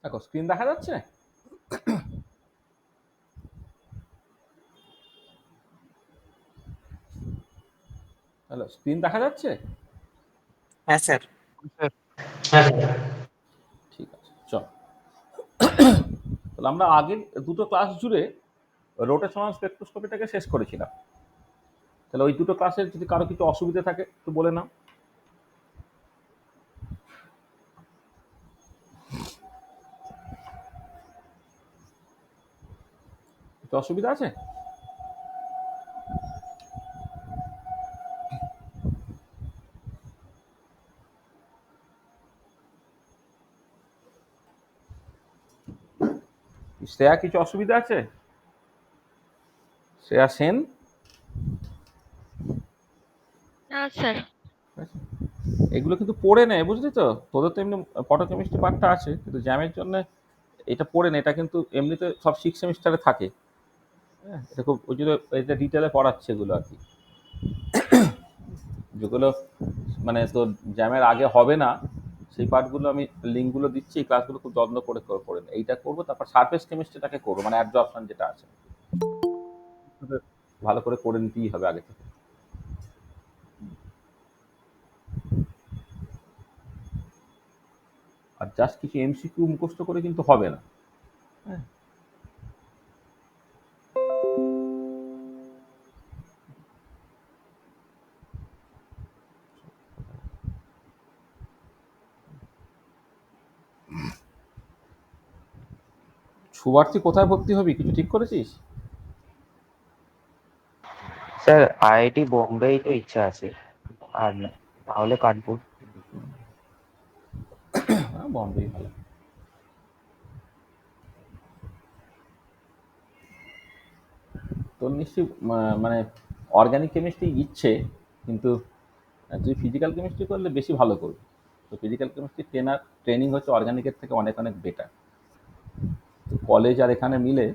দেখো স্ক্রিন দেখা যাচ্ছে? হ্যালো, স্ক্রিন দেখা যাচ্ছে? হ্যাঁ স্যার। ঠিক আছে, চল। তাহলে আমরা আগের দুটো ক্লাস জুড়ে রোটেশনাল স্পেকট্রোস্কোপিটাকে শেষ করেছিলাম। তাহলে ওই দুটো ক্লাসের যদি কারো কিছু অসুবিধা থাকে একটু বলে নাও। কিছু অসুবিধা আছে? শ্রেয়া কিছু অসুবিধা আছে? শ্রেয়া সেন? না স্যার। এগুলো কিন্তু পড়ে নেয়, বুঝলি তো? তোদের তো এমনি ফটোকেমিস্ট্রি পার্টটা আছে, কিন্তু জ্যামের জন্য এটা পড়ে নেয়। এটা কিন্তু এমনিতে সব 6 সেমিস্টারে থাকে। হ্যাঁ, এটা খুব ওই জন্য এটা ডিটেলে পড়াচ্ছে এগুলো আর কি। যেগুলো মানে তোর জ্যামের আগে হবে না, সেই পার্টগুলো আমি লিঙ্কগুলো দিচ্ছি। এই ক্লাসগুলো খুব যত্ন করে করে নেয়। এইটা করবো, তারপর সারফেস কেমিস্ট্রিটাকে করবো, মানে অ্যাবজর্পশন যেটা আছে ভালো করে করে নিতেই হবে আগে থেকে। আর জাস্ট কিছু এমসিকিউ মুখস্থ করে কিন্তু হবে না। হ্যাঁ, শুভার্থী কোথায় ভর্তি হবি কিছু ঠিক করেছিস? স্যার আইআইটি বোম্বেই তো ইচ্ছা আছে, আর তাহলে কানপুর। হ্যাঁ, বম্বেই ভালো। তোর নিশ্চয়ই মানে অর্গানিক কেমিস্ট্রি ইচ্ছে, কিন্তু তুই ফিজিক্যাল কেমিস্ট্রি করলে বেশি ভালো করবি। তো ফিজিক্যাল কেমিস্ট্রি ট্রেনিং হচ্ছে অর্গানিকের থেকে অনেক অনেক বেটার। কলেজ আর এখানে মিলে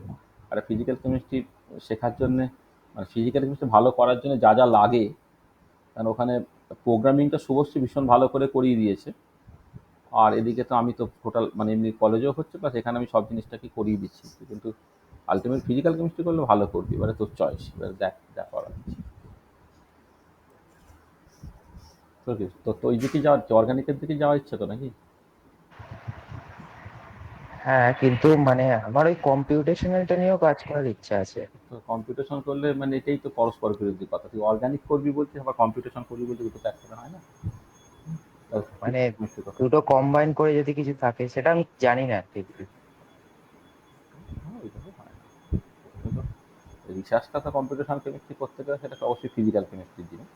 আর ফিজিক্যাল কেমিস্ট্রি শেখার জন্যে, মানে ফিজিক্যাল কেমিস্ট্রি ভালো করার জন্য যা যা লাগে, কারণ ওখানে প্রোগ্রামিংটা শুভশ্রী ভীষণ ভালো করে করিয়ে দিয়েছে। আর এদিকে তো আমি তো টোটাল মানে এমনি কলেজেও হচ্ছে, প্লাস এখানে আমি সব জিনিসটাকে করিয়ে দিচ্ছি। কিন্তু আলটিমেট ফিজিক্যাল কেমিস্ট্রি করলে ভালো করবি, এবারে তোর চয়েস, এবারে দেখ যা করার। তোর কি তোর তো ওই দিকে যাওয়ার, অর্গানিকের দিকে যাওয়ার ইচ্ছা তো নাকি? হ্যাঁ, কিন্তু মানে আমার ওই কম্পিউটেশনালটা নিয়েও কাজ করার ইচ্ছা আছে। তো কম্পিউটেশন করলে মানে এটাই তো পরস্পর বিরোধী কথা। তুই অর্গানিক করবি বলছিস, আবার কম্পিউটেশন করবি বলছিস, দুটো তো একসাথে হয় না। মানে কেমিস্ট্রি কথা। দুটো কম্বাইন করে যদি কিছু থাকে, সেটা আমি জানি না ঠিক। হ্যাঁ, ওইভাবে হয় না। কিন্তু রিসার্চটা তো কম্পিউটেশন কেমিস্ট্রি করতে গেলে সেটা তো অবশ্যই ফিজিক্যাল কেমিস্ট্রির জিনিস।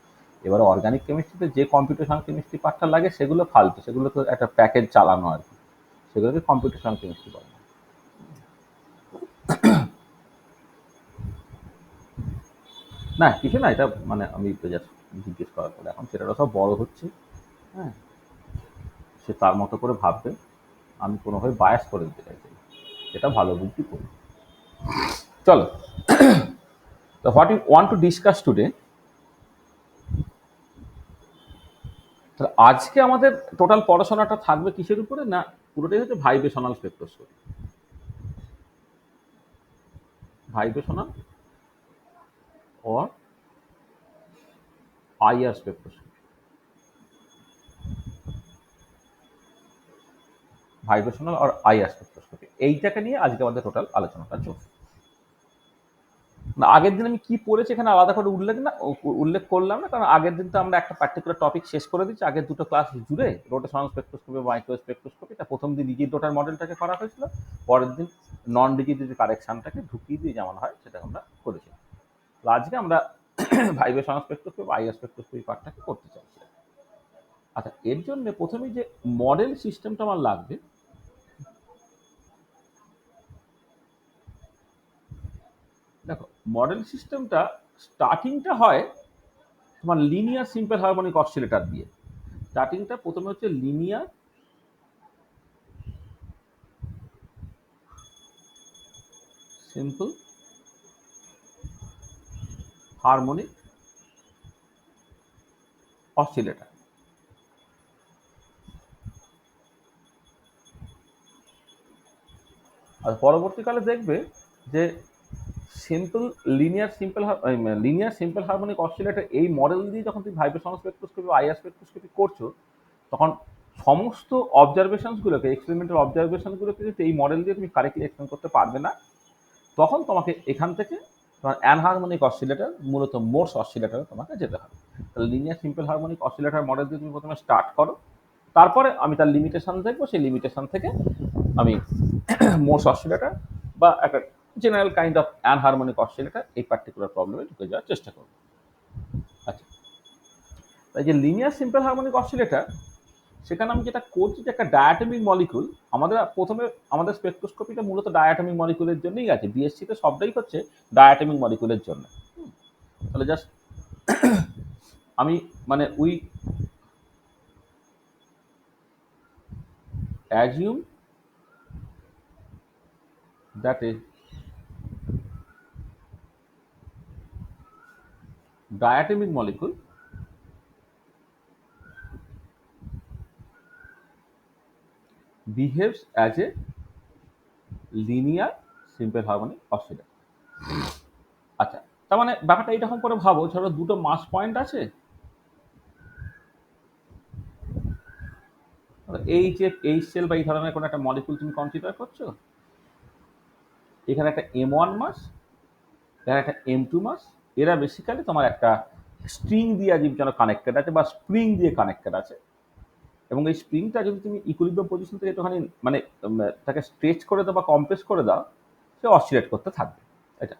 এবার অর্গানিক কেমিস্ট্রিতে যে কম্পিউটেশন কেমিস্ট্রি পার্টটা লাগে সেগুলো ফালতু, সেগুলো তো একটা প্যাকেজ চালানো আর কি। সেগুলোকে কম্পিউটেশন কেমিস্ট্রি বলে না। না কিছু না, এটা মানে আমি তো জাস্ট জিজ্ঞেস করার পরে, এখন সেটা সব বড় হচ্ছে। হ্যাঁ, সে তার মতো করে ভাববে। আমি কোনোভাবে বায়াস করে দিতে চাইছি না। এটা ভালো বুদ্ধি করি। চলো, তো what you want to discuss today. তাহলে আজকে আমাদের টোটাল পড়াশোনাটা থাকবে কিসের উপরে? না, পুরোটাই হচ্ছে vibrational spectroscopy. Vibrational or IR spectroscopy. Vibrational আর আইআর স্পেকট্রোস্কোপি, এইটাকে নিয়ে আজকে আমাদের টোটাল আলোচনাটা চলছে। না, আগের দিন আমি কি পড়েছি এখানে আলাদা করে উল্লেখ করলাম না, কারণ আগের দিন তো আমরা একটা পার্টিকুলার টপিক শেষ করে দিচ্ছি। আগের দুটো ক্লাস জুড়ে রোটেশনাল স্পেকট্রোস্কোপি, মাইক্রো স্পেকট্রোস্কোপিটা প্রথম দিন রিজিড রোটার মডেলটাকে করা হয়েছিল, পরের দিন নন রিজিড কারেকশনটাকে ঢুকিয়ে দিয়ে যেমন হয় সেটা আমরা করেছিলাম। তো আজকে আমরা ভাইব্রেশনাল স্পেকট্রোস্কোপি, আইআর স্পেকট্রোস্কোপি পার্টটাকে করতে চাইছি। আচ্ছা, এর জন্য প্রথমে যে মডেল সিস্টেমটা আমার লাগবে, দেখো মডেল সিস্টেমটা স্টার্টিংটা হয় তোমার লিনিয়ার সিম্পল হারমোনিক অসিলেটর দিয়ে। স্টার্টিংটা প্রথমে হচ্ছে লিনিয়ার সিম্পল হারমোনিক অসিলেটর। আর পরবর্তীকালে দেখবে যে লিনিয়ার সিম্পল হারমোনিক অসিলেটর এই মডেল দিয়ে যখন তুমি ভাইব্রেশন স্পেকট্রোস্কোপি বা আইআর স্পেকট্রোস্কোপি করছো, তখন সমস্ত অবজারভেশনসগুলোকে, এক্সপেরিমেন্টাল অবজারভেশনগুলোকে যদি এই মডেল দিয়ে তুমি কারেক্টলি এক্সপ্লেন করতে পারবে না, তখন তোমাকে এখান থেকে তোমার অ্যানহারমোনিক অসিলেটর, মূলত মোর্স অসিলেটরে তোমাকে যেতে হবে। তাহলে linear simple harmonic oscillator model দিয়ে তুমি প্রথমে স্টার্ট করো, তারপরে আমি তার লিমিটেশন দেখবো, সেই লিমিটেশন থেকে আমি মোর্স অসিলেটর বা একটা জেনারেল কাইন্ড অফ অ্যানহারমোনিক অসিলেটর এই পার্টিকুলার প্রবলেমে ঢুকে যাওয়ার চেষ্টা করবো। আচ্ছা, তাই যে লিনিয়ার সিম্পল হারমোনিক অসিলেটর, সেখানে আমি যেটা করছি যে একটা ডায়াটমিক মলিকুল, প্রথমে আমাদের স্পেকট্রোস্কোপিটা মূলত ডায়াটমিক মলিকুলের জন্যই আছে, বিএসসিতে সবটাই হচ্ছে ডায়াটমিক মলিকুলের জন্য। তাহলে জাস্ট আমি মানে we assume that a diatomic molecule behaves as a linear simple harmonic oscillator। আচ্ছা, তার মানে ব্যাপারটা এইরকম করে ভাবো, ধরো দুটো মাস পয়েন্ট আছে, এই যে এইচ সেল বা এই ধরনের কোনো একটা মলিকুল তুমি কনসিডার করছো, এখানে একটা M1 মাস, এখানে একটা M2 মাস, এরা বেসিক্যালি তোমার একটা স্ট্রিং দিয়ে যেন কানেক্টেড আছে বা স্প্রিং দিয়ে কানেক্টেড আছে, এবং এই স্প্রিংটা যদি তুমি ইকুইলিব্রিয়াম পজিশন থেকে একটুখানি মানে তাকে স্ট্রেচ করে দাও বা কম্প্রেস করে দাও, সে অসিলেট করতে থাকবে। এটা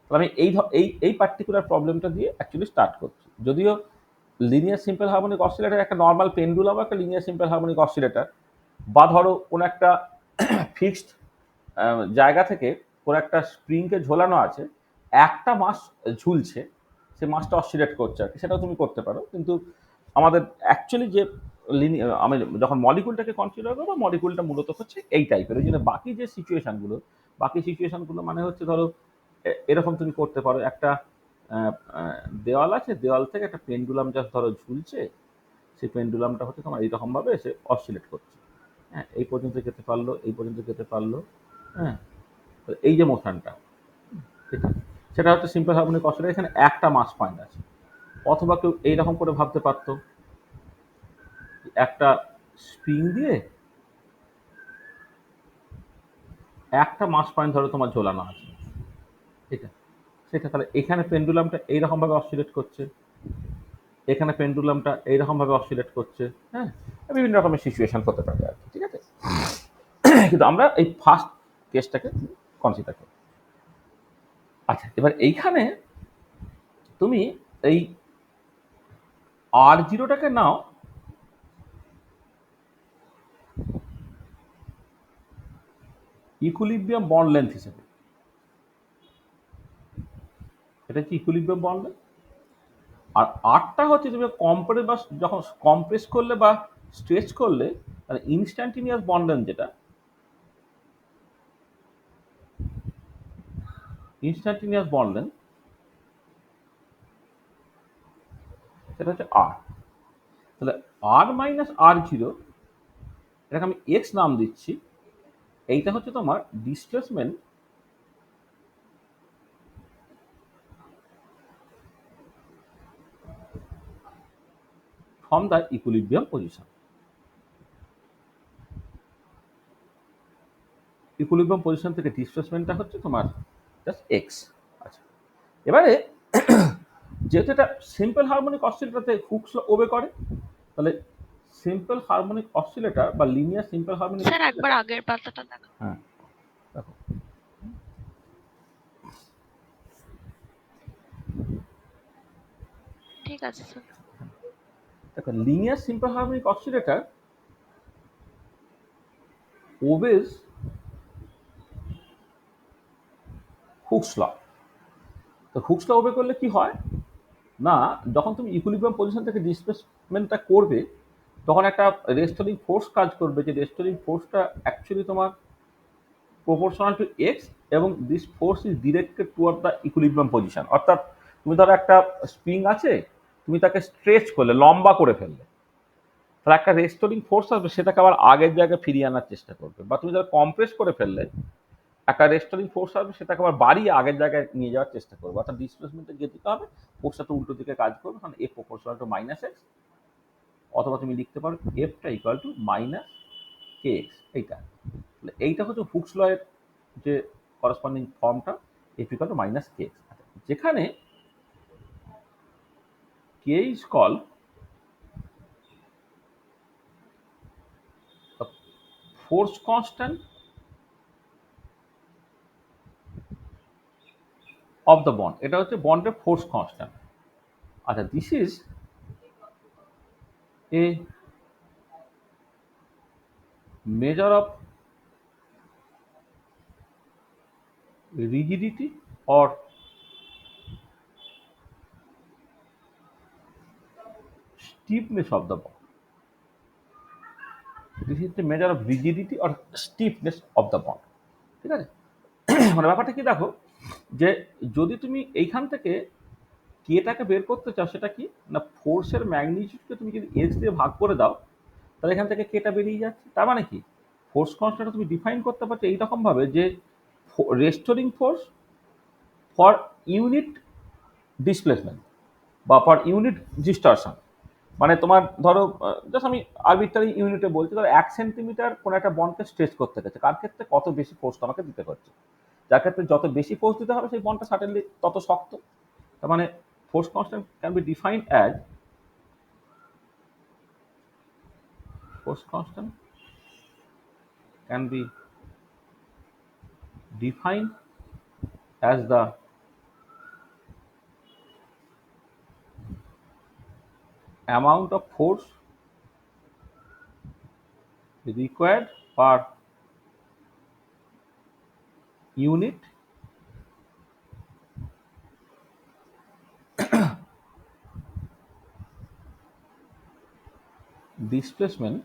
তাহলে আমি এই পার্টিকুলার প্রবলেমটা দিয়ে অ্যাকচুয়ালি স্টার্ট করছি। যদিও লিনিয়ার সিম্পল হারমোনিক অসিলেটর একটা নর্মাল পেন্ডুলাম একটা লিনিয়ার সিম্পল হারমোনিক অসিলেটর, বা ধরো কোনো একটা ফিক্সড জায়গা থেকে কোনো একটা স্প্রিংকে ঝোলানো আছে, একটা মাস ঝুলছে, সে মাসটা অসিলেট করছে আর কি, সেটাও তুমি করতে পারো। কিন্তু আমাদের অ্যাকচুয়ালি যে আমি যখন মলিকুলটাকে কনসিডার করবো, মলিকুলটা মূলত হচ্ছে এই টাইপের। ওই জন্য বাকি সিচুয়েশনগুলো মানে হচ্ছে ধরো এরকম তুমি করতে পারো, একটা দেওয়াল আছে, দেওয়াল থেকে একটা পেন্ডুলাম জাস্ট ধরো ঝুলছে, সেই পেন্ডুলামটা হচ্ছে তোমার এইরকমভাবে এসে অসিলেট করছে, হ্যাঁ, এই পর্যন্ত যেতে পারলো, এই পর্যন্ত যেতে পারলো, হ্যাঁ, এই যে মোশনটা, ঠিক আছে, সেটা হচ্ছে সিম্পল হারমোনিক অসিলেটর। এখানে একটা মাস পয়েন্ট আছে। অথবা কেউ এইরকম করে ভাবতে পারতো, একটা স্প্রিং দিয়ে একটা মাস পয়েন্ট ধরে তোমার ঝোলানো আছে, ঠিক আছে, সেটা তাহলে এখানে পেন্ডুলামটা এইরকমভাবে অসিলেট করছে, এখানে পেন্ডুলামটা এইরকমভাবে অসিলেট করছে, হ্যাঁ, বিভিন্ন রকমের সিচুয়েশন হতে পারে আর কি, ঠিক আছে। কিন্তু আমরা এই ফার্স্ট কেসটাকে কনসিডার করি। আচ্ছা, এবার এইখানে তুমি এই R0টাকে নাও ইকুইলিব্রিয়াম বন্ড লেন্থ হিসেবে। এটা হচ্ছে ইকুইলিব্রিয়াম বন্ড লেন্থ। আর আরটা হচ্ছে তুমি কম্প্রেস বা যখন কম্প্রেস করলে বা স্ট্রেচ করলে, মানে ইনস্ট্যান্টিনিয়াস বন্ড লেন্থ, যেটা ইনস্ট্যান্টিনিয়াস বন্ড লেন্থ, সেটা হচ্ছে আর। তাহলে R-R0, এটাকে আমি এক্স নাম দিচ্ছি। এইটা হচ্ছে তোমার displacement from the equilibrium position. Equilibrium position থেকে ডিসপ্লেসমেন্টটা হচ্ছে তোমার জাস্ট এক্স। আচ্ছা, এবারে যেহেতু এটা সিম্পল হারমোনিক অসিলেটরতে হুকস ল ওবে করে, তাহলে সিম্পল হারমোনিক অসিলেটর বা লিনিয়ার সিম্পল হারমোনিক, স্যার একবার আগের পাতাটা দেখো। হ্যাঁ দেখো, ঠিক আছে স্যার। দেখো linear simple harmonic oscillator obeys Hooke's law. তো হুকস ল ওবে করলে কি হয় না, যখন তুমি ইকুইলিব্রিয়াম পজিশন থেকে ডিসপ্লেসমেন্টটা করবে, তখন একটা রেস্টোরিং ফোর্স কাজ করবে, যে রেস্টোরিং ফোর্সটা অ্যাকচুয়ালি তোমার প্রপোর্শনাল টু এক্স, এবং this force is directed toward the equilibrium position. অর্থাৎ তুমি ধরো একটা স্প্রিং আছে, তুমি তাকে স্ট্রেচ করলে, লম্বা করে ফেললে, তাহলে একটা রেস্টোরিং ফোর্স আসবে, সেটাকে আবার আগের জায়গায় ফিরিয়ে আনার চেষ্টা করবে। বা তুমি ধরো কম্প্রেস করে ফেললে, একটা রেস্টোরিং ফোর্স আসবে, সেটাকে আবার বাড়িয়ে আগের জায়গায় নিয়ে যাওয়ার চেষ্টা করবো। অর্থাৎ ডিসপ্লেসমেন্টে যেতে হবে, ফোর্সটা তো উল্টো দিকে কাজ করবে, কারণ F proportional to minus X, অথবা তুমি লিখতে পারো এফটা equal to minus K X. এইটা হচ্ছে হুকস ল এর যে করসপন্ডিং ফর্মটা, F equal to minus K X, যেখানে K is call force constant of the bond. এটা হচ্ছে বন্ডের ফোর্স কনস্ট্যান্ট। আচ্ছা, this is a measure of rigidity or stiffness of the bond. This is the measure of rigidity or stiffness of the bond. ঠিক আছে? মানে ব্যাপারটা কি দেখো, যে যদি তুমি এইখান থেকে কেটাকে বের করতে চাও, সেটা কি না, ফোর্সের ম্যাগনিটিউডকে তুমি যদি এক্স দিয়ে ভাগ করে দাও, তাহলে এখান থেকে কেটা বেরিয়ে যাচ্ছে। তার মানে কি, ফোর্স কনস্ট্যান্ট তুমি ডিফাইন করতে পারছো এইরকম ভাবে যে restoring force for unit displacement বা ফর ইউনিট ডিস্টরশন। মানে তোমার ধরো, জাস্ট আমি আরবিট্রারি ইউনিটে বলছি, ধরো 1 সেন্টিমিটার কোনো একটা বন্ডকে স্ট্রেচ করতে গেছে, কার ক্ষেত্রে কত বেশি ফোর্স তোমাকে দিতে হচ্ছে, যার ক্ষেত্রে যত বেশি ফোর্স দিতে হবে সেই বন্ডটা সার্টেনলি তত শক্ত। তার মানে force constant can be defined as force constant can be defined as the amount of force required per unit displacement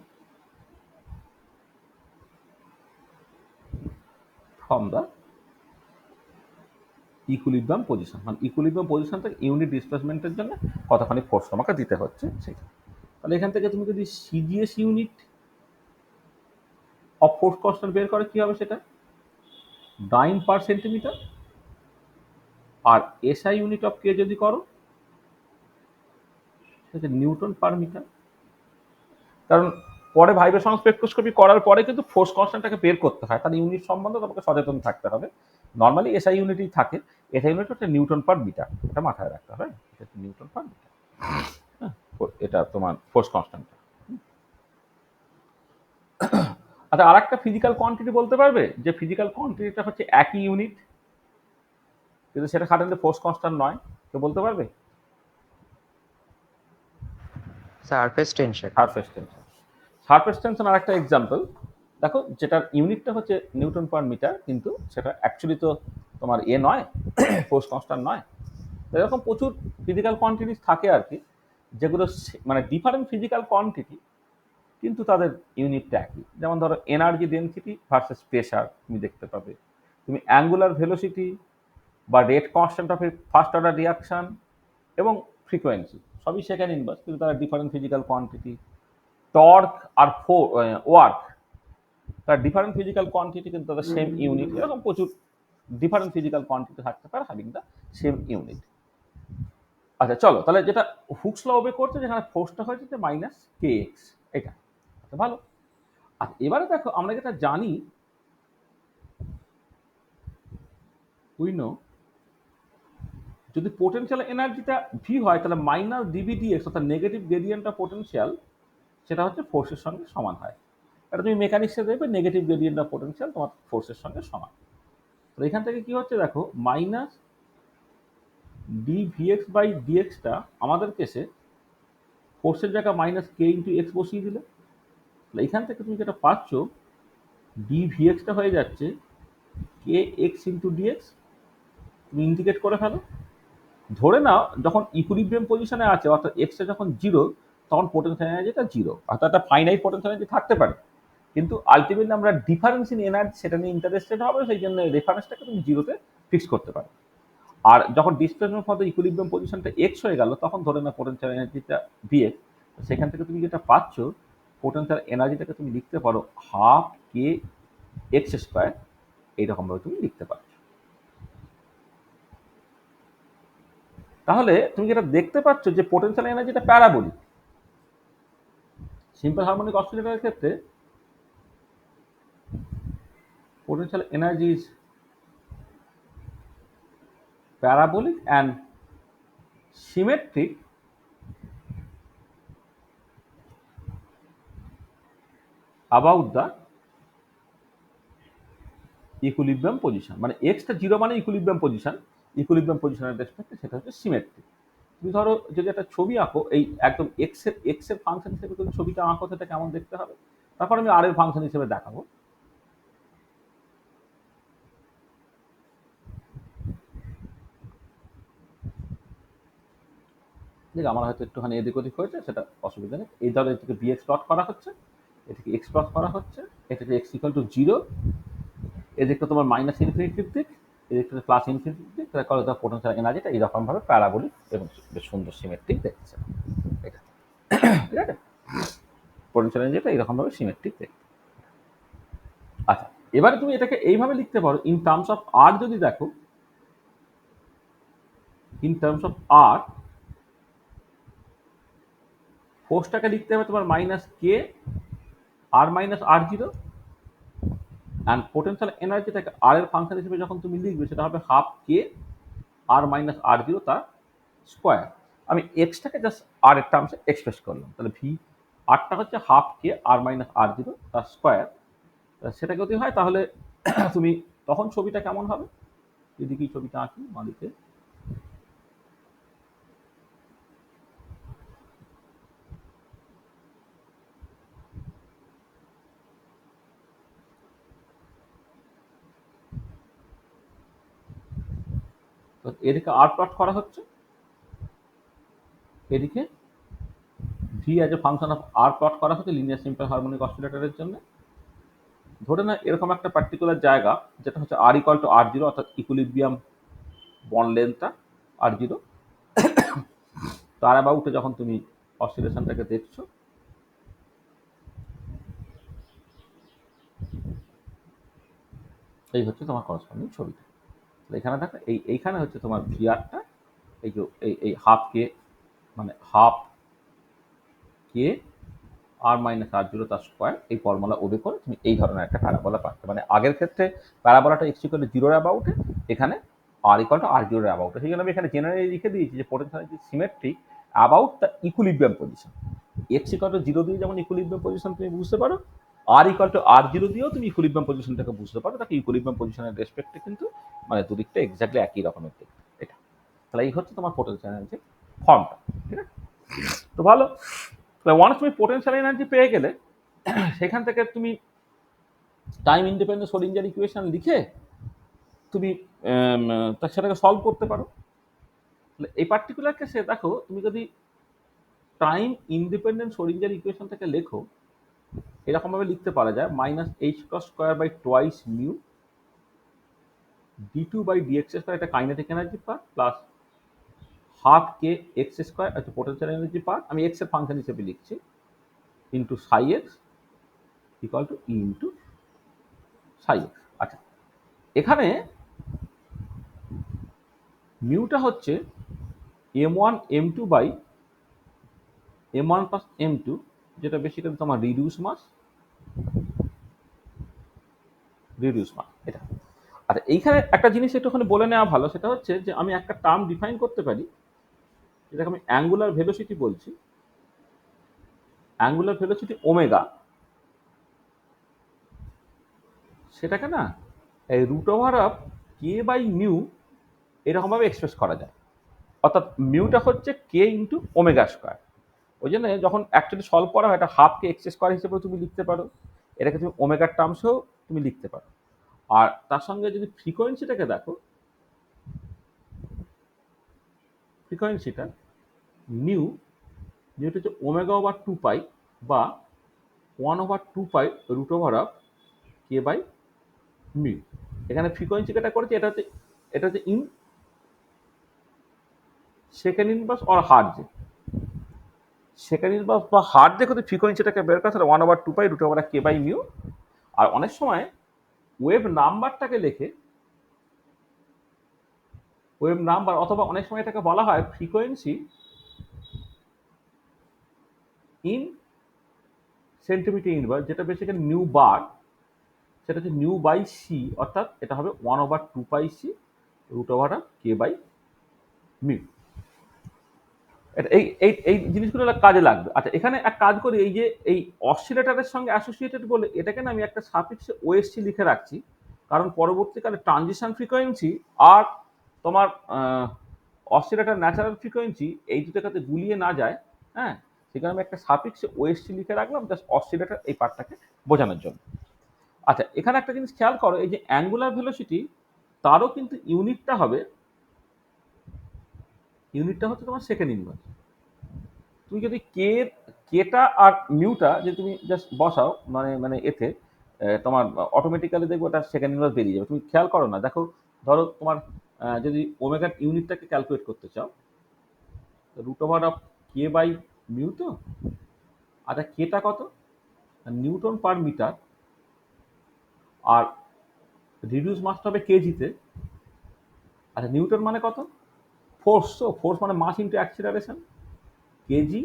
from the equilibrium position. মানে ইকুইলিব্রিয়াম পজিশন থেকে ইউনিট ডিসপ্লেসমেন্টের জন্য কতখানি ফোর্স তোমাকে দিতে হচ্ছে সেটা। তাহলে এখান থেকে তুমি যদি CGS unit of force constant বের করে, কি হবে সেটা ডাইন পার সেন্টিমিটার, আর এসআই ইউনিট অফ কে যদি করো সেটা নিউটন পার মিটার। কারণ পরে ভাইব্রেশন স্পেকট্রোস্কোপি করার পরে কিন্তু ফোর্স কনস্ট্যান্টটাকে বের করতে হয়, তার ইউনিট সম্বন্ধে তোমাকে সচেতন থাকতে হবে। নর্মালি এসআই ইউনিটই থাকে, এসআই ইউনিট হচ্ছে নিউটন পার মিটার, এটা মাথায় রাখতে হবে, এটা নিউটন পার মিটার। হ্যাঁ, এটা তোমার ফোর্স কনস্ট্যান্টটা। আচ্ছা, আর একটা ফিজিক্যাল কোয়ান্টিটি বলতে পারবে, যে ফিজিক্যাল কোয়ান্টিটিটা হচ্ছে একই ইউনিট, কিন্তু সেটা সাধারণত ফোর্স কনস্ট্যান্ট নয়, কেউ বলতে পারবে? Surface tension. Surface tension. Surface tension আর একটা এক্সাম্পল দেখো, যেটার ইউনিটটা হচ্ছে নিউটন পার মিটার, কিন্তু সেটা অ্যাকচুয়ালি তো তোমার নয়, ফোর্স কনস্ট্যান্ট নয়। এরকম প্রচুর ফিজিক্যাল কোয়ান্টিটিস থাকে আর কি, যেগুলো মানে ডিফারেন্ট ফিজিক্যাল কোয়ান্টিটি, কিন্তু তাদের ইউনিটটা একই। যেমন ধরো এনার্জি ডেনসিটি ভার্সেস প্রেশার তুমি দেখতে পাবে, তুমি অ্যাঙ্গুলার ভেলোসিটি বা rate constant of first order reaction এবং ফ্রিকোয়েন্সি সবই সেকেন্ড ইনভার্স, কিন্তু তারা ডিফারেন্ট ফিজিক্যাল কোয়ান্টিটি। টর্ক আর ওয়ার্ক, তার ডিফারেন্ট ফিজিক্যাল কোয়ান্টিটি, কিন্তু তাদের সেম ইউনিট। এরকম প্রচুর ডিফারেন্ট ফিজিক্যাল কোয়ান্টিটি থাকতে পারে হ্যাভিং দ্য সেম ইউনিট। আচ্ছা চলো, তাহলে যেটা হুকস ল ওবে করছে, যেখানে ফোর্সটা হয়েছে যে মাইনাস কে এক্স, এটা আচ্ছা ভালো। আর এবারে দেখো, আমরা যেটা জানি, উই নো, যদি পোটেনশিয়াল এনার্জিটা ভি হয়, তাহলে মাইনাস ডিভি ডিএক্স অর্থাৎ নেগেটিভ গ্রেডিয়েন্ট অফ পোটেনশিয়াল, সেটা হচ্ছে ফোর্সের সঙ্গে সমান হয়। এটা তুমি মেকানিক্সে দেখবে, নেগেটিভ গ্রেডিয়েন্ট অফ পোটেনশিয়াল তোমার ফোর্সের সঙ্গে সমান। তো এখান থেকে কি হচ্ছে দেখো, মাইনাস ডি ভিএক্স বাই ডিএক্সটা আমাদের কেসে ফোর্সের জায়গায় মাইনাস কে ইন্টু এক্স বসিয়ে দিলে, তাহলে এখান থেকে তুমি যেটা পাচ্ছ, ডি ভিএক্সটা হয়ে যাচ্ছে কে এক্স ইন্টু ডিএক্স। তুমি ইন্ডিকেট করে ফেলো, ধরে নাও যখন ইকুইলিব্রিয়াম পজিশনে আছে, অর্থাৎ এক্সটা যখন জিরো, তখন পোটেনশিয়াল এনার্জিটা জিরো, অর্থাৎ একটা ফাইনাইট পোটেনশিয়াল এনার্জি থাকতে পারে, কিন্তু আলটিমেটলি আমরা ডিফারেন্স ইন এনার্জি সেটা নিয়ে ইন্টারেস্টেড হবে, সেই জন্য রেফারেন্সটাকে তুমি জিরোতে ফিক্স করতে পারো। আর যখন ডিসপ্লেসমেন্ট ফর দ্য ইকুইলিব্রিয়াম পজিশনটা এক্স হয়ে গেল, তখন ধরে না পোটেনশিয়াল এনার্জিটা ভিএক্স, সেখান থেকে তুমি যেটা পাচ্ছ, পোটেনশিয়াল এনার্জিটাকে তুমি লিখতে পারো হাফ কে এক্স স্কোয়ার এইরকমভাবে তুমি লিখতে পারো। তাহলে তুমি যেটা দেখতে পাচ্ছ যে পোটেনশিয়াল এনার্জিটা প্যারাবোলিক। সিম্পল হারমোনিক অসিলেটরের ক্ষেত্রে potential energy is parabolic and symmetric about the equilibrium position, মানে এক্সটা জিরো মানে ইকুইলিব্রিয়াম পজিশনের রেসপেক্টে সেটা হচ্ছে সিমেট্রিক। তুমি ধরো যদি একটা ছবি আঁকো, এই একদম এক্স এর ফাংশন হিসেবে তুমি ছবিটা আঁকো, সেটা কেমন দেখতে হবে, তারপর আমি আর এর ফাংশন হিসেবে দেখাবো। দেখ আমার হয়তো একটুখানি এদিক ওদিক হয়েছে, সেটা অসুবিধা নেই। এই ধরো এটাকে বি এক্স প্লট করা হচ্ছে, এটাকে এক্স প্লট করা হচ্ছে, এটাকে এক্স ইকুয়াল টু জিরো, এদিকটা তোমার মাইনাস ইনফিনিটির দিক, এদিকটা প্লাস ইনফিনিটির দিক, তাহলে করে তার পোটেনশিয়াল এনার্জিটা এইরকম ভাবে প্যারাবোলিক এবং বেশ সুন্দর সিমেট্রিক দেখছে। এটা ঠিক আছে, পোটেনশিয়াল এনার্জিটা এইরকম ভাবে সিমেট্রিক দেখতে। আচ্ছা, এবারে তুমি এটাকে এইভাবে লিখতে পারো ইন টার্মস অফ আর। যদি দেখো ইন টার্মস অফ আর, ফোর্সটাকে লিখতে হবে তোমার minus K R minus R zero, and potential এনার্জিটাকে আর এর ফাংশন হিসেবে যখন তুমি লিখবে সেটা হবে half K R minus R zero তার স্কোয়ার। আমি এক্সটাকে জাস্ট আর এর টার্মসে এক্সপ্রেস করলাম, তাহলে ভি আরটা হচ্ছে half K R minus R zero তার স্কোয়ার। সেটা যদি হয় তাহলে তুমি তখন ছবিটা কেমন হবে, এদিকেই ছবিটা আঁকি মালিকে। এদিকে আর প্লট করা হচ্ছে, এদিকে V as a function of R plot করা হচ্ছে লিনিয়ার সিম্পল হারমোনিক অসিলেটরের জন্য। ধরে না এরকম একটা পার্টিকুলার জায়গা যেটা হচ্ছে আর ইকুয়াল টু আর জিরো, অর্থাৎ ইকুইলিব্রিয়াম বন্ড লেন্থটা আর জিরো, তার অ্যাবাউটে যখন তুমি অসিলেশনটাকে দেখছো, এই হচ্ছে তোমার করসপন্ডিং ছবিটা। এখানে দেখো এইখানে হচ্ছে তোমার ভিআরটা, এই যে এই হাফ কে, মানে half K R minus R zero তার স্কোয়ার, এই ফর্মুলা ওবে করে তুমি এই ধরনের একটা প্যারাবোলা পাচ্ছ। মানে আগের ক্ষেত্রে প্যারাবোলাটা এক্স ইকুয়াল টু জিরোর অ্যাবাউটে, এখানে আর ইকুয়াল টু আর জিরোর অ্যাবাউটে। সেই জন্য আমি এখানে জেনারেলি লিখে দিয়েছি যে potential energy symmetric about the equilibrium position. X equal two zero দিয়ে যেমন ইকুইলিব্রিয়াম পজিশন তুমি বুঝতে পারো, আর ইকুয়াল টু আর জিরো দিয়েও তুমি ইকুইলিব্রিয়াম পজিশনটাকে বুঝতে পারো। তাকে ইকুইলিব্রিয়াম পজিশনের রেসপেক্টে কিন্তু মানে দুদিকটা এক্স্যাক্টলি একই রকমের দেখতে। এটা তাহলে এই হচ্ছে তোমার পোটেনশিয়াল এনার্জি ফর্মটা। ঠিক আছে, তো ভালো। তাহলে ওয়ান্স তুমি পোটেনশিয়াল এনার্জি পেয়ে গেলে, সেখান থেকে তুমি টাইম ইন্ডিপেন্ডেন্ট স্ক্রোডিঞ্জার ইকুয়েশন লিখে তুমি সেটাকে সলভ করতে পারো। এই পার্টিকুলার কেসে দেখো, তুমি যদি টাইম ইন্ডিপেন্ডেন্ট স্ক্রোডিঞ্জার ইকুয়েশনটাকে লেখো, এরকমভাবে লিখতে পারা যায় minus H cross square by twice mu D two by dx square, এটা kinetic energy part, plus half K X square একটা পোটেনশিয়াল এনার্জি পার্ট, আমি এক্স এর ফাংশন হিসেবে লিখছি, into psi x equal to E into psi X. আচ্ছা, এখানে মিউটা হচ্ছে M one M two by M one plus M two, যেটা বেসিক্যালি তোমার রিডিউস মাস এটা। আচ্ছা, এইখানে একটা জিনিস একটুখানি বলে নেওয়া ভালো, সেটা হচ্ছে যে আমি একটা টার্ম ডিফাইন করতে পারি, যেটাকে আমি অ্যাঙ্গুলার ভেলোসিটি বলছি। অ্যাঙ্গুলার ভেলোসিটি ওমেগা, সেটাকে না এই root over of K by mu এরকমভাবে এক্সপ্রেস করা যায়। অর্থাৎ মিউটা হচ্ছে কে ইন্টু ওমেগা স্কোয়ার। ওই জন্য যখন অ্যাকচুয়ালি সলভ করা হয়, এটা হাফকে এক্স স্কোয়ার হিসেবেও তুমি লিখতে পারো, এটাকে তুমি ওমেগার টার্মসেও তুমি লিখতে পারো। আর তার সঙ্গে যদি ফ্রিকোয়েন্সিটাকে দেখো, ফ্রিকোয়েন্সিটা নিউটা হচ্ছে ওমেগা ওভার টু পাই বা 1/2 root over of K by mu. এখানে ফ্রিকোয়েন্সি যেটা করেছে এটা হচ্ছে ইন সেকেন্ড ইনভার্স অর হার্টজে। সেকেন্ড ইনভার্স বা হার্টজে যদি ফ্রিকোয়েন্সিটাকে বের করা, তাহলে 1/2 root over K by mu. আর অনেক সময় ওয়েভ নাম্বারটাকে লেখে, ওয়েভ নাম্বার অথবা অনেক সময় এটাকে বলা হয় ফ্রিকোয়েন্সি ইন সেন্টিমিটার ইনভার্স, যেটা বেসিক্যালি নিউ বার, সেটা হচ্ছে নিউ বাই সি, অর্থাৎ এটা হবে 1/2 pi C root over K by mu. এটা এই এই এই জিনিসগুলো কাজে লাগবে। আচ্ছা, এখানে এক কাজ করি, এই যে এই অসিলেটরের সঙ্গে অ্যাসোসিয়েটেড বলে এটাকে না আমি একটা সাফিক্সে ওএসসি লিখে রাখছি, কারণ পরবর্তীকালে ট্রানজিশন ফ্রিকোয়েন্সি আর তোমার অসিলেটর ন্যাচারাল ফ্রিকোয়েন্সি এই দুটোর কাছে গুলিয়ে না যায়। হ্যাঁ, সেখানে আমি একটা সাফিক্সে ওএসসি লিখে রাখলাম জাস্ট অসিলেটর এই পার্টটাকে বোঝানোর জন্য। আচ্ছা, এখানে একটা জিনিস খেয়াল করো, এই যে অ্যাঙ্গুলার ভেলোসিটি তারও কিন্তু ইউনিটটা হচ্ছে তোমার সেকেন্ড ইনভার্স। তুমি যদি কেটা আর মিউটা যে তুমি জাস্ট বসাও মানে মানে এতে তোমার অটোমেটিক্যালি দেখবো ওটা সেকেন্ড ইনভার্স বেরিয়ে যাবে। তুমি খেয়াল করো না, দেখো ধরো তোমার যদি ওমেগার ইউনিটটাকে ক্যালকুলেট করতে চাও, root over of K by mu, তো আচ্ছা কেটা কত, নিউটন পার মিটার, আর রিডিউস মাসটা হবে কেজিতে। আচ্ছা নিউটন মানে কত, ফোর্স, তো ফোর্স মানে mass into acceleration, kg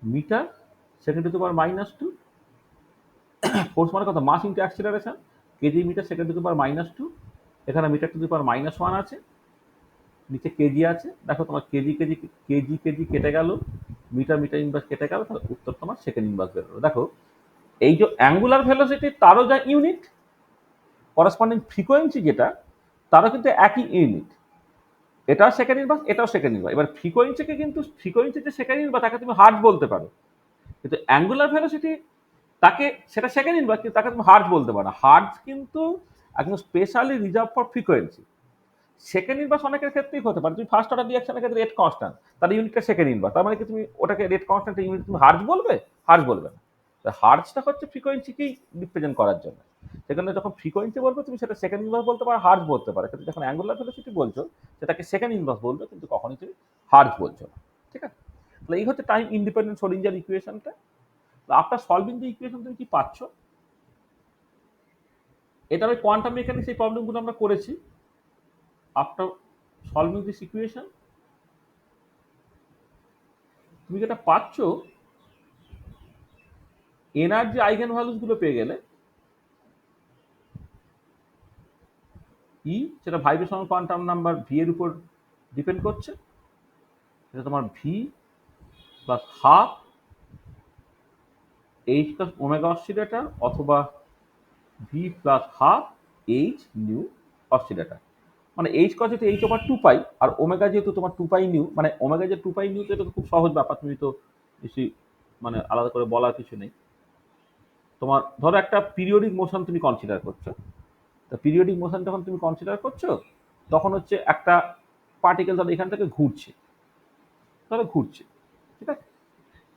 metre second to the power -2, force মানে কত, mass into acceleration, kg metre second to the power -2, এখানে মিটার টু দি পাওয়ার -1 আছে, নিচে কেজি আছে। দেখো তোমার কেজি কেজি কেজি কেজি কেটে গেল, মিটার মিটার ইনভার্স কেটে গেল, তাহলে উত্তর তোমার সেকেন্ড ইনভার্স বেরোলো। দেখো এই যে অ্যাঙ্গুলার ভেলোসিটি তারও যা ইউনিট, করেসপন্ডিং ফ্রিকোয়েন্সি যেটা তারও কিন্তু একই ইউনিট, এটাও সেকেন্ড ইনভার্স এটাও সেকেন্ড ইনভার্স। এবার ফ্রিকোয়েন্সিকে কিন্তু ফ্রিকোয়েন্সি যে সেকেন্ড ইনভার্স তাকে তুমি হার্জ বলতে পারো, কিন্তু অ্যাঙ্গুলার ভেলোসিটি তাকে সেটা সেকেন্ড ইনভার্স, কিন্তু তাকে তুমি হার্জ বলতে পারো না। হার্জ কিন্তু একদম specially reserve for frequency. Second inverse অনেকের ক্ষেত্রেই হতে পারে, তুমি ফার্স্ট অর্ডার রিঅ্যাকশনের ক্ষেত্রে রেট কনস্ট্যান্ট, তার ইউনিটটা সেকেন্ড ইনভার্স, তার মানে কি তুমি ওটাকে রেট কনস্ট্যান্ট ইউনিট তুমি হার্জ বলবে? হার্জ বলবে না। হার্জটা হচ্ছে ফ্রিকোয়েন্সিকেই রিপ্রেজেন্ট করার জন্য। সেখানে যখন ফ্রিকোয়েন্সি বলবে তুমি সেটা সেকেন্ড ইনভার্স বলতে পারো, হার্জ বলতে পারো, কিন্তু যখন অ্যাঙ্গুলার ভেলোসিটি বলছো সেটাকে সেকেন্ড ইনভার্স বলবে, কিন্তু কখনই তুমি হার্জ বলছো না। ঠিক আছে, তাহলে এই হচ্ছে টাইম ইন্ডিপেন্ডেন্ট সোলিঞ্জার ইকুয়েশনটা। আফটার সলভিং দ্য ইকুয়েশন তুমি কি পাচ্ছ, এটা ওই কোয়ান্টাম মেকানিক্স এই প্রবলেমগুলো আমরা করেছি। আফটার সলভিং দিস ইকুয়েশন তুমি যেটা পাচ্ছ, এনার্জি আইগেন ভ্যালুস গুলো পেয়ে গেলে, ই সেটা ভাইব্রেশনাল কোয়ান্টাম নাম্বার ভি এর উপর ডিপেন্ড করছে, এটা তোমার v plus half h plus omega oscillator, অথবা v plus half h nu oscillator. মানে এইচ কজ হচ্ছে এইচ ওভার 2 পাই, আর ওমেগা যেহেতু তোমার 2 পাই নিউ, মানে ওমেগা যে 2 পাই নিউ, তো এটা তো খুব সহজ ব্যাপার, তুমি তো বেশি মানে আলাদা করে বলার কিছু নেই। তোমার ধরো একটা পিরিয়ডিক মোশন তুমি কনসিডার করছো, তো পিরিয়ডিক মোশন যখন তুমি কনসিডার করছো তখন হচ্ছে একটা পার্টিকেল ধরো এখান থেকে ঘুরছে, ঠিক আছে।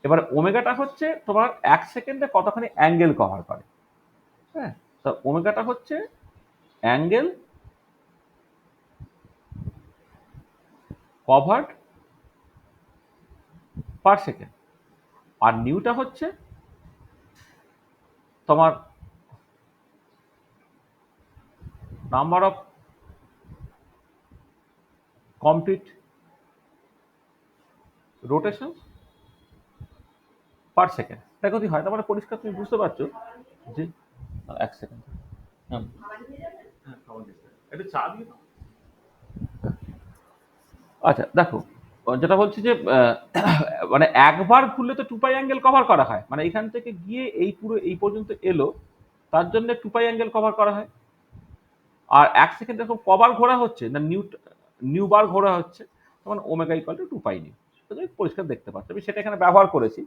এবার ওমেগাটা হচ্ছে তোমার 1 সেকেন্ডে কতখানি অ্যাঙ্গেল কভার করে। হ্যাঁ, তো ওমেগাটা হচ্ছে অ্যাঙ্গেল কভার্ড পার সেকেন্ড, আর নিউটা হচ্ছে তোমার number of complete rotation per second. দেখো কি হয়, তার মানে পরিষ্কার তুমি বুঝতে পারছো যে 1 সেকেন্ড। হ্যাঁ, একটু চা দিয়ে দাও। আচ্ছা দেখো, যেটা বলছি যে মানে একবার ঘুরলে তো 2 পাই অ্যাঙ্গেল কভার করা হয়, মানে এখান থেকে গিয়ে এই পুরো এই পর্যন্ত এলো, তার জন্য 2 পাই অ্যাঙ্গেল কভার করা হয়। আর 1 সেকেন্ড এরকম কবার ঘোরা হচ্ছে না, নিউ বার ঘোরা হচ্ছে, তখন omega equal to 2 pi new. তো তুমি পরিষ্কার দেখতে পাচ্ছ, আমি সেটা এখানে ব্যবহার করেছি।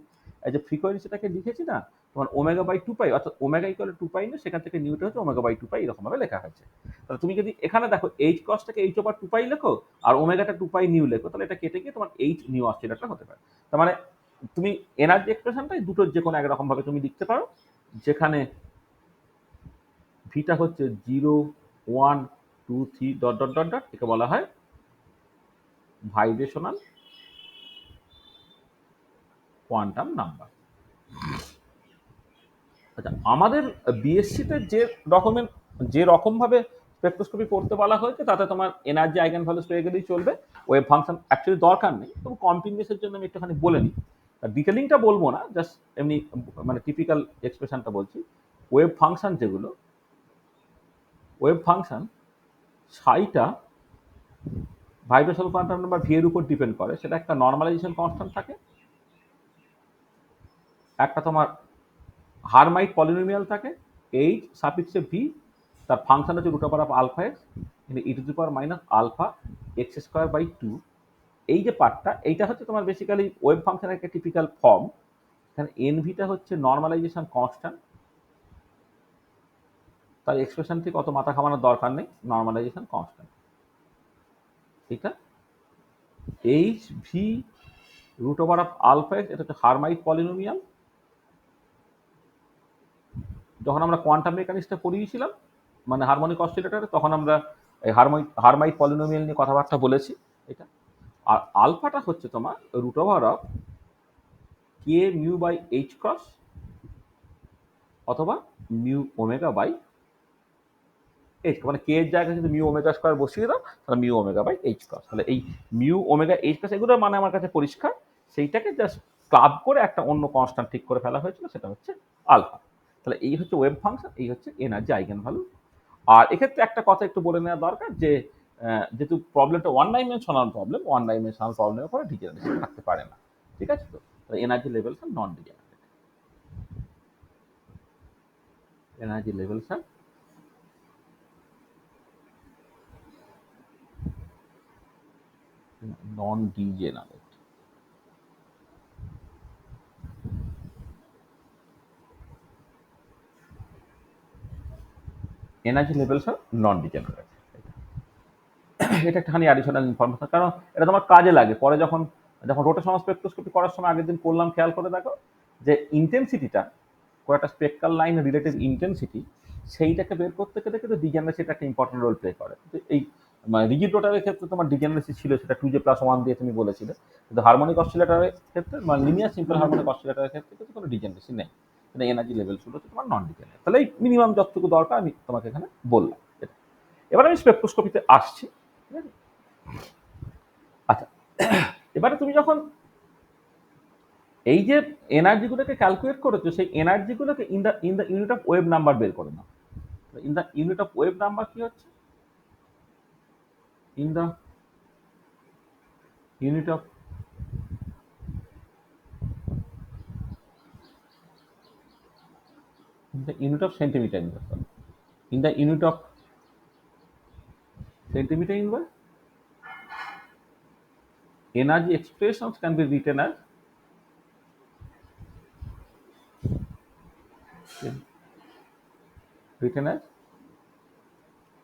এই যে ফ্রিকোয়েন্সিটাকে লিখেছি না, তোমার ওমেগা বাই 2 পাই, অর্থাৎ omega equal to 2 pi new, সেখান থেকে নিউটা হচ্ছে ওমেগা বাই 2 পাই, এরকম ভাবে লেখা হয়েছে। তাহলে তুমি যদি এখানে দেখো এইচ কসটাকে এইচ ওভার 2 পাই লেখো, আর ওমেগাটা 2 পাই নিউ লেখো, তাহলে এটা কেটে গিয়ে তোমার এইচ নিউ অসিলেটর হতে পারে। তার মানে তুমি এনার্জি এক্সপ্রেশনটাই দুটোর যে কোনো একরকম ভাবে তুমি লিখতে পারো, যেখানে ভিটা হচ্ছে 0 1 2 3 ডট ডট ডট ডট, একে বলা হয় ভাইব্রেশনাল কোয়ান্টাম নাম্বার। আচ্ছা, আমাদের বিএসসিতে যে রকমের যে রকমভাবে স্পেকট্রোস্কোপি করতে বলা হয়েছে তাতে তোমার এনার্জি আইগেন ভ্যালুস পেয়ে গেলেই চলবে, ওয়েভ ফাংশন অ্যাকচুয়ালি দরকার নেই, তবু কম্পিউটেশনের জন্য আমি একটুখানি বলে নিই, ডিটেলিংটা বলবো না, জাস্ট এমনি মানে টিপিক্যাল এক্সপ্রেশনটা বলছি। ওয়েভ ফাংশন যেগুলো, ওয়েভ ফাংশন সাইটা ভাইব্রেশনাল কোয়ান্টাম নাম্বার ভি এর উপর ডিপেন্ড করে, সেটা একটা নর্মালাইজেশন কনস্ট্যান্ট থাকে, একটা তোমার হারমাইট পলিনোমিয়াল থাকে এইচ সাফিক্সে ভি, তার ফাংশন হচ্ছে root over of alpha x কিন্তু e to the power minus alpha x square by two. এই যে পার্টটা, এইটা হচ্ছে তোমার বেসিক্যালি ওয়েভ ফাংশনের একটা টিপিক্যাল ফর্ম। এখানে এন ভিটা হচ্ছে নর্মালাইজেশন কনস্ট্যান্ট, তার এক্সপ্রেশন থেকে অত মাথা ঘামানোর দরকার নেই, নর্মালাইজেশন কনস্ট্যান্ট। এটা H V root over of alpha X, এটা হচ্ছে হারমাইট পলিনোমিয়াল। যখন আমরা কোয়ান্টাম মেকানিক্সটা পড়িয়েছিলাম মানে হারমোনিক অসিলেটরে, তখন আমরা এই হারমাইট পলিনোমিয়াল নিয়ে কথাবার্তা বলেছি এটা। আর আলফাটা হচ্ছে তোমার root over of K mu by H cross অথবা মিউ ওমেগা বাই এইচ, মানে কে এর জায়গায় যদি মিউ ওমেগা স্কোয়ার বসিয়ে দাও তাহলে mu omega by H cross. তাহলে এই মিউ ওমেগা এইচ ক্রস এগুলো মানে আমার কাছে পরিষ্কার, সেইটাকে জাস্ট ক্লাব করে একটা অন্য কনস্ট্যান্ট ঠিক করে ফেলা হয়েছিল, সেটা হচ্ছে আলফা। তাহলে এই হচ্ছে ওয়েভ ফাংশন, এই হচ্ছে এনার্জি আইগেন ভ্যালু। আর এক্ষেত্রে একটা কথা একটু বলে নেওয়া দরকার যে যেহেতু প্রবলেমটা ওয়ান ডাইমেনশনাল প্রবলেমের পরে ডিজেনারেশন থাকতে পারে না, ঠিক আছে? তো এনার্জি লেভেলস আর নন ডিজেনারেট, এনার্জি লেভেলস আর নন ডিজেনারেট। এনার্জি লেভেলস আর নন ডিজেনারেট, এটা একটুখানি অ্যাডিশনাল ইনফরমেশন, কারণ এটা তোমার কাজে লাগে পরে যখন যখন রোটেশনাল স্পেকট্রোস্কোপি করার সময় আগের দিন করলাম, খেয়াল করে দেখো যে ইন্টেন্সিটিটা, কোনো একটা স্পেকট্রাল লাইন রিলেটিভ ইন্টেন্সিটি, সেইটাকে বের করতে গেলে কিন্তু ডিজেনারেসিটা একটা ইম্পর্টেন্ট রোল প্লে করে। এই মানে রিজিড রোটারের ক্ষেত্রে তোমার ডিজেনারেসি ছিল, সেটা 2j+1 দিয়ে তুমি বলেছিলে, কিন্তু হারমোনিক অসিলেটরের ক্ষেত্রে মানে লিনিয়ার সিম্পল হারমোনিক অসিলেটরের ক্ষেত্রে কিন্তু কোনো ডিজেনারেসি নেই, কিন্তু এনার্জি লেভেলসগুলো হচ্ছে তোমার নন ডিজেনারেট। তাহলে এই মিনিমাম যতটুকু দরকার আমি তোমাকে এখানে বললাম। এবার আমি স্পেকট্রোস্কোপিতে আসছি, ঠিক আছে? আচ্ছা, এবারে তুমি যখন এই যে এনার্জিগুলোকে ক্যালকুলেট করেছো, সেই এনার্জিগুলোকে in the unit of wave number বের করে নাও। In the unit of wave number কি হচ্ছে? In the unit of centimetre inverse, in the unit of centimetre inverse energy expressions can be written as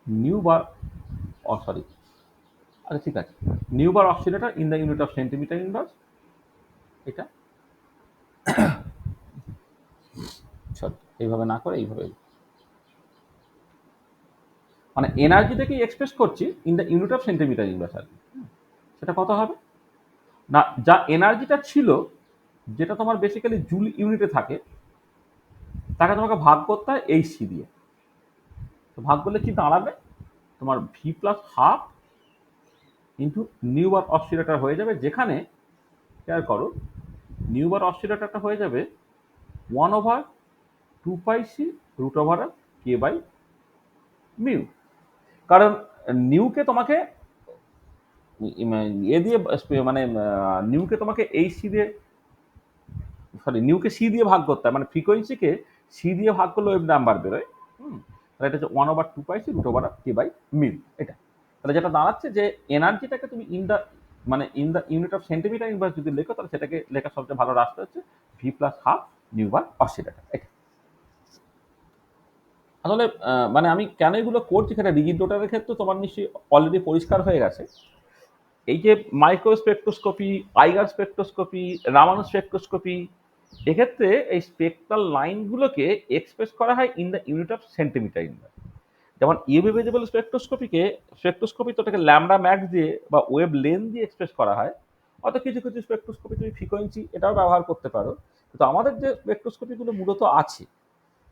nu bar, or sorry, আচ্ছা ঠিক আছে, nu bar oscillator in the unit of centimetre inverse, এটা sorry এইভাবে না করে এইভাবে, মানে এনার্জিটাকে এক্সপ্রেস করছি in the unit of centimetre inverse আর কি। সেটা কত হবে না, যা এনার্জিটা ছিল যেটা তোমার বেসিক্যালি জুল ইউনিটে থাকে, তাকে তোমাকে ভাগ করতে হয় এইচ সি দিয়ে। তো ভাগ করলে কি দাঁড়াবে, তোমার v plus half into nu bar oscillator হয়ে যাবে, যেখানে কেয়ার করো নিউ বার অসিলেটরটা হয়ে যাবে 1/2πc root over K by mu. কারণ নিউকে তোমাকে এ দিয়ে মানে নিউকে তোমাকে এই সি দিয়ে, সরি নিউকে সি দিয়ে ভাগ করতে হয়, মানে ফ্রিকোয়েন্সিকে সি দিয়ে ভাগ করলে ওয়েভ নাম্বার বেরোয়। তাহলে এটা হচ্ছে 1/2πc root over K by mu. এটা তাহলে যেটা দাঁড়াচ্ছে যে এনার্জিটাকে তুমি in the unit of centimetre inverse যদি লেখো, তাহলে সেটাকে লেখার সবচেয়ে ভালো রাস্তা হচ্ছে V plus half nu bar oscillator. এটা আসলে মানে আমি কেন এগুলো করছি, সেটা রিজিড রোটারের ক্ষেত্রে তোমার নিশ্চয়ই অলরেডি পরিষ্কার হয়ে গেছে। এই যে micro spectroscopy, Iger spectroscopy, Raman spectroscopy, এক্ষেত্রে এই স্পেকট্রাল লাইনগুলোকে এক্সপ্রেস করা হয় in the unit of centimetre inverse. যেমন ইউভি ভিজিবল স্পেকট্রোস্কোপি তো ওটাকে ল্যামডা ম্যাক্স দিয়ে বা ওয়েভ লেন্থ দিয়ে এক্সপ্রেস করা হয়। অর্থাৎ কিছু কিছু স্পেকট্রোস্কোপি তুমি ফ্রিকোয়েন্সি এটাও ব্যবহার করতে পারো, কিন্তু আমাদের যে স্পেকট্রোস্কোপিগুলো মূলত আছে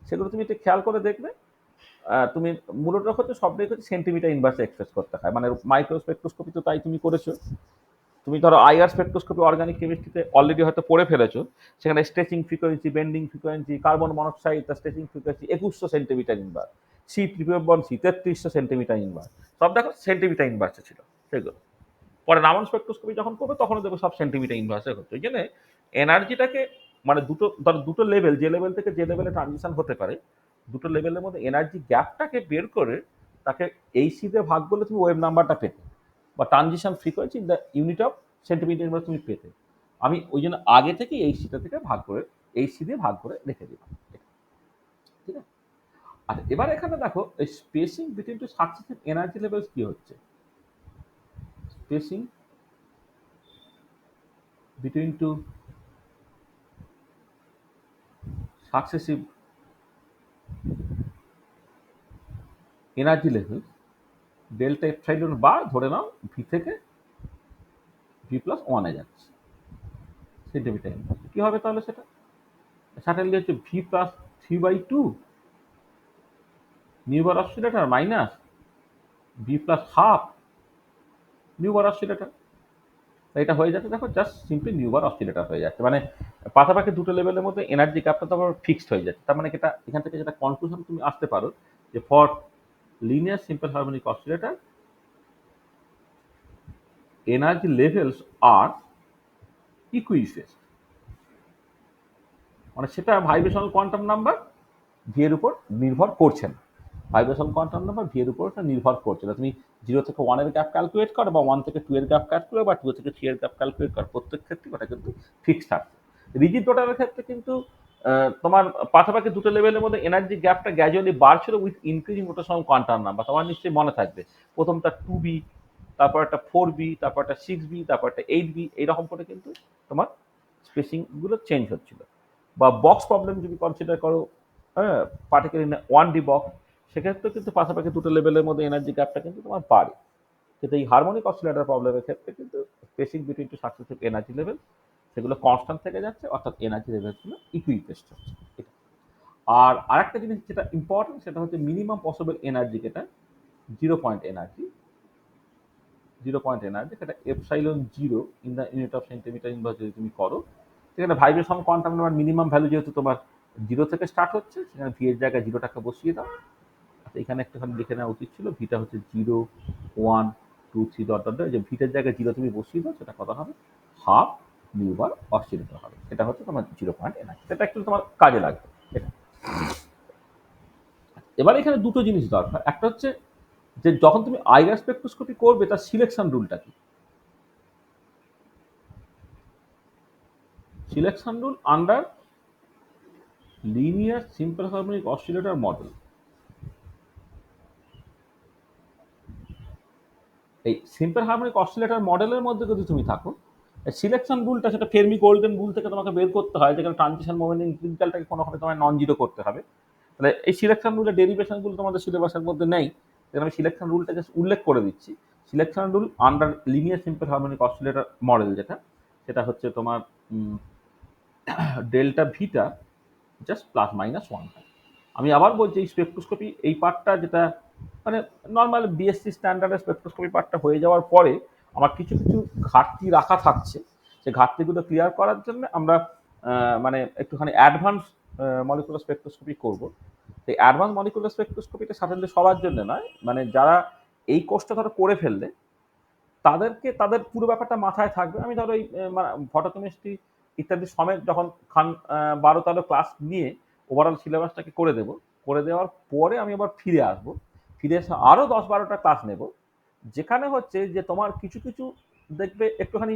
সেগুলো তুমি একটু খেয়াল করে দেখবে তুমি মূলত হচ্ছে সবটাই হচ্ছে সেন্টিমিটার ইনভার্সে এক্সপ্রেস করতে হয়, মানে মাইক্রো স্পেকট্রোস্কোপি তো তাই তুমি করেছো। তুমি ধরো আইআর স্পেকট্রোস্কোপি অর্গানিক কেমিস্ট্রিতে অলরেডি হয়তো পড়ে ফেলেছো, সেখানে stretching frequency, bending frequency, carbon monoxide তার stretching frequency 2100 centimetre ইনভার, C triple C 3300 centimetre ইনভার, সব দেখো সেন্টিমিটার ইনভার্সে ছিল সেগুলো। পরে রামন স্পেকট্রোস্কোপি যখন করবে তখনও দেখো সব সেন্টিমিটার ইনভার্সে হচ্ছে। ওই জন্য এনার্জিটাকে মানে দুটো ধরো দুটো লেভেল, যে লেভেল থেকে যে লেভেলে ট্রানজিশন হতে পারে, দুটো লেভেলের মধ্যে এনার্জি গ্যাপটাকে বের করে তাকে এইচসি দিয়ে ভাগ করলে তুমি ওয়েভ নাম্বারটা পেতে, বা transition frequency in the unit of centimetre inverse তুমি পেতে। আমি ওই জন্য আগে থেকে এইচসিটা থেকে ভাগ করে, এইচসি দিয়ে ভাগ করে রেখে দিলাম, ঠিক আছে। আর এবার এখানে দেখো এই spacing between two successive energy levels কি হচ্ছে। Spacing between two successive energy level delta epsilon bar ধরে নাও ভি থেকে ভি প্লাস ওয়ানে যাচ্ছে সেন্টিমিটার ইনভার্স। কি হবে তাহলে সেটা? সাটেনলি হচ্ছে V plus 3/2 nu bar oscillator minus v plus half nu bar oscillator. এটা হয়ে যাচ্ছে দেখো জাস্ট সিম্পলি নিউবার অসিলেটর হয়ে যাচ্ছে, মানে পাশাপাশি দুটো লেভেলের মধ্যে এনার্জি গ্যাপটা তো আবার ফিক্সড হয়ে যাচ্ছে। তার মানে এটা এখান থেকে যেটা কনক্লুশন তুমি আসতে পারো যে for linear simple harmonic oscillator energy levels আর ইকুইফেস, মানে সেটা ভাইব্রেশনাল কোয়ান্টাম নাম্বার ভি এর উপর নির্ভর করছে না। ভাইব্রেশনাল কোয়ান্টাম নাম্বার ভি এর উপর নির্ভর করছে না। তুমি 0 থেকে 1 এর গ্যাপ ক্যালকুলেট করো, বা 1 থেকে 2 এর গ্যাপ ক্যালকুলেট, বা 2 থেকে 3 এর গ্যাপ ক্যালকুলেট করো, প্রত্যেক ক্ষেত্রে ওটা কিন্তু ফিক্সড আছে। রিজিড রোটারের ক্ষেত্রে কিন্তু তোমার পাশাপাশি দুটো লেভেলের মধ্যে এনার্জি গ্যাপটা গ্র্যাজুয়ালি বাড়ছিল with increasing rotational quantum number. তোমার নিশ্চয়ই মনে থাকবে প্রথমটা 2b, তারপর একটা 4b, তারপর একটা 6b, তারপর একটা 8b, এইরকম করে কিন্তু তোমার স্পেসিং গুলো চেঞ্জ হচ্ছিল। বা বক্স প্রবলেম যদি কনসিডার করো, হ্যাঁ, পার্টিকুলারলি 1D বক্স, সেক্ষেত্রে কিন্তু পাশাপাশি দুটো লেভেলের মধ্যে এনার্জি গ্যাপটা কিন্তু তোমার বাড়ে। কিন্তু এই হারমোনিক অসিলেটর প্রবলেমের ক্ষেত্রে কিন্তু spacing between two successive energy level সেগুলো কনস্ট্যান্ট থেকে যাচ্ছে, অর্থাৎ এনার্জি লেভেলগুলো ইকুইপেস্ট হচ্ছে এটা। আর আরেকটা জিনিস যেটা ইম্পর্টেন্ট সেটা হচ্ছে মিনিমাম পসিবল এনার্জি, যেটা 0 পয়েন্ট এনার্জি সেটা epsilon 0 in the unit of centimetre inverse যদি তুমি করো, সেখানে vibration quantum number minimum value যেহেতু তোমার 0 থেকে স্টার্ট হচ্ছে, সেখানে ভি এর জায়গায় 0টাকে বসিয়ে দাও। আচ্ছা, এখানে একটুখানি লিখে নেওয়া উচিত ছিল, ভিটা হচ্ছে 0 1 2 3 ডট ডট, যে ভিটার জায়গায় 0 তুমি বসিয়ে দাও, সেটা কত হবে? হাফ নিউবার অসিলেটর হবে। এটা হচ্ছে তোমার 0 পয়েন্ট এনার্জি, সেটা একটু তোমার কাজে লাগবে এটা। এবার এখানে দুটো জিনিস দরকার। একটা হচ্ছে যে যখন তুমি আইআর স্পেকট্রোস্কোপি করবে তার সিলেকশন রুলটা কি। Selection rule under linear simple harmonic oscillator model. এই সিম্পল হারমোনিক অসিলেটর মডেলের মধ্যে যদি তুমি থাকো, সিলেকশন রুলটা সেটা ফেরমি গোল্ডেন রুল থেকে তোমাকে বের করতে হয়, যেখানে ট্রানজিশন মোমেন্ট ইন্টিগ্রালটাকে কোনোভাবে তোমায় নন জিরো করতে হবে। তাহলে এই সিলেকশন রুলের ডেরিভেশনগুলো তোমাদের সিলেবাসের মধ্যে নেই, যেখানে আমি সিলেকশন রুলটা জাস্ট উল্লেখ করে দিচ্ছি। Selection rule under linear simple harmonic oscillator model যেটা, সেটা হচ্ছে তোমার ডেল্টা ভিটা জাস্ট প্লাস মাইনাস 1 হয়। আমি আবার বলছি এই স্পেকট্রোস্কোপি এই পার্টটা যেটা মানে নর্মাল বিএসসি স্ট্যান্ডার্ডের স্পেকট্রোস্কোপি পার্টটা হয়ে যাওয়ার পরে আমার কিছু কিছু ঘাটতি রাখা থাকছে। সেই ঘাটতিগুলো ক্লিয়ার করার জন্য আমরা মানে একটুখানি অ্যাডভান্স মলিকুলার স্পেকট্রোস্কোপি করব। এই অ্যাডভান্স মলিকুলার স্পেকট্রোস্কোপিটা সাধারণত সবার জন্য নয়, মানে যারা এই কোর্সটা ধরো করে ফেললে তাদেরকে তাদের পুরো ব্যাপারটা মাথায় থাকবে। আমি ধরো এই ফটোকেমিস্ট্রি ইত্যাদি সমেত যখন 12 ক্লাস নিয়ে ওভারঅল সিলেবাসটাকে করে দেবো, করে দেওয়ার পরে আমি আবার ফিরে আসবো, ফিরে এসে আরও 10-12টা ক্লাস নেব, যেখানে হচ্ছে যে তোমার কিছু কিছু দেখবে একটুখানি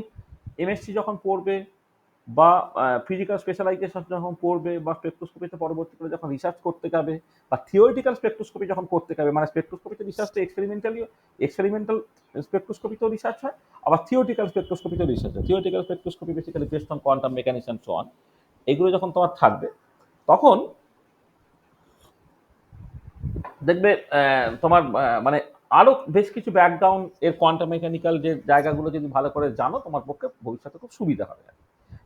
এমএসসি যখন পড়বে, বা ফিজিক্যাল স্পেশালাইজেশন যখন পড়বে, বা স্পেকট্রোস্কোপিতে পরবর্তীকালে যখন রিসার্চ করতে যাবে, বা থিওরিটিক্যাল স্পেকট্রোস্কোপি যখন করতে যাবে, মানে স্পেকট্রোস্কোপিতে রিসার্চটা এক্সপেরিমেন্টাল স্পেকট্রোস্কোপিতেও রিসার্চ হয়, আবার থিওরিটিক্যাল স্পেকট্রোস্কোপিতেও রিসার্চ হয়। Theoretical spectroscopy basically based on quantum mechanics and so on, এগুলো যখন তোমার থাকবে তখন দেখবে তোমার মানে আরো বেশ কিছু ব্যাকগ্রাউন্ড এর কোয়ান্টাম মেকানিক্যাল যে জায়গাগুলো যদি ভালো করে জানো, তোমার পক্ষে ভবিষ্যতে খুব সুবিধা হবে।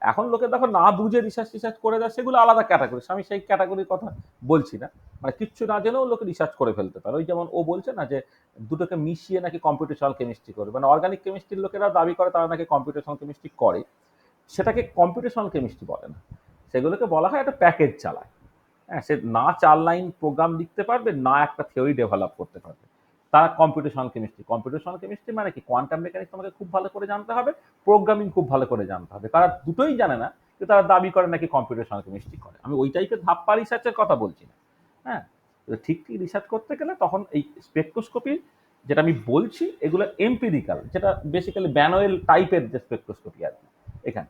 এখন লোকে দেখো না বুঝে রিসার্চ করে দেয়, সেগুলো আলাদা ক্যাটাগরি, আমি সেই ক্যাটাগরির কথা বলছি না। মানে কিচ্ছু না জেনেও লোকে রিসার্চ করে ফেলতে পারে। ওই যেমন ও বলছে না যে দুটোকে মিশিয়ে নাকি কম্পিউটেশনাল কেমিস্ট্রি করবে, মানে অর্গানিক কেমিস্ট্রির লোকেরা দাবি করে তারা নাকি কম্পিউটেশনাল কেমিস্ট্রি করে, সেটাকে কম্পিউটেশনাল কেমিস্ট্রি বলে না, সেগুলোকে বলা হয় একটা প্যাকেজ চালায়। হ্যাঁ, সে না 4 লাইন প্রোগ্রাম লিখতে পারবে, না একটা থিওরি ডেভেলপ করতে পারবে, তারা কম্পিউটেশনাল কেমিস্ট্রি। কম্পিউটেশনাল কেমিস্ট্রি মানে কি, কোয়ান্টাম মেকানিক্স তোমাকে খুব ভালো করে জানতে হবে, প্রোগ্রামিং খুব ভালো করে জানতে হবে। তারা দুটোই জানে না, কিন্তু তারা দাবি করে নাকি কম্পিউটেশনাল কেমিস্ট্রি করে। আমি ওই টাইপের ধাপ্পা রিসার্চের কথা বলছি না। হ্যাঁ, ঠিক ঠিক রিসার্চ করতে গেলে তখন এই স্পেকট্রোস্কোপি যেটা আমি বলছি, এগুলো এমপিরিক্যাল, যেটা বেসিক্যালি ব্যানোয়েল টাইপের যে স্পেকট্রোস্কোপি আর কি এখানে।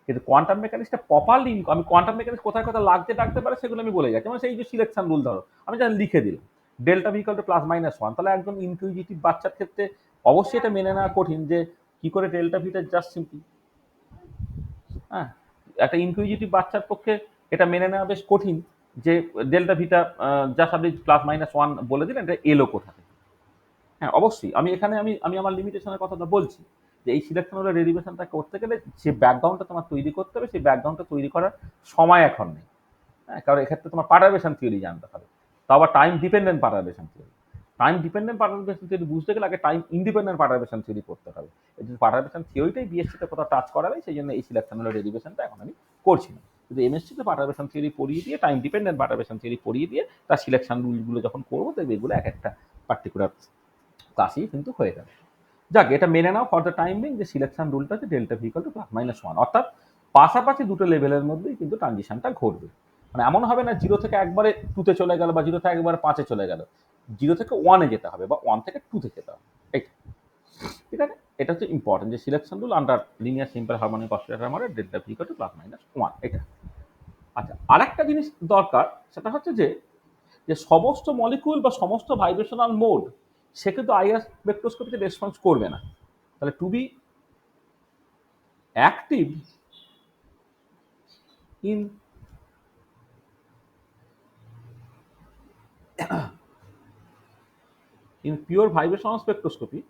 কিন্তু কোয়ান্টাম মেকানিক্সটা প্রপারলি, আমি কোয়ান্টাম মেকানিক্স কোথায় কোথায় লাগতে ডাকতে পারে সেগুলো আমি বলে যাচ্ছি। যেমন সেই যে সিলেকশন রুল, ধরো আমি যা লিখে দিলাম ডেল্টা ভি ইকুয়াল টু +-1, তাহলে একজন ইনকিউজিটিভ বাচ্চার ক্ষেত্রে অবশ্যই এটা মেনে নেওয়া কঠিন যে কি করে ডেল্টা ভিটা জাস্ট সিম্পল। হ্যাঁ, একটা ইনকিউজিটিভ বাচ্চার পক্ষে এটা মেনে নেওয়া বেশ কঠিন যে ডেল্টা ভিটা জাস্ট আপনি +-1 বলে দিলেন, এটা এলো কোথা থেকে। হ্যাঁ, অবশ্যই আমি এখানে আমি আমার লিমিটেশনের কথাটা বলছি যে এই সিলেকশন হলে ডেরিভেশনটা করতে গেলে যে ব্যাকগ্রাউন্ডটা তোমার তৈরি করতে হবে, সেই ব্যাকগ্রাউন্ডটা তৈরি করার সময় এখন নেই। হ্যাঁ, কারণ এক্ষেত্রে তোমার পারটারবেশন থিওরি জানতে হবে, তাও আবার time dependent perturbation theory. Time dependent perturbation theory বুঝতে গেলে আগে টাইম ইন্ডিপেন্ডেন্ট পারটারবেশন থিওরি করতে হবে। এই যে পারটারবেশন থিওরিটাই বিএসসিতে কোথাও টাচ করা নেই, সেই জন্য এই সিলেকশন হলে ডেরিভেশনটা এখন আমি করছি না। কিন্তু এমএসসিতে পারটারবেশন থিওরি পড়িয়ে দিয়ে, টাইম ডিপেন্ডেন্ট পারটারবেশন থিওরি পড়িয়ে দিয়ে তার সিলেকশন রুলগুলো যখন করবো, দেখবে এগুলো এক একটা পার্টিকুলার ক্লাসই কিন্তু হয়ে যাবে। যাক, এটা মেনে নাও ফর দ্য টাইম বিং যে সিলেকশন রুলটা হচ্ছে ডেল্টা ভি ইকুয়াল টু +-1, অর্থাৎ পাশাপাশি দুটো লেভেলের মধ্যেই কিন্তু ট্রানজিশনটা ঘটবে। মানে এমন হবে না 0 থেকে একবারে 2 চলে গেল, বা 0 থেকে একবারে 5 চলে গেল, 0 থেকে 1 যেতে হবে, বা 1 থেকে 2 যেতে হবে। এইটা ঠিক আছে, এটা হচ্ছে ইম্পর্টেন্ট যে selection rule under linear simple harmonic oscillator model delta v equal two +-1 এটা। আচ্ছা, আরেকটা জিনিস দরকার, সেটা হচ্ছে যে যে সমস্ত মলিকুল বা সমস্ত ভাইব্রেশনাল মোড সে কিন্তু আইআর স্পেকট্রোস্কোপিতে রেসপন্স করবে না। তাহলে to be active in pure vibrational spectroscopy,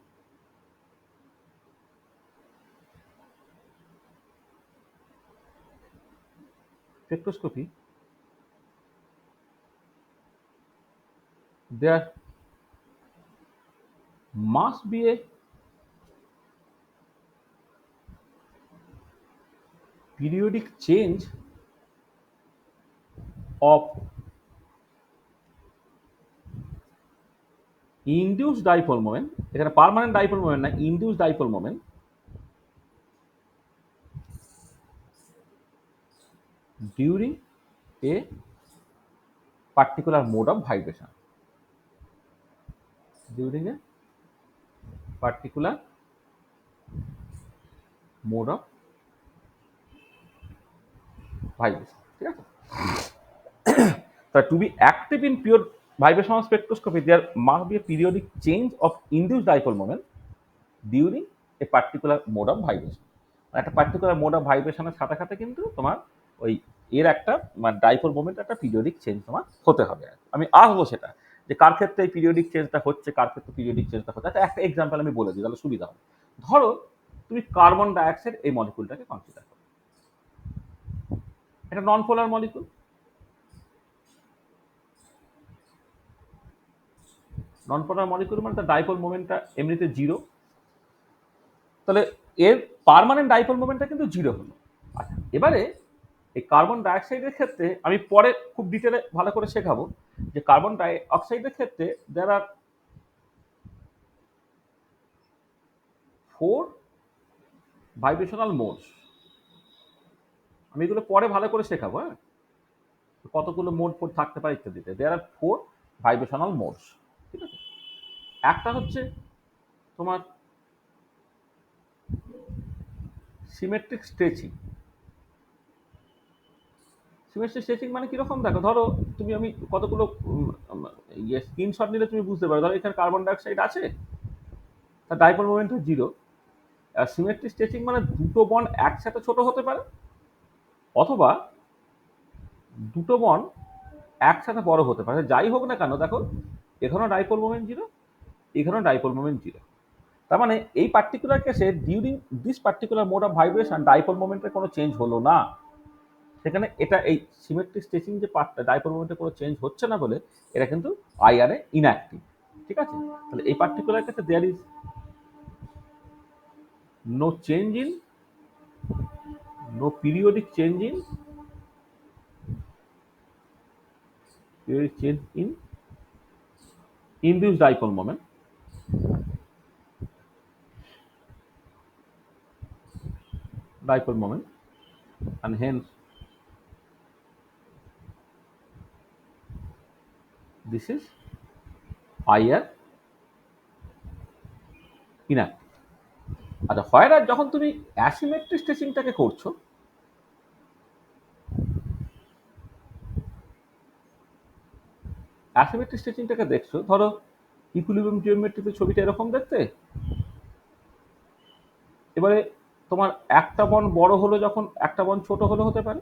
there must be a periodic change of induced dipole moment, এখানে পার্মানেন্ট ডাইপোল মোমেন্ট না, induced dipole moment during a particular mode of vibration, during a particular mode of vibration, ঠিক আছে। To be active in pure vibrational spectroscopy, there must be a periodic change of induced dipole moment during a particular mode of vibration. একটা particular mode of ভাইব্রেশনের সাথে সাথে কিন্তু তোমার ওই এর একটা মানে ডাইপোল মোমেন্ট একটা পিরিয়ডিক চেঞ্জ তোমার হতে হবে। আমি আসবো সেটা যে কার ক্ষেত্রে এই পিরিয়ডিক চেঞ্জটা হচ্ছে, কার ক্ষেত্রে পিরিয়ডিক চেঞ্জটা হচ্ছে। আচ্ছা, একটা এক্সাম্পল আমি বলে দিই, তাহলে সুবিধা হবে। ধরো তুমি কার্বন ডাইঅক্সাইড এই মলিকুলটাকে কনসিডার করো, এটা নন পোলার মলিকুল। নন পোলার মলিকুল মানে তার ডাইপোল মোমেন্টটা এমনিতে 0, তাহলে এর পার্মানেন্ট ডাইপোল মোমেন্টটা কিন্তু 0 হলো। আচ্ছা, এবারে এই কার্বন ডাইঅক্সাইডের ক্ষেত্রে আমি পরে খুব ডিটেলে ভালো করে শেখাবো যে কার্বন ডাইঅক্সাইডের ক্ষেত্রে there are 4 ভাইব্রেশনাল মোডস। আমি এগুলো পরে ভালো করে শেখাবো। হ্যাঁ, কতগুলো মোড থাকতে পারে ইত্যাদিতে। there are 4 ভাইব্রেশনাল মোডস, ঠিক আছে। একটা হচ্ছে তোমার সিমেট্রিক স্ট্রেচিং। সিমেট্রিক স্ট্রেচিং মানে কিরকম, দেখো ধরো তুমি আমি কতগুলো স্ক্রিনশট নিলে তুমি বুঝতে পারো। ধরো এখানে কার্বন ডাইঅক্সাইড আছে, তার ডাইপোল মোমেন্ট 0। আর সিমেট্রিক স্ট্রেচিং মানে দুটো বন্ড একসাথে ছোট হতে পারে, অথবা দুটো বন্ড একসাথে বড় হতে পারে। যাই হোক না কেন, দেখো এখানেও ডাইপোল মোমেন্ট 0, এখানেও ডাইপোল মোমেন্ট 0। তার মানে এই পার্টিকুলার কেসে during this particular mode of vibration dipole মোমেন্টের কোনো চেঞ্জ হলো না। সেখানে এটা এই সিমেট্রিক স্ট্রেচিং যে পার্টটা ডাইপোল মোমেন্টে কোনো চেঞ্জ হচ্ছে না বলে এটা কিন্তু আইআর এ ইনঅ্যাক্টিভ। ঠিক আছে, তাহলে এই পার্টিকুলার কেসে there is no change in, no periodic change in, periodic change in induced dipole moment, and hence this is IR inactive. আচ্ছা, whereas যখন তুমি অ্যাসিমেট্রিক স্ট্রেচিংটাকে করছো, অ্যাসিমেট্রিক স্ট্রেচিংটাকে দেখছো, ধরো ইকুইলিব্রিয়াম জিওমেট্রিতে ছবিটা এরকম দেখতে, এবারে তোমার একটা বন বড় হলো যখন একটা বন ছোট হলো হতে পারে,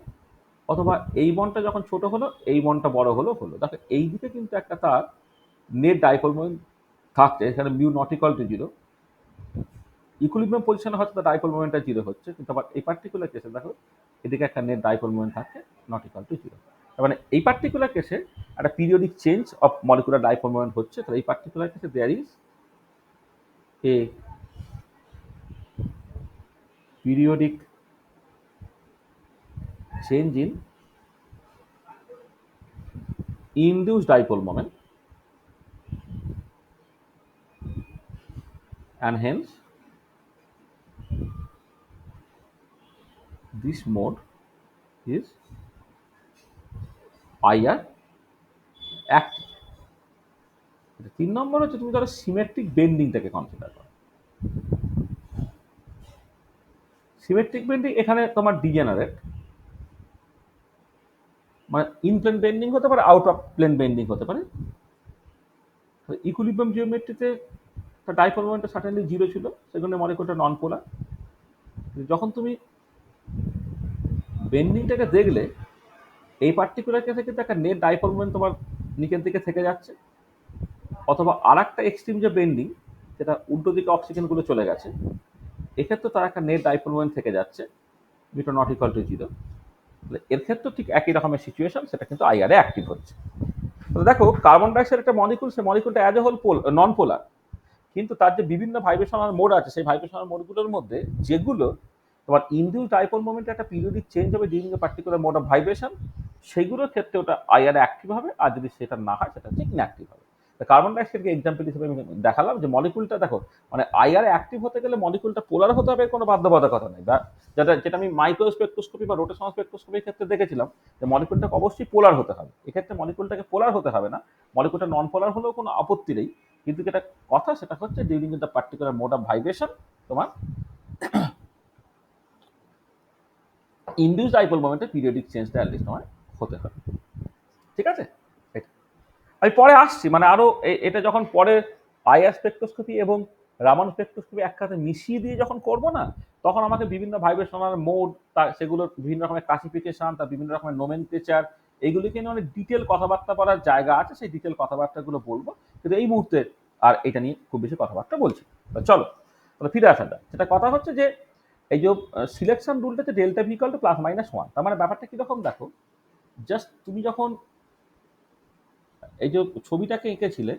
অথবা এই বনটা যখন ছোট হলো এই বনটা বড় হলো দেখো এই দিকে কিন্তু একটা তার নেট ডাইপোল মোমেন্ট থাকছে, এখানে mu not equal to 0, equilibrium পজিশনে হয়তো তার ডাইপোল মোমেন্টটা 0 হচ্ছে, কিন্তু আবার এই পার্টিকুলার কেসে দেখো এদিকে একটা নেট ডাইপোল মোমেন্ট থাকছে নট ইকুয়াল টু 0। তার মানে এই পার্টিকুলার কেসে একটা periodic change of molecular dipole moment হচ্ছে। তাহলে এই পার্টিকুলার কেসে there is a periodic change in induced dipole moment, and hence this mode is IR active. 3 নম্বর হচ্ছে তুমি ধরো সিমেট্রিক বেন্ডিংটাকে কনসিডার করো। সিমেট্রিক বেন্ডিং এখানে তোমার ডিজেনারেট, মানে ইন প্লেন বেন্ডিং হতে পারে, আউট অফ প্লেন বেন্ডিং হতে পারে। ইকুইলিব্রিয়াম জিওমেট্রিতে তার ডাইপোল মোমেন্টটা সার্টেনলি 0 ছিল, সেখানে মলিকুলটা নন পোলার। যখন তুমি বেন্ডিংটাকে দেখলে এই পার্টিকুলার কেসে কিন্তু একটা নেট ডাইপোল মোমেন্ট তোমার নিচের দিকে থেকে যাচ্ছে, অথবা আর একটা এক্সট্রিম যে বেন্ডিং যেটা উল্টো দিকে অক্সিজেনগুলো চলে গেছে, এক্ষেত্রে তার একটা নেট ডাইপোল মোমেন্ট থেকে যাচ্ছে যেটা নট ইকুয়াল টু 0। এর ক্ষেত্রে ঠিক একই রকমের সিচুয়েশন, সেটা কিন্তু আইআর এ অ্যাক্টিভ হচ্ছে। তো দেখো কার্বন ডাইঅক্সাইড একটা মলিকুল, সেই মলিকুলটা অ্যাজ এ হোল নন পোলার, কিন্তু তার যে বিভিন্ন ভাইব্রেশনাল মোড আছে, সেই ভাইব্রেশনাল মোডগুলোর মধ্যে যেগুলো তোমার ইনডিউস ডাইপোল মোমেন্টে একটা পিরিয়ডিক চেঞ্জ হবে during a particular mode of vibration, সেইগুলোর ক্ষেত্রে ওটা আইআর অ্যাক্টিভ হবে, আর যদি সেটা না হয় সেটা হচ্ছে ইনঅ্যাক্টিভ হবে। কার্বন ডাইঅক্সাইডকে এক্সাম্পল হিসেবে আমি দেখালাম যে মলিকুলটা দেখো, মানে আইআর অ্যাক্টিভ হতে গেলে মলিকুলটা পোলার হতে হবে, কোনো বাধ্যবাধকতা নেই। বা যেটা আমি মাইক্রো স্পেকট্রোস্কোপি বা রোটেশনাল স্পেকট্রোস্কোপির ক্ষেত্রে দেখেছিলাম যে মলিকুলটাকে অবশ্যই পোলার হতে হবে। এক্ষেত্রে মলিকুলটাকে পোলার হতে হবে না, মলিকুলটা নন পোলার হলেও কোনো আপত্তি নেই, কিন্তু যেটা কথা সেটা হচ্ছে during the particular mode of vibration তোমার ইনডিউস ডাইপোল মোমেন্টে পিরিয়ডিক চেঞ্জটা অ্যাটলিস্ট তোমার হতে হবে। ঠিক আছে, আমি পরে আসছি, মানে আরো এটা যখন পরে আইআর স্পেকট্রোস্কোপি এবং রামান স্পেকট্রোস্কোপি একসাথে মিশিয়ে দিয়ে যখন করব না, তখন আমাকে বিভিন্ন ভাইব্রেশনাল মোড, সেগুলোর বিভিন্ন রকমের ক্লাসিফিকেশন, তার বিভিন্ন রকমের নোমেনক্লেচার, এইগুলিকে নিয়ে অনেক ডিটেল কথাবার্তা বলার জায়গা আছে, সেই ডিটেল কথাবার্তাগুলো বলবো, কিন্তু এই মুহূর্তে আর এটা নিয়ে খুব বেশি কথাবার্তা বলছি। চলো তাহলে ফিরে আসা যায়। সেটা কথা হচ্ছে যে এই যে সিলেকশন রুলটাতে delta v equal to plus minus 1, তার মানে ব্যাপারটা কিরকম দেখো, জাস্ট তুমি যখন এই যে ছবিটাকে এঁকেছিলে,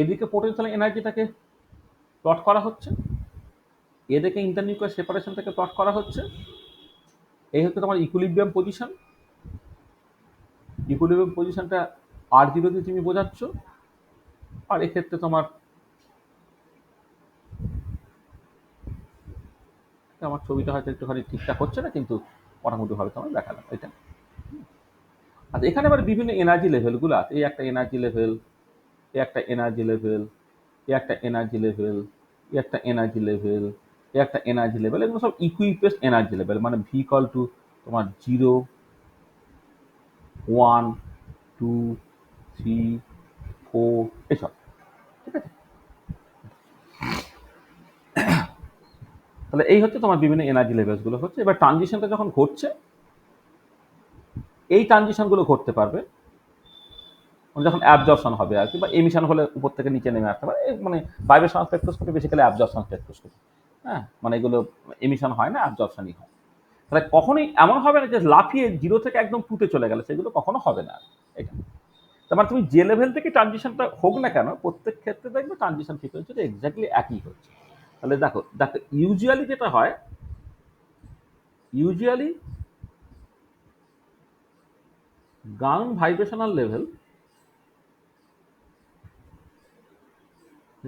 এদিকে পোটেনশিয়াল এনার্জিটাকে প্লট করা হচ্ছে, এদিকে ইন্টারনিউক্লিয়ার সেপারেশনটাকে প্লট করা হচ্ছে। এই হচ্ছে তোমার ইকুইলিব্রিয়াম পজিশন। ইকুইলিব্রিয়াম পজিশনটা আর জিরো দিয়ে তুমি বোঝাচ্ছ, আর এক্ষেত্রে তোমার আমার ছবিটা হয়তো একটুখানি ঠিকঠাক হচ্ছে না, কিন্তু মোটামুটিভাবে তোমার দেখালাম এটা। আচ্ছা, এখানে আবার বিভিন্ন এনার্জি লেভেলগুলো আছে। এই একটা এনার্জি লেভেল, এই একটা এনার্জি লেভেল, এই একটা এনার্জি লেভেল, এই একটা এনার্জি লেভেল, এই একটা এনার্জি লেভেল, এগুলো সব ইকুইপেস্ট এনার্জি লেভেল, মানে ভি ইকুয়াল টু তোমার 0, 1, 2, 3, 4 এসব। ঠিক আছে, তাহলে এই হচ্ছে তোমার বিভিন্ন এনার্জি লেভেলসগুলো হচ্ছে। এবার ট্রানজিশনটা যখন ঘটছে, এই ট্রানজিশনগুলো ঘটতে পারবে যখন অ্যাবজর্পশন হবে আর কি, বা এমিশন হলে উপর থেকে নিচে নেমে আসতে পারে। মানে vibrational spectroscopy basically absorption spectroscopy. হ্যাঁ, মানে এগুলো এমিশন হয় না, অ্যাবজর্পশনই হয়। তাহলে কখনোই এমন হবে না যে লাফিয়ে 0 থেকে একদম 2 তে চলে গেল, সেগুলো কখনো হবে না। এটা তার মানে তুমি যে লেভেল থেকে ট্রানজিশনটা হোক না কেন, প্রত্যেক ক্ষেত্রে দেখবে ট্রানজিশন ফ্রিকোয়েন্সিটা এক্স্যাক্টলি একই হচ্ছে। তাহলে দেখো দেখো ইউজুয়ালি যেটা হয়, usually ground vibrational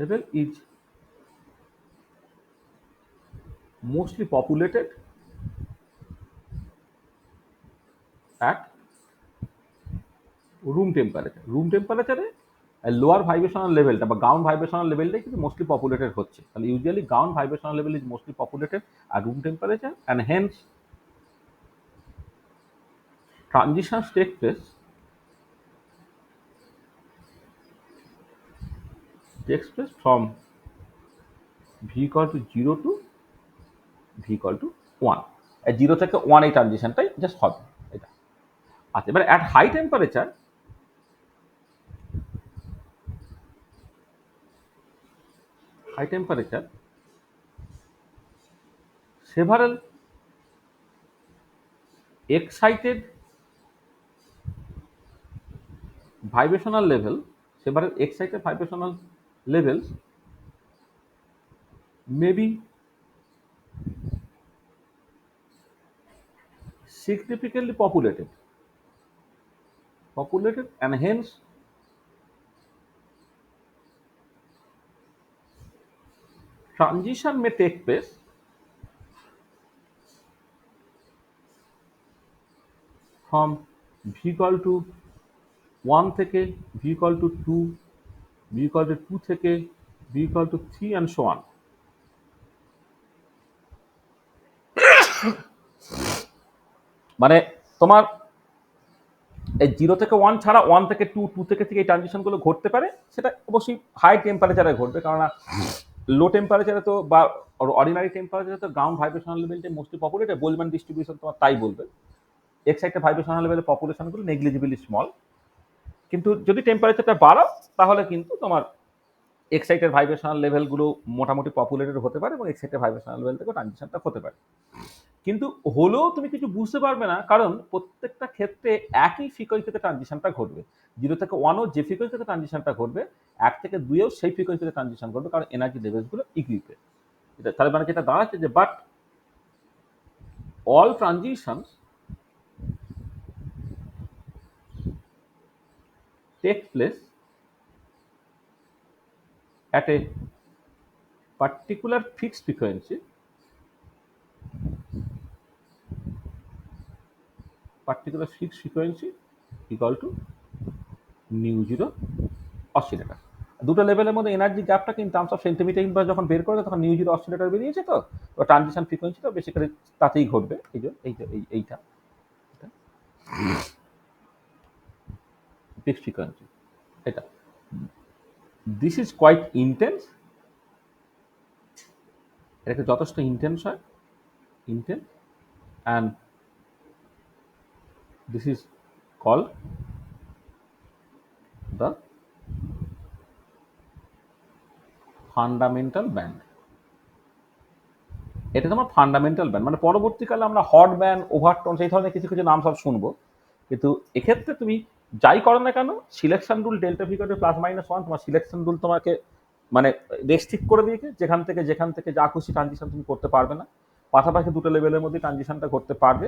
level is mostly populated at room temperature. Room টেম্পারেচারে লোয়ার ভাইব্রেশনাল লেভেলটা বা গ্রাউন্ড ভাইব্রেশনাল লেভেলটাই কিন্তু মোস্টলি পপুলেটেড হচ্ছে। তাহলে usually ground vibrational level is mostly populated at room temperature, and hence transitions takes place from v equal to 0 to v equal to 1. 0 থেকে 1 এই ট্রানজিশনটাই just হবে এটা। আচ্ছা, এবার at high temperature several excited vibrational levels may be significantly populated, and hence transition may take place from v equal to 1 থেকে v equal to 2, v equal to 2 থেকে v equal to 3 and so on. মানে তোমার এই 0 থেকে 1 ছাড়া 1 থেকে 2, 2 থেকে 3 এই ট্রানজিশনগুলো ঘটতে পারে। সেটা অবশ্যই হাই টেম্পারেচারে ঘটবে, কারণ লো টেম্পারেচারে তো বা অর্ডিনারি টেম্পারেচারে তো গ্রাউন্ড ভাইব্রেশনাল লেভেলটা মোস্টলি পপুলেটেড। বোলম্যান ডিস্ট্রিবিউশন তোমার তাই বলবে। এক্সাইটেড ভাইব্রেশনাল লেভেলের পপুলেশনগুলো নেগলিজিবলি স্মল, কিন্তু যদি টেম্পারেচারটা বাড়াও তাহলে কিন্তু তোমার এক্সাইটেড ভাইব্রেশনাল লেভেলগুলো মোটামুটি পপুলেটেড হতে পারে এবং এক্সাইটেড ভাইব্রেশনাল লেভেল থেকে ট্রানজিশনটা হতে পারে। কিন্তু হলেও তুমি কিছু বুঝতে পারবে না, কারণ প্রত্যেকটা ক্ষেত্রে একই ফ্রিকোয়েন্সিতে ট্রানজিশনটা ঘটবে। 0 থেকে 1ও যে ফ্রিকোয়েন্সিতে ট্রানজিশনটা ঘটবে, 1 থেকে 2এও সেই ফ্রিকোয়েন্সিতে ট্রানজিশন ঘটবে, কারণ এনার্জি লেভেলসগুলো ইকুইপেড। এটা তার মানে যেটা দাঁড়াচ্ছে যে but all transitions take place at a particular fixed frequency equal to nu zero oscillator. দুটো লেভেলের মধ্যে এনার্জি গ্যাপটাকে in terms of centimetre inverse যখন বের করে তখন নিউ জিরো অসিলেটর বেরিয়েছে, তো ট্রানজিশন ফ্রিকোয়েন্সিটা বেসিক্যালি তাতেই ঘটবে। এই যে এইটা ফিক্সড ফ্রিকোয়েন্সি, এটা দিস ইজ কোয়াইট ইন্টেন্স। এটা যথেষ্ট ইন্টেন্স হয়, intense, and this is called the fundamental band. এটা তোমার ফান্ডামেন্টাল ব্যান্ড। মানে পরবর্তীকালে আমরা হট ব্যান্ড, ওভারটোন সেই ধরনের কিছু কিছু নাম সব শুনবো, কিন্তু এক্ষেত্রে তুমি যাই করো না কেন, সিলেকশন রুল ডেল্টা ফিকার প্লাস মাইনাস 1, তোমার সিলেকশন রুল তোমাকে মানে রেস্ট্রিক্ট করে দিয়েছে যেখান থেকে যা খুশি ট্রানজিশন তুমি করতে পারবে না। পাশাপাশি দুটো লেভেলের মধ্যে ট্রানজিশনটা করতে পারবে।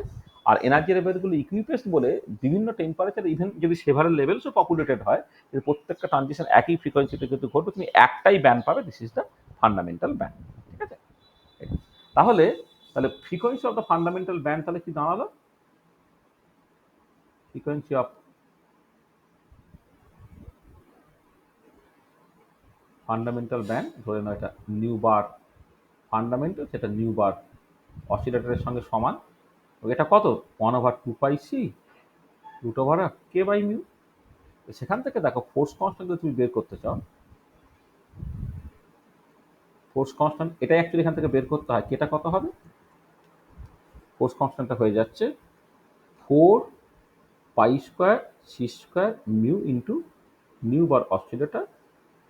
আর এনার্জি লেভেলগুলো ইকুইপেস্ট বলে বিভিন্ন টেম্পারেচার ইভেন যদি সেভারেল লেভেলসও পপুলেটেড হয়, কিন্তু প্রত্যেকটা ট্রানজিশন একই ফ্রিকোয়েন্সিতে কিন্তু ঘটবে, তুমি একটাই ব্যান্ড পাবে। This is the fundamental band. ঠিক আছে, তাহলে frequency of the fundamental band তাহলে কি দাঁড়ালো? ফ্রিকোয়েন্সি অফ ফান্ডামেন্টাল ব্যান্ড, ধরে নাও এটা নিউ বার ফান্ডামেন্টাল, সেটা নিউ বার অসিলেটরের সঙ্গে সমান। এটা কত? 1/2πc √k/μ। সেখান থেকে দেখো ফোর্স কনস্ট্যান্ট যদি তুমি বের করতে চাও, ফোর্স কনস্ট্যান্ট এটাই অ্যাকচুয়ালি এখান থেকে বের করতে হয়, কেটা কত হবে, ফোর্স কনস্ট্যান্টটা হয়ে যাচ্ছে 4 pi square c square mu into nu bar oscillator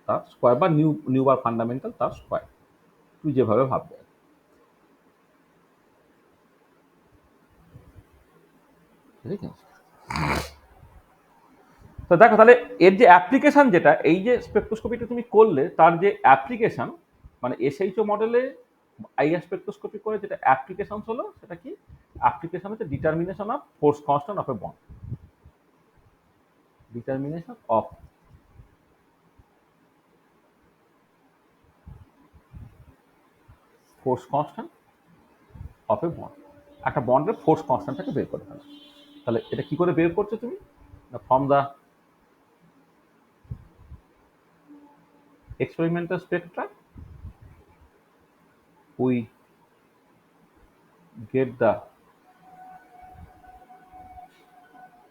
তার স্কোয়ার বা নিউ বার ফান্ডামেন্টাল তার স্কোয়ার, তুই যেভাবে ভাববে। ঠিক আছে, তো দেখো তাহলে এর যে অ্যাপ্লিকেশন যেটা, এই যে স্পেকট্রোস্কোপিটা তুমি করলে তার যে অ্যাপ্লিকেশন, মানে এসএইচও মডেলে আইআর স্পেকট্রোস্কোপি করে যেটা অ্যাপ্লিকেশন হলো, সেটা কি অ্যাপ্লিকেশন হচ্ছে determination of force constant of A bond, determination of force constant of A bond, একটা বন্ডের ফোর্স কনস্ট্যান্টটাকে বের করে ফেলা। তাহলে এটা কি করে বের করছো তুমি, from the experimental spectra we get the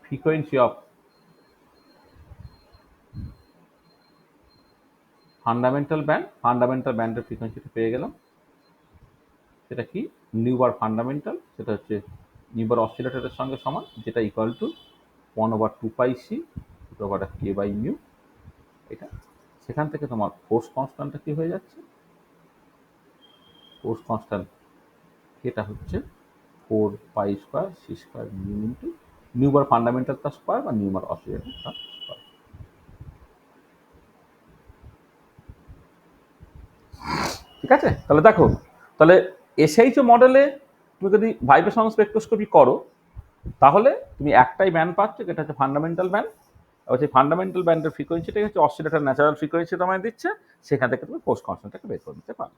frequency of fundamental ব্যান্ডের ফ্রিকোয়েন্সিটা পেয়ে গেলাম, সেটা কি নিউ বার ফান্ডামেন্টাল, সেটা হচ্ছে নিউ বার অসিলেটরের সঙ্গে সমান, যেটা ইকুয়াল টু 1/2πc k/μ। এটা সেখান থেকে তোমার ফোর্স কনস্ট্যান্টটা কি হয়ে যাচ্ছে, ফোর্স কনস্ট্যান্ট এটা হচ্ছে 4 pi square c square mu into nu bar fundamental তার স্কোয়ার বা নিউ বার অসিলেটর তার স্কোয়ার। ঠিক আছে, তাহলে দেখো, তাহলে এসএইচও মডেলে তুমি যদি ভাইব্রেশন স্পেকট্রোস্কোপি করো, তাহলে তুমি একটাই ব্যান্ড পাচ্ছ, যেটা হচ্ছে ফান্ডামেন্টাল ব্যান্ড, আর সেই ফান্ডামেন্টাল ব্যান্ডের ফ্রিকোয়েন্সিটাই হচ্ছে অসিলেটর ন্যাচারাল ফ্রিকোয়েন্সি তোমায় দিচ্ছে, সেখান থেকে তুমি ফোর্স কনস্ট্যান্টটাকে বের করে নিতে পারো।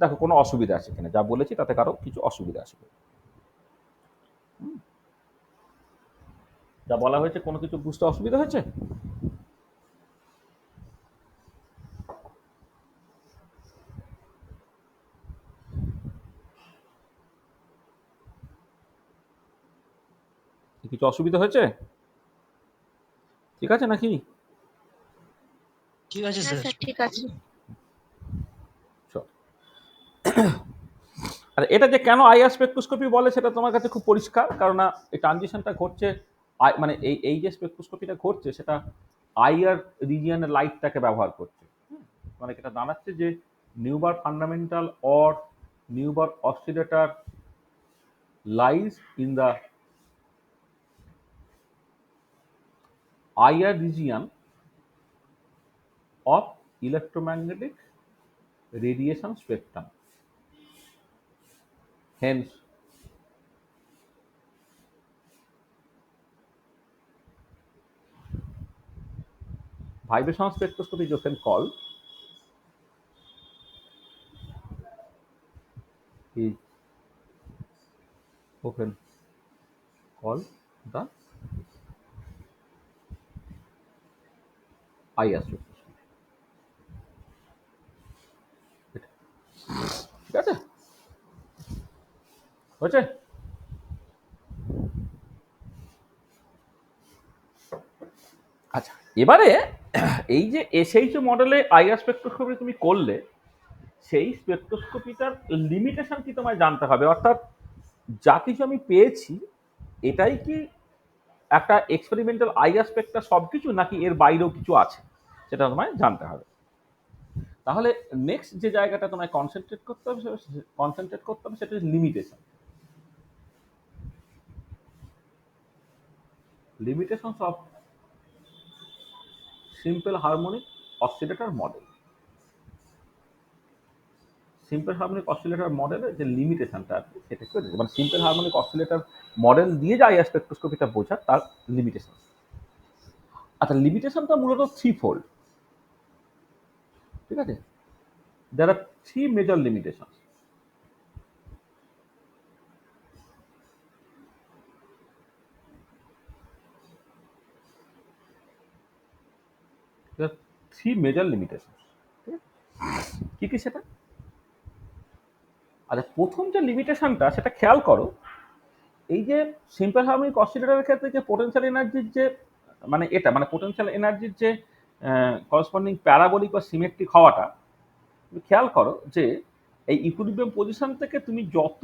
দেখো কোনো অসুবিধা আছে কিনা, যা বলেছি তাতে কারো কিছু অসুবিধা আছে কিনা? যা বলা হয়েছে কোনো কিছু বুঝতে অসুবিধা হয়েছে? কিছু অসুবিধা হয়েছে? ঠিক আছে নাকি? ঠিক আছে হ্যাঁ স্যার। স্যার ঠিক আছে। চল। আর এটা যে কেন আইআর স্পেকট্রোস্কোপি বলে সেটা তোমার কাছে খুব পরিষ্কার, কারণ এই ট্রানজিশনটা ঘটছে, মানে এই যে স্পেকট্রোস্কোপিটা ঘটছে সেটা আইআর রিজিয়নের লাইটটাকে ব্যবহার করছে। মানে এটা জানাচ্ছে যে nu bar fundamental or nu bar oscillator lies in the IR region of electromagnetic radiation spectrum. Hence, vibration spectroscopy is often called the IR spectroscopy. ঠিক আছে, হয়েছে? আচ্ছা, এবারে এই যে এসএইচও মডেলে আইআর স্পেকট্রোস্কোপি তুমি করলে, সেই স্পেকট্রোস্কোপিটার লিমিটেশন কি তোমায় জানতে হবে, অর্থাৎ যা কিছু আমি পেয়েছি এটাই কি একটা এক্সপেরিমেন্টাল আইআর স্পেক্ট্রা সবকিছু, নাকি এর বাইরেও কিছু আছে, সেটা তোমায় জানতে হবে। তাহলে নেক্সট যে জায়গাটা তোমায় কনসেন্ট্রেট করতে হবে সেটা হচ্ছে limitation. Limitations of simple harmonic oscillator model. Simple harmonic oscillator মডেলের যে লিমিটেশনটা আছে সেটা কি, মানে সিম্পল হারমোনিক অসিলেটর মডেল দিয়ে যে আইআর স্পেকট্রোস্কোপিটা বোঝা তার লিমিটেশন। আচ্ছা, লিমিটেশনটা মূলত থ্রি ফোল্ড। ঠিক আছে, there are three major limitations. There are three major limitations. কি কি সেটা? আচ্ছা, প্রথম যে লিমিটেশনটা সেটা খেয়াল করো, এই যে সিম্পল হারমোনিক অসিলেটরের ক্ষেত্রে যে পোটেনশিয়াল এনার্জির যে, মানে এটা মানে পোটেনশিয়াল এনার্জির যে করসপন্ডিং প্যারাবোলিক বা সিমেট্রিক হওয়াটা, তুমি খেয়াল করো যে এই ইকুইলিব্রিয়াম পজিশন থেকে তুমি যত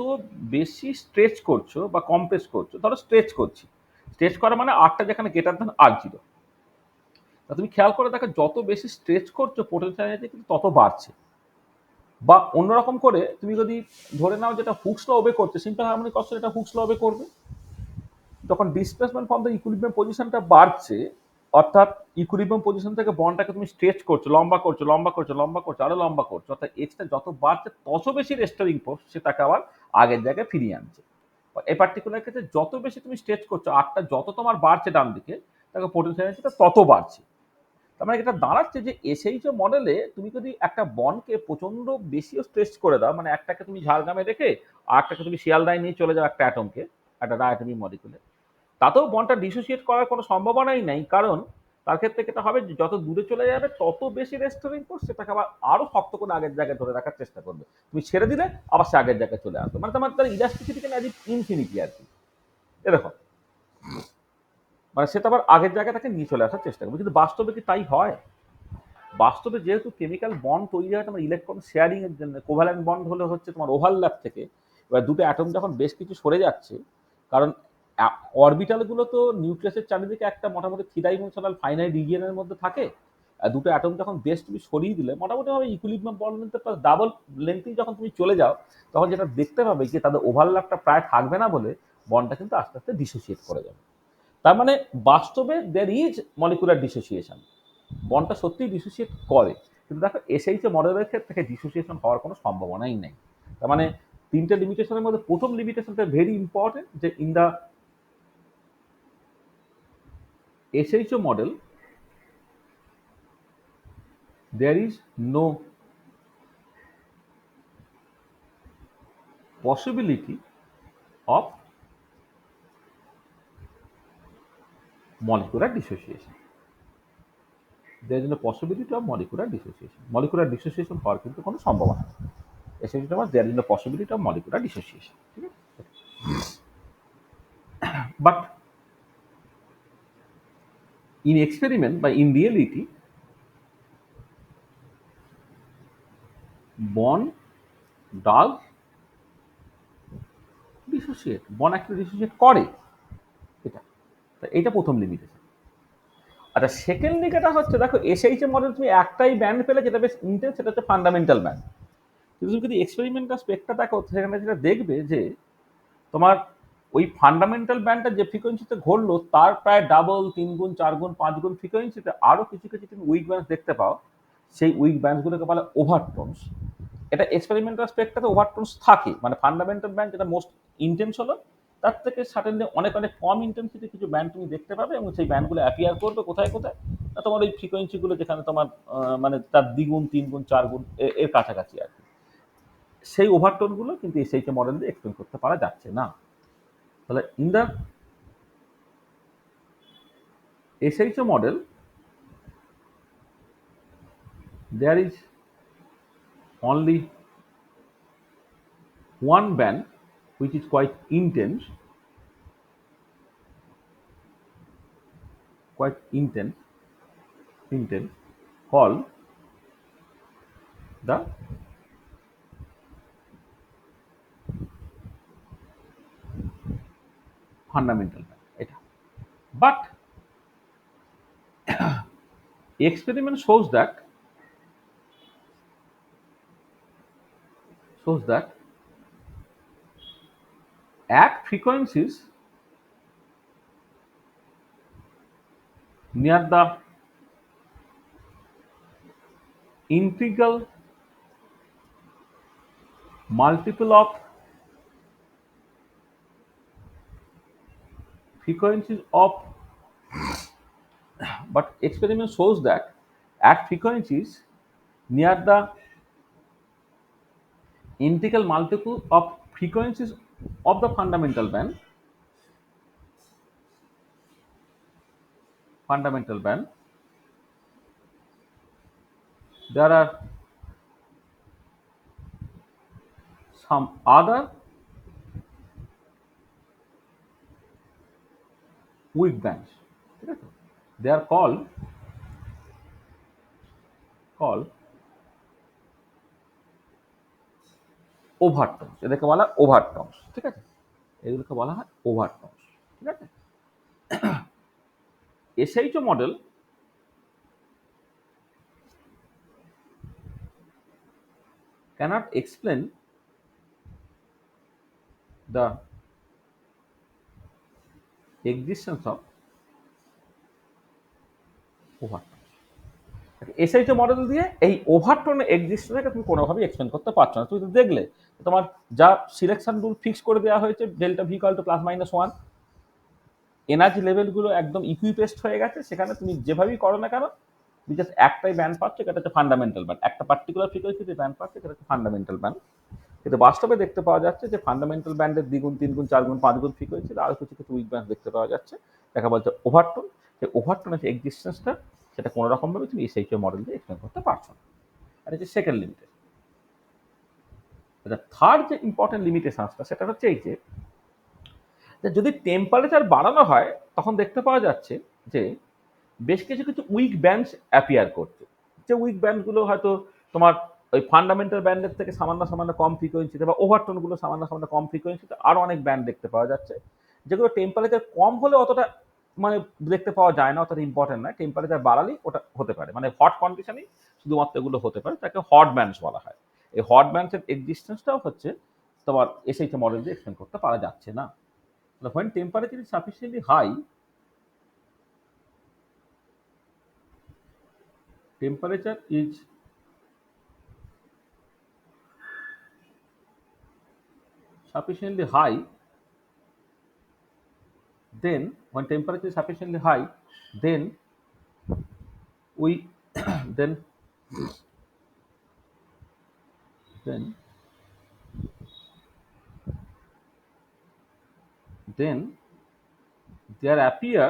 বেশি স্ট্রেচ করছো বা কম্প্রেস করছো, ধরো স্ট্রেচ করছি, স্ট্রেচ করা মানে আরটা যেখানে গ্রেটার দেন R0, তা তুমি খেয়াল করে দেখো যত বেশি স্ট্রেচ করছো পোটেনশিয়াল এনার্জি কিন্তু তত বাড়ছে। বা অন্যরকম করে তুমি যদি ধরে নাও যেটা হুকস ল ওবে করছে, সিম্পল হারমোনিক অসিলেটর এটা হুকস ল ওবে করবে, যখন ডিসপ্লেসমেন্ট ফ্রম দ্য ইকুইলিব্রিয়াম পজিশনটা বাড়ছে, অর্থাৎ ইকুইলিব্রিয়াম পজিশন থেকে বন্ডটাকে তুমি স্ট্রেচ করছো, লম্বা করছো, লম্বা করছো, লম্বা করছো, আরো লম্বা করছো, অর্থাৎ এজটা যত বাড়ছে তত বেশি রেস্টোরিং ফোর্স সেটাকে আবার আগের জায়গায় ফিরিয়ে আনছে। এই পার্টিকুলার ক্ষেত্রে যত বেশি তুমি স্ট্রেচ করছো, আটটা যত তোমার বাড়ছে ডান দিকে, তাকে পোটেনশিয়াল এনার্জিটা তত বাড়ছে। তার মানে এটা দাঁড়াচ্ছে যে এসএইচও মডেলে তুমি যদি একটা বনকে প্রচন্ড বেশিও স্ট্রেচ করে দাও, মানে একটাকে তুমি ঝাড়গ্রামে রেখে আর একটাকে তুমি শিয়ালদায় নিয়ে চলে যাও একটা অ্যাটমকে, একটা ডায়াটমিক মলিকুলে, তাতেও বনটা ডিসোসিয়েট করার কোনো সম্ভাবনাই নাই, কারণ তার ক্ষেত্রে যেটা হবে যে যত দূরে চলে যাবে তত বেশি রেস্টোরিং ফোর্স সেটাকে আবার আরো শক্ত করে আগের জায়গায় ধরে রাখার চেষ্টা করবে। তুমি ছেড়ে দিলে আবার সে আগের জায়গায় চলে আসবে, মানে তোমার তার ইলাস্টিসিটি কেন অ্যাজ ইনফিনিটি আর কি, এরকম। মানে সেটা আবার আগের জায়গাটাকে নিয়ে চলে আসার চেষ্টা করবে, কিন্তু বাস্তবে কি তাই হয়? বাস্তবে যেহেতু কেমিক্যাল বন্ড তৈরি হয় তোমার ইলেকট্রন শেয়ারিং এর জন্য, কোভ্যালেন্ট বন্ড হলে হচ্ছে তোমার ওভারল্যাপ থেকে, এবার দুটো অ্যাটম যখন বেশ কিছু সরে যাচ্ছে, কারণ অরবিটাল গুলো তো নিউক্লিয়াসের চারিদিকে একটা মোটামুটি থ্রি ডাইমেনশনাল ফাইনাইট রিজিয়নের মধ্যে থাকে, আর দুটো অ্যাটম যখন বেশ তুমি সরিয়ে দিলে মোটামুটি ভাবে equilibrium bond length plus double লেন্থেই যখন তুমি চলে যাও, তখন যেটা দেখতে পাবে যে তাদের ওভারল্যাপটা প্রায় থাকবে না বলে বন্ডটা কিন্তু আস্তে আস্তে ডিসোসিয়েট করে যাবে। তার মানে বাস্তবে দেয়ার ইজ মলিকুলার ডিসোসিয়েশন, বন্ডটা সত্যিই ডিসোসিয়েট করে, কিন্তু দেখো এসএইচ মডেলের ক্ষেত্রে ডিসোসিয়েশন হওয়ার কোনো সম্ভাবনাই নেই। তার মানে তিনটে লিমিটেশনের মধ্যে প্রথম লিমিটেশনটা ভেরি ইম্পর্টেন্ট, যে in the SHO model there is no possibility of molecular dissociation. There is no possibility of molecular dissociation. Molecular dissociation হওয়ার কিন্তু কোনো সম্ভাবনা নেই। SHO মানে there is no possibility of molecular dissociation. ঠিক আছে? But in experiment বা in reality bond does dissociate. bond actually dissociate করে, এটা এইটা প্রথম লিমিটেশন। আচ্ছা, সেকেন্ড দিকেটা হচ্ছে দেখো এসএইচ মডেল তুমি একটাই ব্যান্ড পেলে যেটা বেশ ইন্টেন্স, সেটা হচ্ছে ফান্ডামেন্টাল ব্যান্ড। কিন্তু তুমি যদি এক্সপেরিমেন্টাল স্পেকটা দেখো সেখানে যেটা দেখবে যে তোমার ওই ফান্ডামেন্টাল ব্যান্ডটা যে ফ্রিকোয়েন্সিতে ঘুরলো তার প্রায় ডাবল, 3 গুণ, 4 গুণ, 5 গুণ ফ্রিকোয়েন্সিতে আরো কিছু কিছু তুমি উইক ব্যান্ডস দেখতে পাও, সেই উইক ব্যান্ডসগুলোকে বলে ওভারটোনস। এটা এক্সপেরিমেন্টাল স্পেকটাতে ওভারটোনস থাকে, মানে ফান্ডামেন্টাল ব্যান্ড যেটা মোস্ট ইন্টেন্স হলো তার থেকে সার্টেনলি অনেক অনেক কম ইন্টেন্সিটি কিছু ব্যান্ড তুমি দেখতে পাবে, এবং সেই ব্যান্ডগুলো অ্যাপিয়ার করবে কোথায় কোথায়, না তোমার ওই ফ্রিকোয়েন্সিগুলো যেখানে তোমার মানে তার 2 গুণ, 3 গুণ, 4 গুণ এর কাছাকাছি আর কি। সেই ওভারটোনগুলো কিন্তু এসএইচ মডেল দিয়ে এক্সপ্লেন করতে পারা যাচ্ছে না। তাহলে in the SHO model there is only one band which is quite intense, called the fundamental band. এটা but experiment shows that at frequencies near the integral multiple of frequencies of but experiment shows that at frequencies near the integral multiple of frequencies of the fundamental band there are some other weak bands. They are called ওভারটোনস, এদেরকে বলা হয় overtones, ঠিক আছে? এগুলোকে বলা হয় overtones, ঠিক আছে? SHO model cannot explain the existence of overtone. SIT model দিয়ে এই ওভারটোনের এক্সিস্টেন্সটাকে তুমি কোনোভাবেই এক্সপ্লেন করতে পারছো না। তুমি তো দেখলে তোমার যা সিলেকশন রুল ফিক্স করে দেওয়া হয়েছে, delta v equal to plus minus one, energy লেভেলগুলো একদম ইকুইপেস্ট হয়ে গেছে, সেখানে তুমি যেভাবেই করো না কেন তুমি জাস্ট একটাই ব্যান্ড পাচ্ছ, এটা হচ্ছে ফান্ডামেন্টাল ব্যান্ড, একটা পার্টিকুলার ফ্রিকোয়েন্সিতে ব্যান্ড পাচ্ছ, এটা হচ্ছে ফান্ডামেন্টাল ব্যান্ড। কিন্তু বাস্তবে দেখতে পাওয়া যাচ্ছে যে ফান্ডামেন্টাল ব্যান্ডের দ্বিগুণ, তিনগুণ, চারগুণ, পাঁচগুণ ফ্রিকোয়েন্সিতে আরও কিছু কিছু উইক ব্যান্ড দেখতে পাওয়া যাচ্ছে, দেখা বলছে ওভারটোন। সেই ওভারটোনের যে এক্সিস্টেন্সটা সেটা কোনো রকমভাবে তুমি এসএইচও মডেল দিয়ে এক্সপ্লেন করতে পারছো না। আর হচ্ছে সেকেন্ড লিমিটেশন। থার্ড যে ইম্পর্টেন্ট লিমিটেশনসটা সেটা হচ্ছে এই যে যদি টেম্পারেচার বাড়ানো হয় তখন দেখতে পাওয়া যাচ্ছে যে বেশ কিছু কিছু উইক ব্যান্ডস অ্যাপিয়ার করছে, যে উইক ব্যান্ডগুলো হয়তো তোমার ওই ফান্ডামেন্টাল ব্যান্ডের থেকে সামান্য সামান্য কম ফ্রিকোয়েন্সিতে বা ওভারটোনগুলো সামান্য সামান্য কম ফ্রিকোয়েন্সিতে আরও অনেক ব্যান্ড দেখতে পাওয়া যাচ্ছে, যেগুলো টেম্পারেচার কম হলে অতটা মানে দেখতে পাওয়া যায় না, অতটা ইম্পর্টেন্ট নয়। টেম্পারেচার বাড়ালেই ওটা হতে পারে, মানে হট কন্ডিশনেই শুধুমাত্র এগুলো হতে পারে, তাকে হট ব্যান্ডস বলা হয়। এই হট ব্যান্ডসের এক্সিস্টেন্সটাও হচ্ছে তোমার এসএইচও মডেল দিয়ে এক্সপ্লেন করতে পারা যাচ্ছে না। when temperature is sufficiently high, temperature is sufficiently high, then when temperature is sufficiently high, then we then then then there appear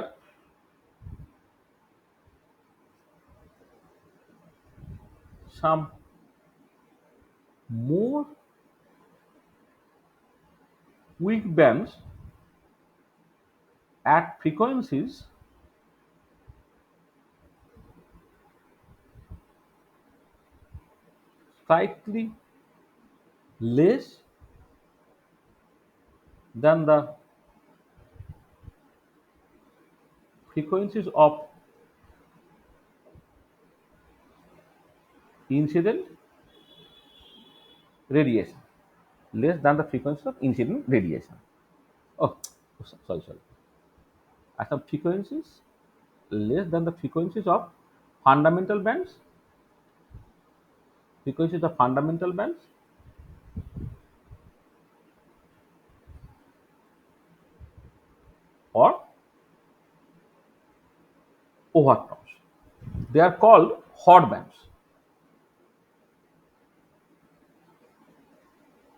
some more weak bands at frequencies slightly less than the frequencies of incident radiation, less than the frequency of incident radiation. Oh, sorry. At some frequencies less than the frequencies of fundamental bands, frequencies of fundamental bands, or overtones. They are called hot bands.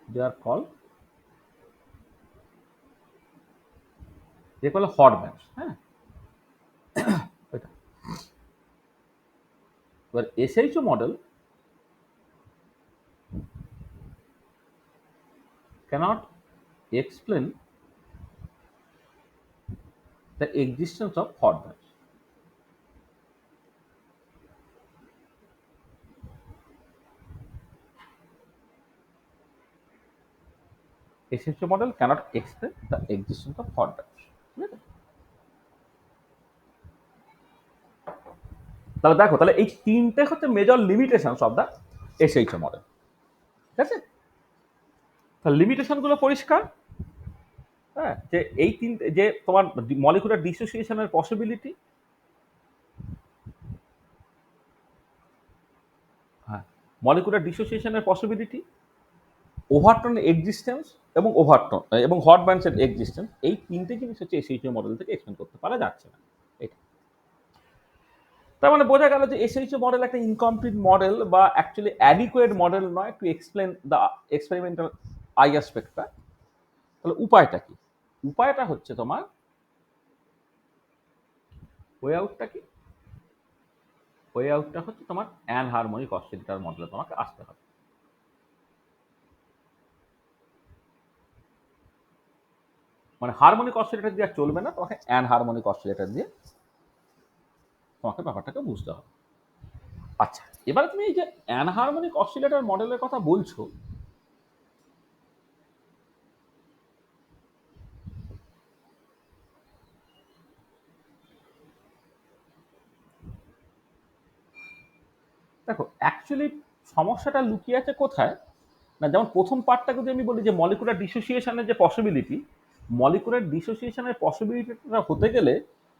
They are called hot bands. হ্যাঁ, এটা এবার SHO model cannot explain the existence of hot bands. SHO model cannot explain the existence of hot bands. ঠিক আছে? তাহলে দেখো, তাহলে এই তিনটে হচ্ছে major limitations of the SHO model. ঠিক আছে, তাহলে লিমিটেশনগুলো পরিষ্কার। হ্যাঁ, যে এই তিনটে, যে তোমার মলিকুলার ডিসোসিয়েশনের পসিবিলিটি, হ্যাঁ, মলিকুলার ডিসোসিয়েশনের পসিবিলিটি, ওভারটনের এক্সিস্টেন্স এবং হট ব্যান্ডসের এক্সিস্টেন্স, এই তিনটে জিনিস হচ্ছে এসএইচও মডেল থেকে এক্সপ্লেন করতে পারা যাচ্ছে না। এটা তার মানে বোঝা গেল যে এসএইচও মডেল একটা ইনকমপ্লিট মডেল বা অ্যাকচুয়ালি অ্যাডিকুয়েট মডেল নয় to explain the experimental I অ্যাসপেক্টটা। তাহলে উপায়টা কি? উপায়টা হচ্ছে তোমার ওয়ে আউটটা কি? ওয়ে আউটটা হচ্ছে তোমার অ্যানহারমোনিক অসিলেটর মডেলে তোমাকে আসতে হবে। মানে হারমোনিক অসিলেটর দিয়ে আর চলবে না, তোমাকে অ্যানহারমোনিক অসিলেটর দিয়ে তোমাকে ব্যাপারটাকে বুঝতে হবে। আচ্ছা, এবারে তুমি এই যে অ্যানহারমোনিক অসিলেটর মডেলের কথা বলছো, অ্যাকচুয়ালি সমস্যাটা লুকিয়ে আছে কোথায় না, যেমন প্রথম পার্টটা যদি আমি বলি যে মলিকুলার ডিসোসিয়েশনের যে পসিবিলিটি, মলিকুলার ডিসোসিয়েশনের পসিবিলিটিটা হতে গেলে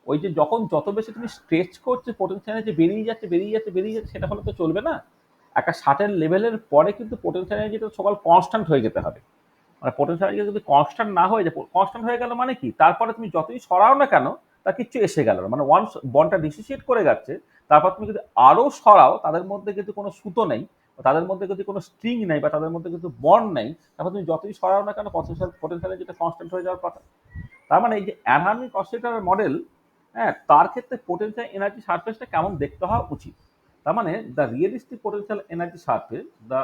ওই যে যখন যত বেশি তুমি স্ট্রেচ করছে পোটেনশিয়াল এনার্জি বেরিয়ে যাচ্ছে বেরিয়ে যাচ্ছে বেরিয়ে যাচ্ছে, সেটা হলে তো চলবে না। একটা সার্টেন লেভেলের পরে কিন্তু পোটেনশিয়াল এনার্জিটা সকাল কনস্ট্যান্ট হয়ে যেতে হবে। মানে পোটেনশিয়াল এনার্জি যদি কনস্ট্যান্ট না হয়ে যায়, কনস্ট্যান্ট হয়ে গেল মানে কি, তারপরে তুমি যতই সরাও না কেন তা কিচ্ছু এসে গেল না। মানে ওয়ান্স বন্ডটা ডিসোসিয়েট করে যাচ্ছে, তারপর তুমি যদি আরো সরাও, তাদের মধ্যে কিন্তু কোনো সুতো নেই, তাদের মধ্যে যদি কোনো স্ট্রিং নেই বা তাদের মধ্যে কিন্তু বন্ড নেই, তারপর তুমি যতই সরাও না কেন পোটেনশিয়াল যেটা কনস্ট্যান্ট হয়ে যাওয়ার কথা। তার মানে এই যে অ্যানহার্মিক অসিলেটরের মডেল, হ্যাঁ, তার ক্ষেত্রে পোটেনশিয়াল এনার্জি সারফেসটা কেমন দেখতে হওয়া উচিত। তার মানে the realistic potential energy surface, the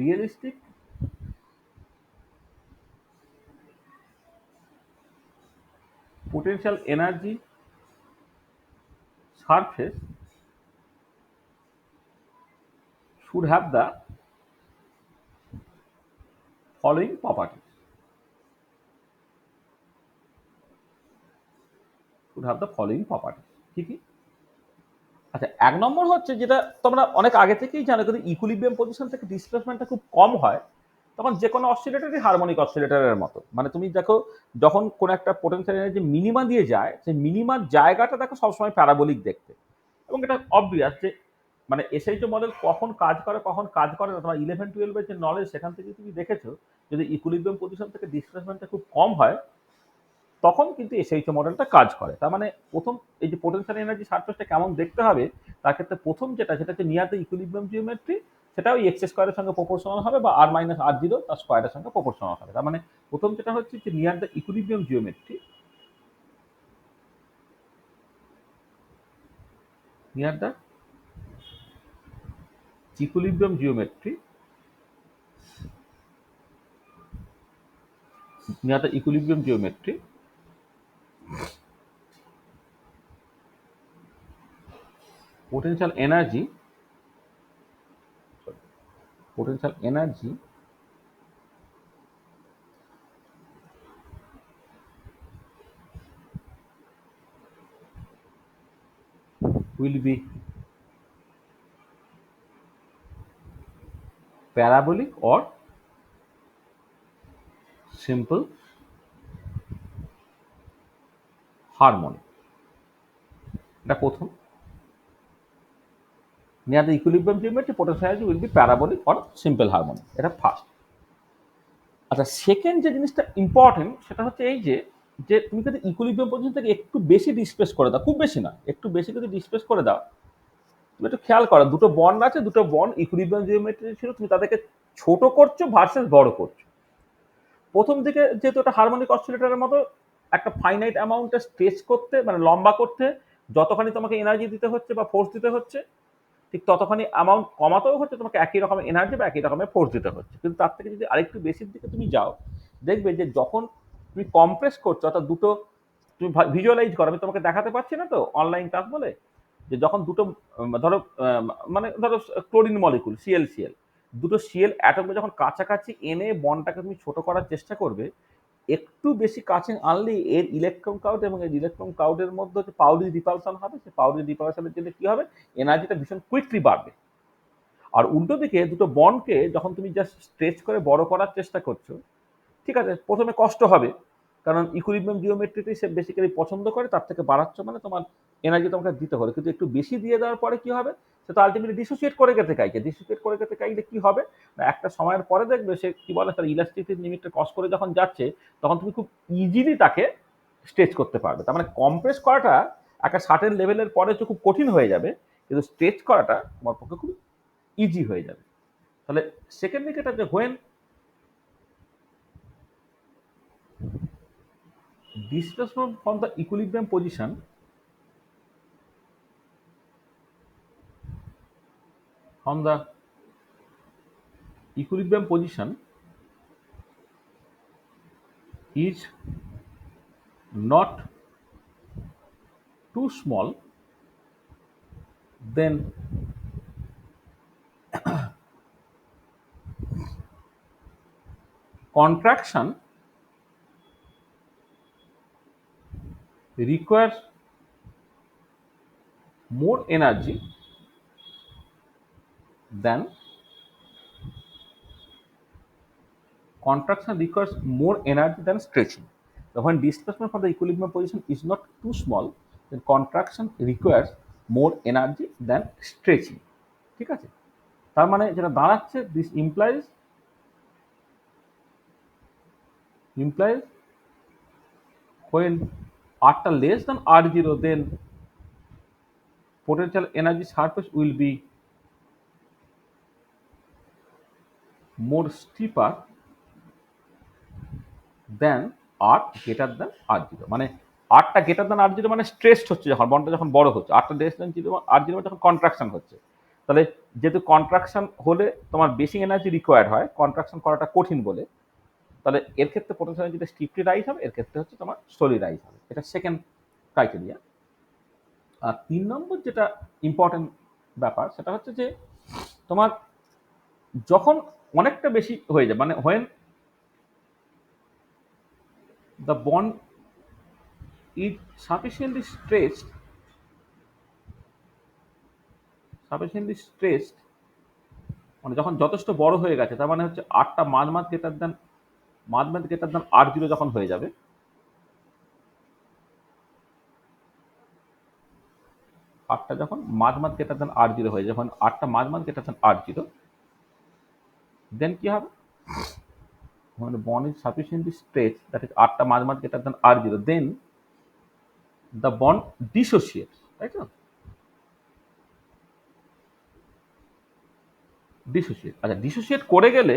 realistic potential energy surface should have the following properties. Should have the following properties. কি কি? আচ্ছা, এক নম্বর হচ্ছে যেটা তোমরা অনেক আগে থেকেই জানো, কিন্তু ইকুইলিব্রিয়াম পজিশন থেকে ডিসপ্লেসমেন্টটা খুব কম হয়, তখন যে কোনো অসিলেটরই হারমোনিক অসিলেটরের মতো। মানে তুমি দেখো যখন কোনো একটা পোটেনশিয়াল এনার্জি মিনিমা দিয়ে যায়, সেই মিনিমার জায়গাটা দেখো সবসময় প্যারাবোলিক দেখতে, এবং এটা অবভিয়াস যে মানে এসআইচও মডেল কখন কাজ করে কখন কাজ করে না, তোমার 11-12 যে নলেজ সেখান থেকে তুমি দেখেছো, যদি ইকুইলিব্রিয়াম পজিশন থেকে ডিসপ্লেসমেন্টটা খুব কম হয় তখন কিন্তু এসআইচও মডেলটা কাজ করে। তার মানে প্রথম এই যে পোটেনশিয়াল এনার্জি সারফেসটা কেমন দেখতে হবে, তার ক্ষেত্রে প্রথম যেটা সেটা হচ্ছে নিয়ার দ্য ইকুইলিব্রিয়াম জিওমেট্রি, সেটা ওই এক্স স্কোয়ারের সঙ্গে প্রপোর্শনাল হবে বা আর মাইনাস আর জিরো তার স্কোয়ারের সঙ্গে প্রপোর্শনাল হবে। তার মানে প্রথম যেটা হচ্ছে যে near the equilibrium geometry, near the equilibrium geometry, near the equilibrium geometry, potential energy will be parabolic or simple harmonic. এটা প্রথম। near the equilibrium geometry potential energy will be parabolic or simple harmonic, এটা first. আচ্ছা, second যে জিনিসটা important সেটা হচ্ছে এই যে যে তুমি যদি ইকুইলিব্রিয়াম পজিশন থেকে একটু বেশি ডিসপ্লেস করে দাও, খুব বেশি না, একটু বেশি যদি ডিসপ্লেস করে দাও, তুমি একটু খেয়াল করো, দুটো বন্ড আছে, দুটো বন্ড ইকুইলিব্রিয়াম জিওমেট্রি ছিল, তুমি তাদেরকে ছোট করছো ভার্সেস বড় করছো। প্রথম দিকে যেহেতু এটা হারমোনিক অসিলেটরের মতো একটা ফাইনাইট অ্যামাউন্টে স্ট্রেচ করতে মানে লম্বা করতে যতখানি তোমাকে এনার্জি দিতে হচ্ছে বা ফোর্স দিতে হচ্ছে, ঠিক ততখানি অ্যামাউন্ট কমাতেও হচ্ছে তোমাকে একই রকমের এনার্জি বা একই রকমের ফোর্স দিতে হচ্ছে। কিন্তু তার থেকে যদি আরেকটু বেশির দিকে তুমি যাও, দেখবে যে যখন তুমি কম্প্রেস করছো, অর্থাৎ দুটো তুমি ভিজুয়ালাইজ করো, আমি তোমাকে দেখাতে পারছি না তো অনলাইন ক্লাস বলে, যে যখন দুটো ধরো মানে ধরো ক্লোরিন মলিকুল সিএল দুটো সিএল অ্যাটমকে যখন কাছাকাছি এনে বন্ডটাকে তুমি ছোট করার চেষ্টা করবে, একটু বেশি কাছে আনলে এর ইলেকট্রন কাউন্ট এবং এর ইলেকট্রন কাউন্টের মধ্যে হচ্ছে পাউলি রিপালশন হবে। সেই পাউলি রিপালশনের জন্য কি হবে, এনার্জিটা ভীষণ কুইকলি বাড়বে। আর উল্টো দিকে দুটো বন্ডকে যখন তুমি জাস্ট স্ট্রেচ করে বড় করার চেষ্টা করছো, ঠিক আছে, প্রথমে কষ্ট হবে, কারণ ইকুইলিব্রিয়াম জিওমেট্রিতেই সে বেসিক্যালি পছন্দ করে, তার থেকে বাড়াচ্ছ মানে তোমার এনার্জি তোমাকে দিতে হবে, কিন্তু একটু বেশি দিয়ে দেওয়ার পরে কি হবে, সে তো আলটিমেটলি ডিসোসিয়েট করে গেতে চাইছে। ডিসোসিয়েট করে গেতে চাইলে কি হবে না, একটা সময়ের পরে দেখবে সে কি বলে তার ইলাস্টিসিটি লিমিটটা ক্রস করে যখন যাচ্ছে, তখন তুমি খুব ইজিলি তাকে স্ট্রেচ করতে পারবে। তার মানে কম্প্রেস করাটা একটা সার্টেন লেভেলের পরে তো খুব কঠিন হয়ে যাবে, কিন্তু স্ট্রেচ করাটা তোমার পক্ষে খুব ইজি হয়ে যাবে। তাহলে সেকেন্ড দিকে এটা যে when displacement from the equilibrium position is not too small, then contraction requires more energy then contraction requires more energy than stretching. So when displacement from the equilibrium position is not too small, then contraction requires more energy than stretching. ঠিক আছে, তার মানে যেটা দাঁড়াচ্ছে, this implies when r টা less than r0, then potential energy surface will be more steeper than r greater than r0, মানে আরটা greater than r0 মানে স্ট্রেসড হচ্ছে, যখন বন্ডটা যখন বড় হচ্ছে, আরটা লেস দ্যান r0 যখন কন্ট্রাকশন হচ্ছে। তাহলে যেহেতু কন্ট্রাকশন হলে তোমার বেশি এনার্জি রিকোয়ার্ড হয়, কন্ট্রাকশন করাটা কঠিন বলে, তাহলে এর ক্ষেত্রে পোটেনশিয়াল এনার্জিটা স্টিফলি রাইজ হবে, এর ক্ষেত্রে হচ্ছে তোমার স্লোলি রাইজ হবে। এটা সেকেন্ড ক্রাইটেরিয়া। আর 3 নম্বর যেটা ইম্পর্টেন্ট ব্যাপার, সেটা হচ্ছে যে তোমার যখন অনেকটা বেশি হয়ে যায়, মানে when the bond is sufficiently stretched, মানে যখন যথেষ্ট বড় হয়ে গেছে, তার মানে হচ্ছে আরটা মাঝ গ্রেটার দ্যান r0 যখন হয়ে যাবে, আরটা যখন মাঝ গ্রেটার দ্যান r0 হয়ে যাবে, যখন আরটা মাঝ গ্রেটার দ্যান r0, দেন কি হবে, when the bond is sufficiently stretched, that is আরটা মাঝ greater than r0, then the bond dissociates, তাই তো? ডিসোসিয়েট, আচ্ছা ডিসোসিয়েট করে গেলে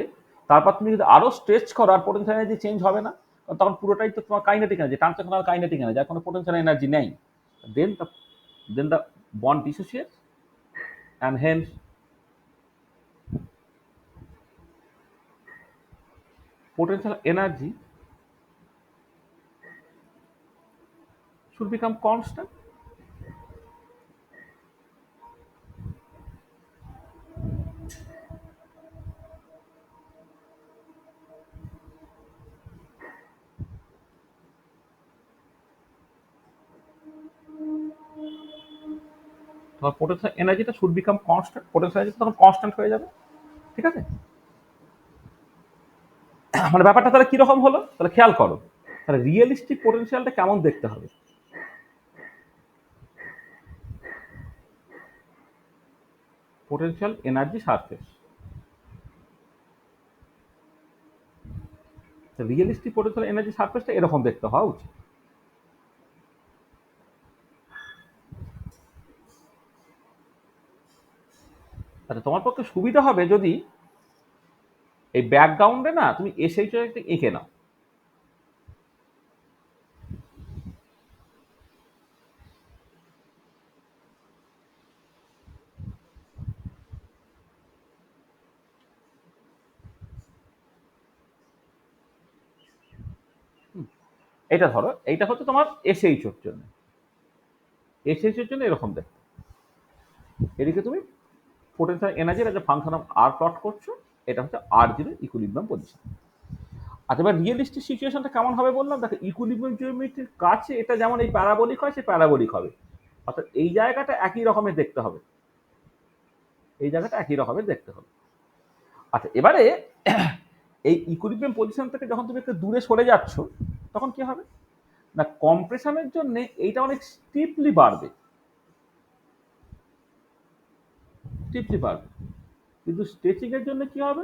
তারপর তুমি যদি আরো স্ট্রেচ করো, আর পোটেনশিয়াল এনার্জি চেঞ্জ হবে না, কারণ তখন পুরোটাই তো তোমার kinetic energy, translational kinetic energy, যার কোনো পোটেনশিয়াল এনার্জি নেই। Then the bond dissociates and hence potential energy should become constant. তোমার পোটেনশিয়াল এনার্জিটা should become constant, potential energy তখন কনস্ট্যান্ট হয়ে যাবে। ঠিক আছে, মানে ব্যাপারটা তাহলে কিরকম হলো, তাহলে খেয়াল করো, তাহলে রিয়েলিস্টিক পোটেনশিয়ালটা কেমন দেখতে হবে। Potential energy surface, realistic potential energy সারফেসটা এরকম দেখতে হওয়া উচিত। আচ্ছা, তোমার পক্ষে সুবিধা হবে যদি এই ব্যাকগ্রাউন্ডে না তুমি এসএইচ একটা এঁকে নাও। এটা ধরো, এইটা হচ্ছে তোমার এসএইচ এর জন্য, এসএইচ এর জন্য এরকম দেখতে। এদিকে তুমি পোটেনশিয়াল এনার্জির একটা ফাংশন অফ আর প্লট করছো, এটা হচ্ছে r0 ইকুইলিব্রিয়াম পজিশন। আচ্ছা, এবার রিয়েলিস্টিক সিচুয়েশনটা কেমন হবে বললাম, দেখো ইকুইলিব্রিয়াম জিওমেট্রির কাছে এটা যেমন এই প্যারাবোলিক হয়, সে প্যারাবোলিক হবে, অর্থাৎ এই জায়গাটা একই রকমের দেখতে হবে, এই জায়গাটা একই রকমের দেখতে হবে। আচ্ছা, এবারে এই ইকুইলিব্রিয়াম পজিশন থেকে যখন তুমি একটু দূরে সরে যাচ্ছ, তখন কি হবে না, কম্প্রেশনের জন্য এইটা অনেক স্টিপলি বাড়বে, কিন্তু স্ট্রেচিং এর জন্য কি হবে,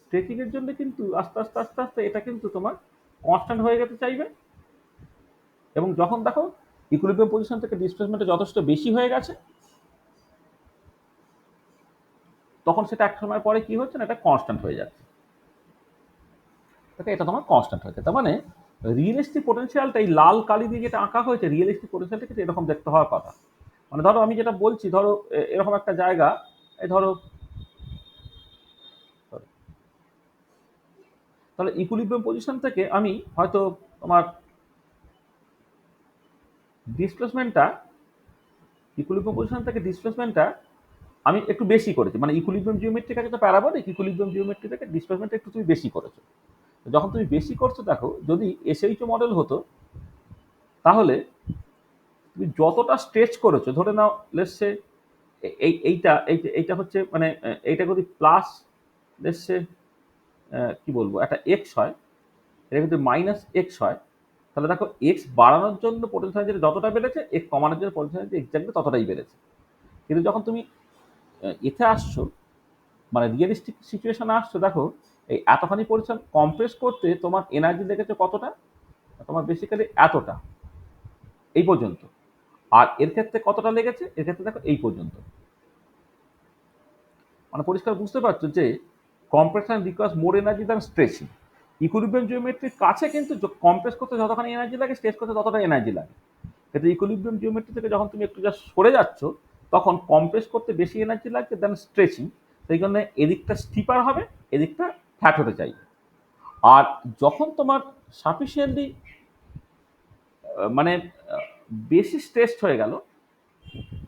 স্ট্রেচিং এর জন্য কিন্তু আস্তে আস্তে আস্তে আস্তে এটা কিন্তু তোমার কনস্ট্যান্ট হয়ে যেতে চাইবে। এবং যখন দেখো ইকুইলিব্রিয়াম পজিশন থেকে ডিসপ্লেসমেন্টটা যথেষ্ট বেশি হয়ে গেছে, তখন সেটা এক সময় পরে কি হচ্ছে না, এটা কনস্ট্যান্ট হয়ে যাচ্ছে, এটা তোমার কনস্ট্যান্ট হয়েছে। তার মানে রিয়েলিস্টিক পোটেনশিয়ালটা এই লাল কালি দিয়ে যেটা আঁকা হয়েছে, রিয়েলিস্টিক পোটেনশিয়ালটা কিন্তু এরকম দেখতে হওয়ার কথা। মানে ধরো আমি যেটা বলছি, ধরো এরকম একটা জায়গা, এই ধরো, তাহলে ইকুইলিব্রিয়াম পজিশন থেকে আমি হয়তো তোমার ডিসপ্লেসমেন্টটা, ইকুইলিব্রিয়াম পজিশন থেকে ডিসপ্লেসমেন্টটা আমি একটু বেশি করেছি, মানে ইকুইলিব্রিয়াম জিওমেট্রিক আছে তো প্যারাবোলিক, ইকুইলিব্রিয়াম জিওমেট্রি থেকে ডিসপ্লেসমেন্টটা একটু তুমি বেশি করেছো। যখন তুমি বেশি করছো, দেখো যদি এসএইচও মডেল হতো, তাহলে তুমি যতটা স্ট্রেচ করেছো, ধরে নাও লেটস সে এইটা হচ্ছে মানে এইটা যদি প্লাস এসছে কি বলবো একটা এক্স হয়, এটা যদি মাইনাস এক্স হয়, তাহলে দেখো এক্স বাড়ানোর জন্য পোটেনশিয়াল এনার্জি যতটা বেড়েছে, এক্স কমানোর জন্য পোটেনশিয়াল এনার্জি এক্স্যাক্টলি ততটাই বেড়েছে। কিন্তু যখন তুমি এতে আসছো, মানে রিয়েলিস্টিক সিচুয়েশনে আসছো, দেখো এই এতখানি পরিশ্রম কম্প্রেস করতে তোমার এনার্জি লেগেছে কতটা, তোমার বেসিক্যালি এতটা, এই পর্যন্ত। আর এর ক্ষেত্রে কতটা লেগেছে, এর ক্ষেত্রে দেখো এই পর্যন্ত। মানে পরিষ্কার বুঝতে পারছো যে compression requires more energy than stretching. Equilibrium জিওমেট্রির কাছে কিন্তু কম্প্রেস করতে যতখানি এনার্জি লাগে, স্ট্রেচ করতে ততটা এনার্জি লাগে। কিন্তু ইকুইলিব্রিয়াম জিওমেট্রি থেকে যখন তুমি একটু জাস্ট সরে যাচ্ছ, তখন কম্প্রেস করতে বেশি এনার্জি লাগছে দেন স্ট্রেচিং। সেই জন্য এদিকটা স্টিপার হবে, এদিকটা ফ্ল্যাট হতে চাইবে। আর যখন তোমার সাফিসিয়েন্টলি মানে বেশি স্ট্রেসড হয়ে গেল,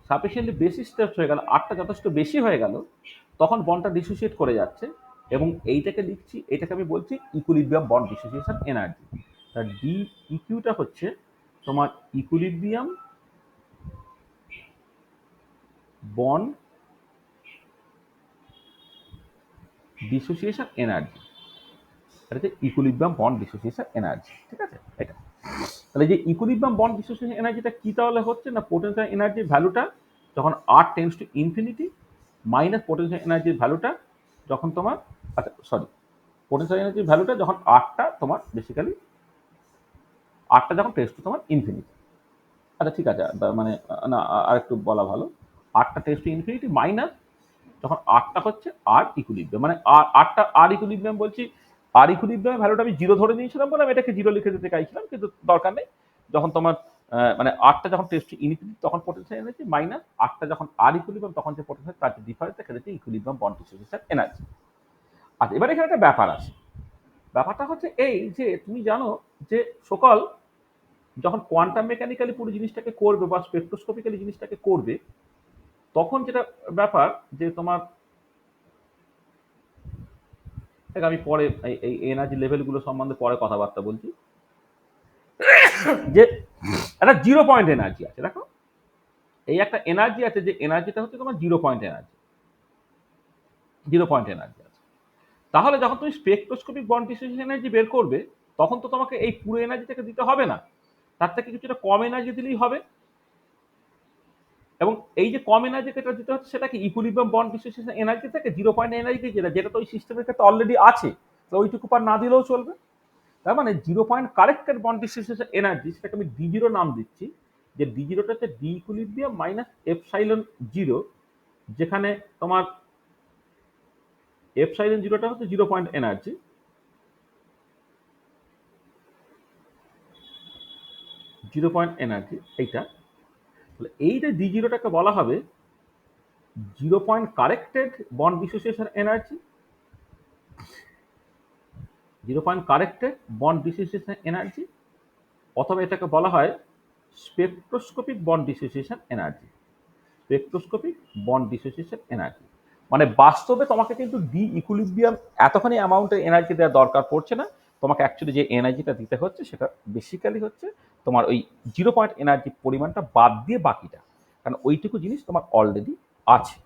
সাফিসিয়েন্টলি বেশি স্ট্রেস হয়ে গেল, আটটা যথেষ্ট বেশি হয়ে গেল, তখন বন্ডটা ডিসোসিয়েট করে যাচ্ছে। এবং এইটাকে লিখছি, এটাকে আমি বলছি ইকুইলিব্রিয়াম বন্ড ডিসোসিয়েশন এনার্জি। তার ডি ইকিউটা হচ্ছে তোমার ইকুইলিব্রিয়াম বন্ড ডিসোসিয়েশন এনার্জি। এটা হচ্ছে ইকুইলিব্রিয়াম বন্ড ডিসোসিয়েশন এনার্জি, ঠিক আছে? এটা তাহলে যে ইকুইলিব্রিয়াম বন্ড ডিসোসিয়েশন এনার্জিটা কি তাহলে হচ্ছে না, পোটেনশিয়াল এনার্জির ভ্যালুটা যখন r tends to infinity minus potential এনার্জির ভ্যালুটা যখন তোমার, আচ্ছা সরি, পোটেনশিয়াল এনার্জির ভ্যালুটা যখন আরটা তোমার বেসিক্যালি আরটা যখন টেন্ডস টু তোমার ইনফিনিটি। আচ্ছা ঠিক আছে, মানে না আরেকটু বলা ভালো, আরটা টেন্ডস টু ইনফিনিটি মাইনাস যখন আরটা হচ্ছে আর ইকুইলিব্রিয়াম, মানে আরটা আর ইকুইলিব্রিয়াম বলছি, আর ইকুইলিব্রিয়ামের ভ্যালুটা আমি জিরো ধরে নিয়েছিলাম বলে আমি এটাকে জিরো লিখে দিতে চাইছিলাম, কিন্তু দরকার নেই। যখন তোমার মানে আরটা যখন টেস্ট ইনফিনিটি তখন পোটেনশিয়াল এনার্জি মাইনাস আরটা যখন আর ইকুইলিব্রিয়াম তখন যে পোটেনশিয়াল, তার যে ডিফারেন্স দেখা যাচ্ছে ইকুইলিব্রিয়াম বন্ড ডিসোসিয়েশন এনার্জি। আচ্ছা এবার এখানে একটা ব্যাপার আছে, ব্যাপারটা হচ্ছে এই যে তুমি জানো যে সকল যখন কোয়ান্টাম মেকানিক্যালি পুরো জিনিসটাকে করবে বা স্পেকট্রোস্কোপিক্যালি জিনিসটাকে করবে, তখন যেটা ব্যাপার যে তোমার, আমি পরে এই এনার্জি লেভেলগুলো সম্বন্ধে পরে কথাবার্তা বলছি, যে একটা জিরো পয়েন্ট এনার্জি আছে। দেখো এই একটা এনার্জি আছে, যে এনার্জিটা হচ্ছে তোমার zero point energy, zero point energy আছে। তাহলে যখন তুমি স্পেকট্রোস্কোপিক বন্ড ডিসোসিয়েশন এনার্জি বের করবে, তখন তো তোমাকে এই পুরো এনার্জিটাকে দিতে হবে না, তার থেকে কিছুটা কম এনার্জি দিলেই হবে। এবং এই যে কম এনার্জি যেটা দিতে হচ্ছে, সেটাকে ইকুইলিব্রিয়াম বন্ড ডিসোসিয়েশন এনার্জি থেকে জিরো পয়েন্ট এনার্জি, যেটা তো ওই সিস্টেমের ক্ষেত্রে অলরেডি আছে, তো ওইটুকু পার না দিলেও চলবে। তার মানে zero point corrected bond dissociation energy, সেটাকে আমি ডি জিরো নাম দিচ্ছি, যে ডি জিরোটা হচ্ছে D equilibrium minus epsilon zero, যেখানে তোমার এপসাইলন জিরোটা হচ্ছে zero point energy, zero point energy এইটা। তাহলে এই যে ডি জিরোটাকে বলা হবে zero point corrected bond dissociation energy, zero point corrected bond dissociation energy, অথবা এটাকে বলা হয় spectroscopic bond dissociation energy, spectroscopic bond dissociation energy. মানে বাস্তবে তোমাকে কিন্তু ডি ইকুইলিব্রিয়াম এতখানি অ্যামাউন্টের এনার্জি দেওয়ার দরকার পড়ছে না, তোমাকে অ্যাকচুয়ালি যে এনার্জিটা দিতে হচ্ছে সেটা বেসিক্যালি হচ্ছে তোমার ওই জিরো পয়েন্ট এনার্জি পরিমাণটা বাদ দিয়ে বাকিটা, কারণ ওইটুকু জিনিস তোমার অলরেডি আছে,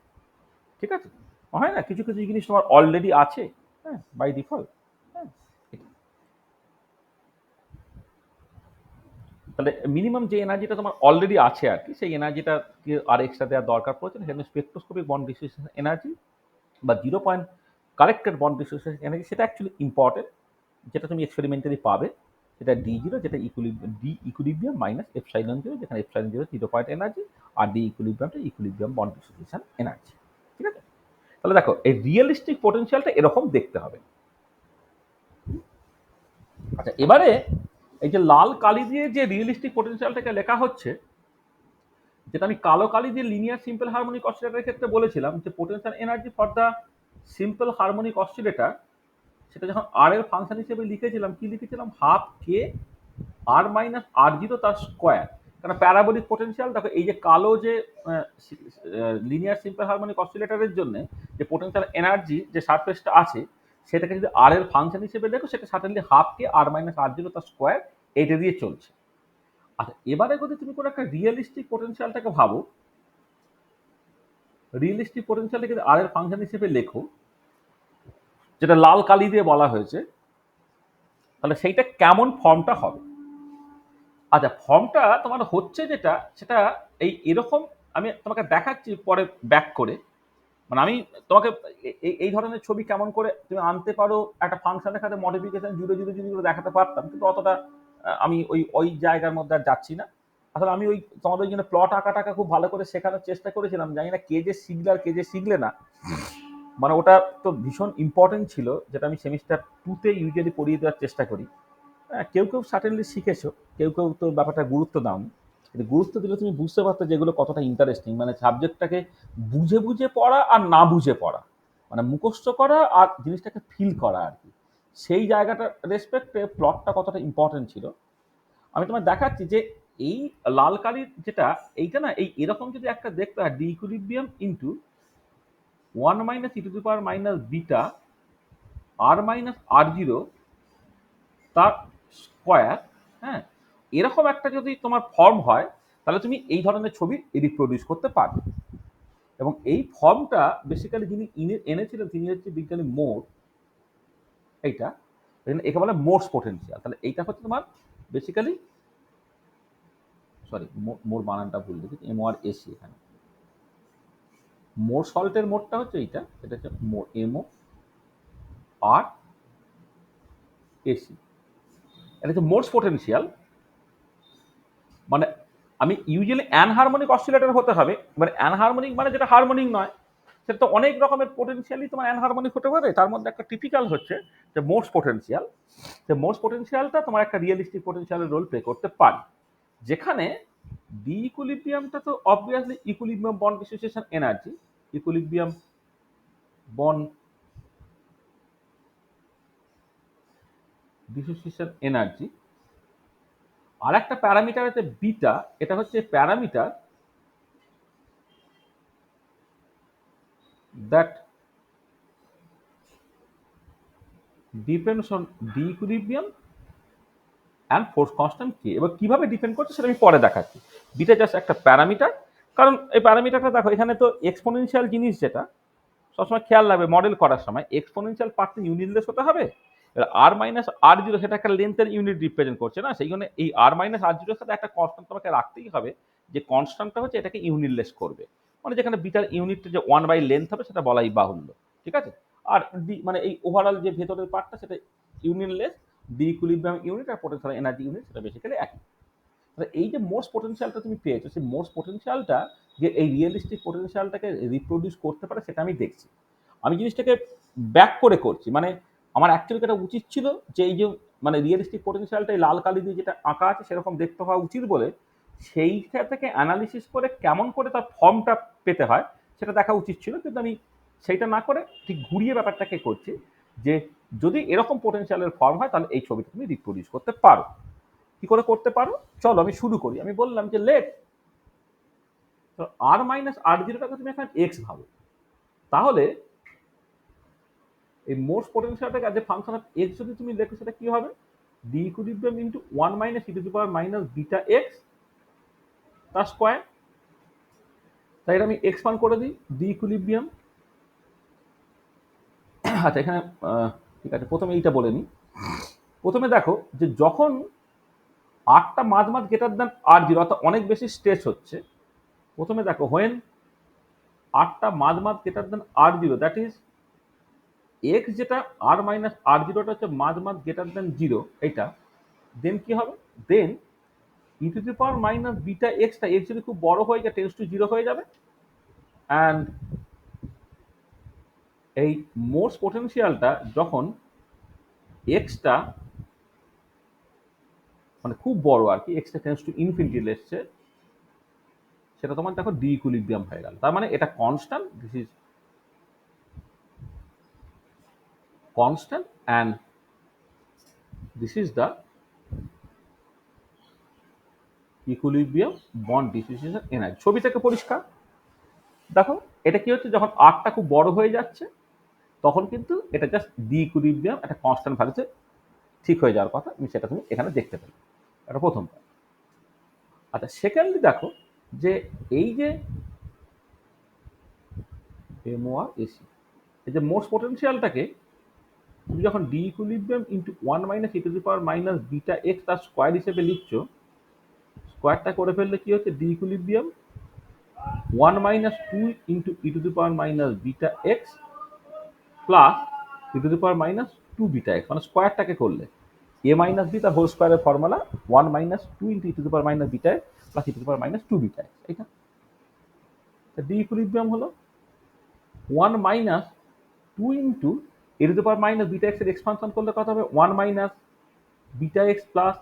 ঠিক আছে? হয় না, কিছু কিছু জিনিস তোমার অলরেডি আছে, হ্যাঁ, বাই ডিফল্ট। হ্যাঁ, তাহলে মিনিমাম যে এনার্জিটা তোমার অলরেডি আছে আর কি, সেই এনার্জিটা আর এক্সট্রা দেওয়ার দরকার পড়ছে না, সেখানে স্পেকট্রোস্কোপিক বন্ড ডিসোসিয়েশন এনার্জি বা zero point corrected bond dissociation energy, সেটা অ্যাকচুয়ালি ইম্পর্টেন্ট, যেটা তুমি এক্সপেরিমেন্টালি পাবে, সেটা ডি জিরো, যেটা D equilibrium minus epsilon zero, যেখানে epsilon zero zero point energy, আর ডি ইকুইলিব্রিয়ামটা ইকুইলিব্রিয়াম বন্ড ডিসোসিয়েশন এনার্জি, ঠিক আছে? তাহলে দেখো এই রিয়েলিস্টিক পোটেনশিয়ালটা এরকম দেখতে হবে। আচ্ছা এবারে এই যে লাল কালি দিয়ে যে রিয়েলিস্টিক পোটেনশিয়ালটাকে লেখা হচ্ছে, যেটা আমি কালো কালি দিয়ে লিনিয়ার সিম্পল হারমোনিক অসিলেটরের ক্ষেত্রে বলেছিলাম, যে potential energy for the simple harmonic oscillator, সেটা যখন আর এর ফাংশন হিসেবে লিখেছিলাম, কি লিখেছিলাম, half K R minus R zero তার স্কোয়ার। কারণ প্যারাবোলিক পোটেনশিয়াল, দেখো এই যে কালো যে লিনিয়ার সিম্পল হারমোনিক অসিলেটরের জন্য যে পোটেনশিয়াল এনার্জি যে সারফেসটা আছে, সেটাকে যদি আর এর ফাংশন হিসেবে দেখো, সেটা certainly half K R minus R zero তার স্কোয়ার, এইটা দিয়ে চলছে। আচ্ছা এবারে যদি তুমি কোনো একটা রিয়েলিস্টিক পোটেনশিয়ালটাকে ভাবো, রিয়েলিস্টিক পোটেনশিয়ালটাকে যদি আর এর ফাংশন হিসেবে লেখো, যেটা লাল কালি দিয়ে বলা হয়েছে, তাহলে সেইটা কেমন ফর্মটা হবে? আচ্ছা, ফর্মটা তোমার হচ্ছে যেটা, সেটা এরকম। আমি তোমাকে দেখাচ্ছি পরে ব্যাক করে। মানে আমি তোমাকে এই ধরনের ছবি কেমন করে তুমি আনতে পারো একটা ফাংশনের সাথে মডিফিকেশন জুড়ে জুড়ে জুড়ে জুড়ে দেখাতে পারতাম, কিন্তু অতটা আমি ওই জায়গার মধ্যে আর যাচ্ছি না। আসলে আমি ওই তোমাদের জন্য প্লট আঁকা টাকা খুব ভালো করে শেখানোর চেষ্টা করেছিলাম, জানি না কে যে শিখলে আর কে যে শিখলে না। মানে ওটা তো ভীষণ ইম্পর্টেন্ট ছিল, যেটা আমি সেমিস্টার 2-তে ইউজুয়ালি পড়িয়ে দেওয়ার চেষ্টা করি। হ্যাঁ, কেউ কেউ সার্টেনলি শিখেছো, কেউ কেউ তো ব্যাপারটা গুরুত্ব দাওনি। কিন্তু গুরুত্ব দিলে তুমি বুঝতে পারতো যে এগুলো কতটা ইন্টারেস্টিং। মানে সাবজেক্টটাকে বুঝে বুঝে পড়া আর না বুঝে পড়া, মানে মুখস্থ করা আর জিনিসটাকে ফিল করা আর কি, সেই জায়গাটা রেসপেক্টে প্লটটা কতটা ইম্পর্টেন্ট ছিল। আমি তোমায় দেখাচ্ছি যে এই লাল কালির যেটা, এইটা না এরকম যদি একটা দেখতে হয়, D equilibrium into 1 - e⁻⁻β r-r0 তার স্কোয়ার। হ্যাঁ, এরকম একটা যদি তোমার ফর্ম হয়, তাহলে তুমি এই ধরনের ছবি রিপ্রোডিউস করতে পারবে। এবং এই ফর্মটা বেসিক্যালি যিনি এনেছিলেন তিনি হচ্ছে বিজ্ঞানী মোর। এইটা একে বলে মোরস পোটেনশিয়াল। তাহলে এইটা হচ্ছে তোমার বেসিক্যালি, সরি মোর বানানটা ভুল লিখেছি, MORS এখানে। মোর সল্টের মোরটা হচ্ছে এইটা, এটা হচ্ছে মোর MORS। এটা হচ্ছে মোরস পোটেনশিয়াল। মানে আমি ইউজুয়ালি অ্যানহারমোনিক অসিলেটর হতে হবে। মানে অ্যানহারমোনিক মানে যেটা হারমোনিক নয়, সেটা তো অনেক রকমের পোটেনশিয়ালই তোমার অ্যানহারমোনিক হতে পারে। তার মধ্যে একটা টিপিক্যাল হচ্ছে যে মোরস পোটেনশিয়াল। যে মোরস পোটেনশিয়ালটা তোমার একটা রিয়েলিস্টিক পোটেনশিয়ালের রোল প্লে করতে পারে, যেখানে ডি ইকুইলিব্রিয়ামটা তো obviously equilibrium bond dissociation energy, equilibrium bond dissociation energy. আর একটা প্যারামিটার আছে বিটা, এটা হচ্ছে parameter that depends on d equilibrium and force constant k। এবার কিভাবে ডিপেন্ড করছে সেটা আমি পরে দেখাচ্ছি। বিটা জাস্ট একটা প্যারামিটার, কারণ এই প্যারামিটারটা দেখো এখানে তো এক্সপোনেনশিয়াল জিনিস, যেটা সবসময় খেয়াল রাখবে মডেল করার সময়, এক্সপোনেনশিয়াল পার্ট ইউনিটলেস হতে হবে। r-r0 সেটা একটা লেন্থের ইউনিট রিপ্রেজেন্ট করছে না, সেই জন্য এই r-r0 সাথে একটা কনস্ট্যান্ট তোমাকে রাখতেই হবে, যে কনস্ট্যান্টটা হচ্ছে এটাকে ইউনিটলেস করবে। মানে যেখানে বিটার ইউনিটটা যে 1/লেন্থ হবে সেটা বলাই বাহুল্য, ঠিক আছে। আর ডি মানে এই ওভারঅল যে ভেতরের পার্টটা সেটা ইউনিটলেস। ডি ইকুইলিব্রিয়াম ইউনিট আর পোটেনশিয়াল এনার্জি ইউনিট সেটা বেসিক্যালি একই। তাহলে এই যে মোর্স পোটেনশিয়ালটা তুমি পেয়েছো, সেই মোর্স পোটেনশিয়ালটা যে এই রিয়েলিস্টিক পোটেনশিয়ালটাকে রিপ্রোডিউস করতে পারে সেটা আমি দেখছি। আমি জিনিসটাকে ব্যাক করে করছি। মানে আমার অ্যাকচুয়ালি এটা উচিত ছিল যে এই যে মানে রিয়েলিস্টিক পোটেনশিয়ালটা লাল কালি দিয়ে যেটা আঁকা আছে সেরকম দেখতে হওয়া উচিত বলে, সেইটা থেকে অ্যানালিসিস করে কেমন করে তার ফর্মটা পেতে হয় সেটা দেখা উচিত ছিল। কিন্তু আমি সেইটা না করে ঠিক ঘুরিয়ে ব্যাপারটাকে করছি, যে যদি এরকম পোটেনশিয়ালের ফর্ম হয় তাহলে এই ছবিটা তুমি রিপ্রোডিউস করতে পারো। কি করে করতে পারো, চলো আমি শুরু করি। আমি বললাম যে লেট r-r0টাকে তুমি এখন এক্স ভাবো, তাহলে এই মোর্স পোটেনশিয়ালটাকে যে ফাংশন অফ এক্স যদি তুমি দেখো, সেটা কি হবে? ডি ইকুইলিব্রিয়াম ইন্টু 1 - e⁻⁻βx তার স্কোয়ার। তাই এটা আমি এক্সপান্ড করে দিই, ডি ইকুইলিব্রিয়াম। আচ্ছা, এখানে ঠিক আছে, প্রথমে এইটা বলে নিই। প্রথমে দেখো যে যখন আরটা মাঝ গ্রেটার দ্যান r0, অর্থাৎ অনেক বেশি স্ট্রেচ হচ্ছে। প্রথমে দেখো হোয়েন আরটা মাঝ greater than r0, that is x যেটা r-r0টা হচ্ছে মাঝ গ্রেটার দ্যান 0, এইটা। দেন কি হবে? দেন e⁻⁻βx টা x যদি খুব বড় হয়ে যায়, টেন্ডস টু 0 হয়ে যাবে। অ্যান্ড এই মোর্স পোটেনশিয়ালটা যখন এক্সটা মানে খুব বড় আর কি, এক্সটা টেন্ডস টু ইনফিনিটি এসছে, সেটা তোমার দেখো ডি ইকুইলিব্রিয়াম হয়ে গেল। তার মানে এটা constant, this is constant and this is the equilibrium bond dissociation energy. ছবি থেকে পরিষ্কার দেখো এটা কি হচ্ছে, যখন আরটা খুব বড় হয়ে যাচ্ছে তখন কিন্তু এটা জাস্ট ডি ইকুইলিব্রিয়াম একটা কনস্ট্যান্ট ভ্যালুতে ঠিক হয়ে যাওয়ার কথা, সেটা তুমি এখানে দেখতে পেলে। এটা প্রথম। আচ্ছা, সেকেন্ডলি দেখো যে এই যে এমও আর এসি। এই যে মোস্ট পোটেনশিয়ালটাকে তুমি যখন ডি ইকুইলিব্রিয়াম ইন্টু 1 - e⁻⁻βx তার স্কোয়ার হিসেবে লিখছো, স্কোয়ারটা করে ফেললে কি হচ্ছে, D equilibrium 1 - 2 * e⁻⁻βx plus e⁻⁻2βx, মানে স্কোয়ারটাকে করলে a মাইনাস বি তার হোল স্কোয়ারের ফর্মুলা 1 - 2 * e⁻⁻βx প্লাস e⁻⁻2βx। এটা ডি ইকুইলিব্রিয়াম হলো 1 - 2 * e⁻⁻βx এর এক্সপানশন করলে কত হবে, 1 - βx plus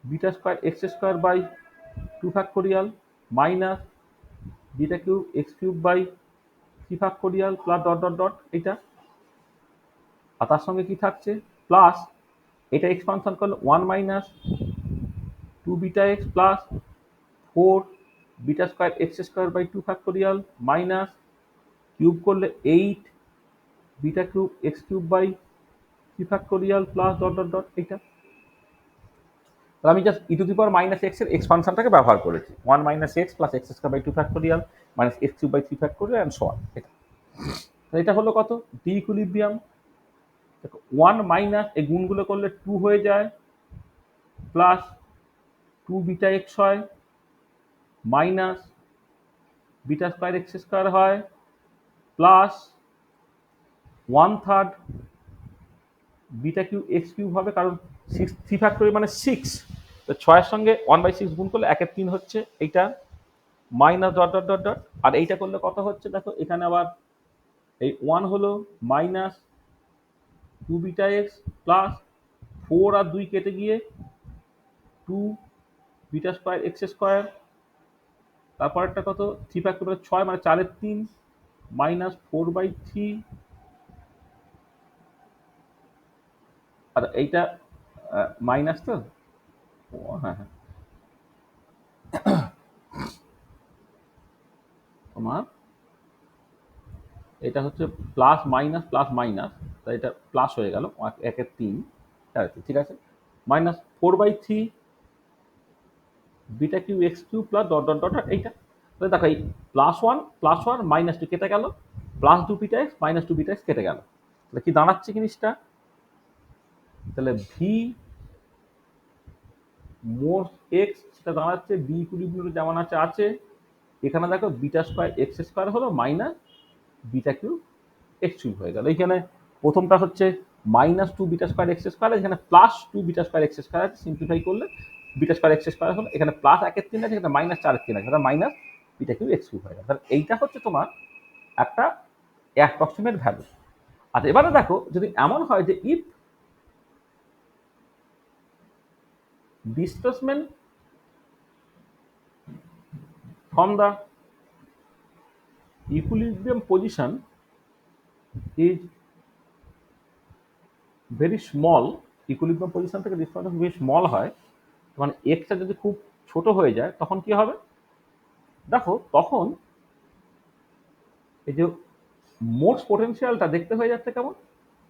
beta square x square by 2 minus beta cube x cube by 3 plus dot dot dot. এটা আর তার সঙ্গে কি থাকছে, প্লাস এটা এক্সপানশন করলে 1 - 2βx plus 4 beta square x square by 2 minus cube করলে 8 beta cube x cube by 3 plus dot dot dot. এটা তাহলে আমি জাস্ট e⁻⁻x এর এক্সপানশনটাকে ব্যবহার করেছি, 1 - x plus X square by 2 minus X cube by 3 and so on. এটা তাহলে এটা হলো কত, ডি ইকুইলিব্রিয়াম। 1 মাইনাস এই গুণগুলো করলে 2 হয়ে যায়, প্লাস 2βx হয়, minus beta square x square হয়, plus 1/3 beta cube x cube হবে, কারণ 3 মানে 6, তো 6-এর সঙ্গে 1/6 গুণ করলে 1/3 হচ্ছে এইটা, minus dot dot dot dot. আর এইটা করলে কত হচ্ছে দেখো, এখানে আবার এই 1 হলো মাইনাস 2βx প্লাস 4 আর 2 কেটে গিয়ে 2 বিটা স্কোয়ার এক্স স্কোয়ার, তারপরটা কত 3 6 মানে 4/3 মাইনাস 4/3, আর এইটা মাইনাস তো, হ্যাঁ হ্যাঁ, তোমার এটা হচ্ছে প্লাস মাইনাস প্লাস মাইনাস, তাই এটা প্লাস হয়ে গেল 1/3, ঠিক আছে, minus 4/3 beta cube X cube plus dot dot dot. এইটা তাহলে দেখো এই +1 -2 কেটে গেল, প্লাস 2βx মাইনাস 2βx কেটে গেল, তাহলে কি দাঁড়াচ্ছে জিনিসটা, তাহলে ভি মোট এক্স সেটা দাঁড়াচ্ছে বি ইকুইলিব্রিয়াম যেমন আছে আছে, এখানে দেখো বিটা স্কোয়ার এক্স স্কোয়ার হলো minus beta cube x cube হয়ে গেল। এইখানে প্রথমটা হচ্ছে -2 বিটা স্কোয়ার এক্স স্কোয়ার, এখানে +2 বিটা স্কোয়ার এক্স স্কোয়ার আছে, সিম্পলিফাই করলে বিটা স্কোয়ার এক্স স্কোয়ার হলো, এখানে প্লাস 1/3 আছে, এখানে -4/3 আছে, minus beta cube x cube হয়ে গেল। তাহলে এইটা হচ্ছে তোমার একটা অ্যাপ্রক্সিমেট ভ্যালু। আচ্ছা এবারে দেখো যদি এমন হয় যে if displacement from the equilibrium position is very small, equilibrium position থেকে ডিসপ্লেসমেন্ট ভেরি স্মল হয়, মানে এক্সটা যদি খুব ছোট হয়ে যায় তখন কি হবে, দেখো তখন এই যে মোট পোটেনশিয়ালটা দেখতে হয়ে যাচ্ছে কেমন,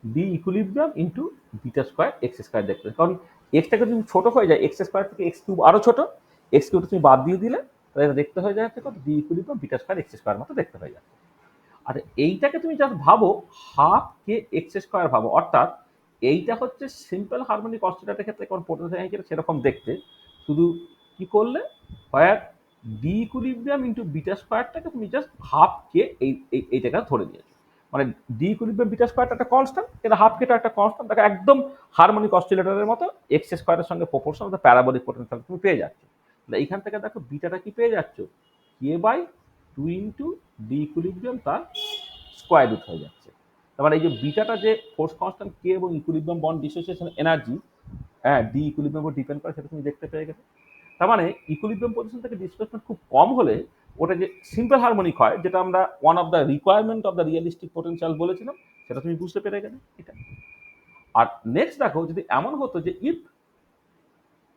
D equilibrium into beta square x square দেখতে, কারণ এক্সটাকে যদি ছোট হয়ে যায়, এক্স স্কোয়ার থেকে এক্স কিউব আরো ছোট, এক্স কিউবটা তুমি বাদ দিয়ে দিলে তাহলে এটা দেখতে হয়ে যাচ্ছে কত, D equilibrium beta square x square মতো দেখতে হয়ে যাচ্ছে। আর এইটাকে তুমি জাস্ট ভাবো হাফ কে এক্স স্কোয়ার ভাবো, অর্থাৎ এইটা হচ্ছে সিম্পল হারমোনিক অসিলেটরের ক্ষেত্রে কোন পোটেনশিয়াল সেরকম দেখতে, শুধু কি করলে হয় ডি ইকুইলিব্রিয়াম ইন্টু বিটা স্কোয়ারটাকে তুমি জাস্ট হাফ কে এই জায়গায় ধরে নিয়েছো, মানে ডি ইকুইলিব্রিয়াম বিটা স্কোয়ারটা একটা কনস্ট্যান্ট, এটা হাফ কেটা একটা কনস্ট্যান্ট, দেখো একদম হারমোনিক অসিলেটরের মতো এক্স স্কোয়ারের সঙ্গে প্রপোর্শনাল প্যারাবোলিক পোটেনশিয়াল তুমি পেয়ে যাচ্ছ। তাহলে এইখান থেকে দেখো বিটাটা কি পেয়ে যাচ্ছ, k/2 ইন্টু ডি ইকুইলিব্রিয়াম তার স্কোয়ার রুট হয়ে যাচ্ছে। তার মানে এই যে বিটাটা যে ফোর্স কনস্ট্যান্ট কে এবং ইকুইলিব্রিয়াম বন্ড ডিসোসিয়েশন এনার্জি, হ্যাঁ ডি ইকুইলিব্রিয়াম উপর ডিপেন্ড করে, সেটা তুমি দেখতে পেয়ে গেছো। তার মানে ইকুইলিব্রিয়াম পজিশন থেকে ডিসপ্লেসমেন্ট খুব কম হলে ওটা যে সিম্পল হারমোনিক হয়, যেটা আমরা one of the requirement of the realistic potential বলেছিলাম, সেটা তুমি বুঝতে পেরে গেলে। এটা আর নেক্সট দেখো যদি এমন হতো যে if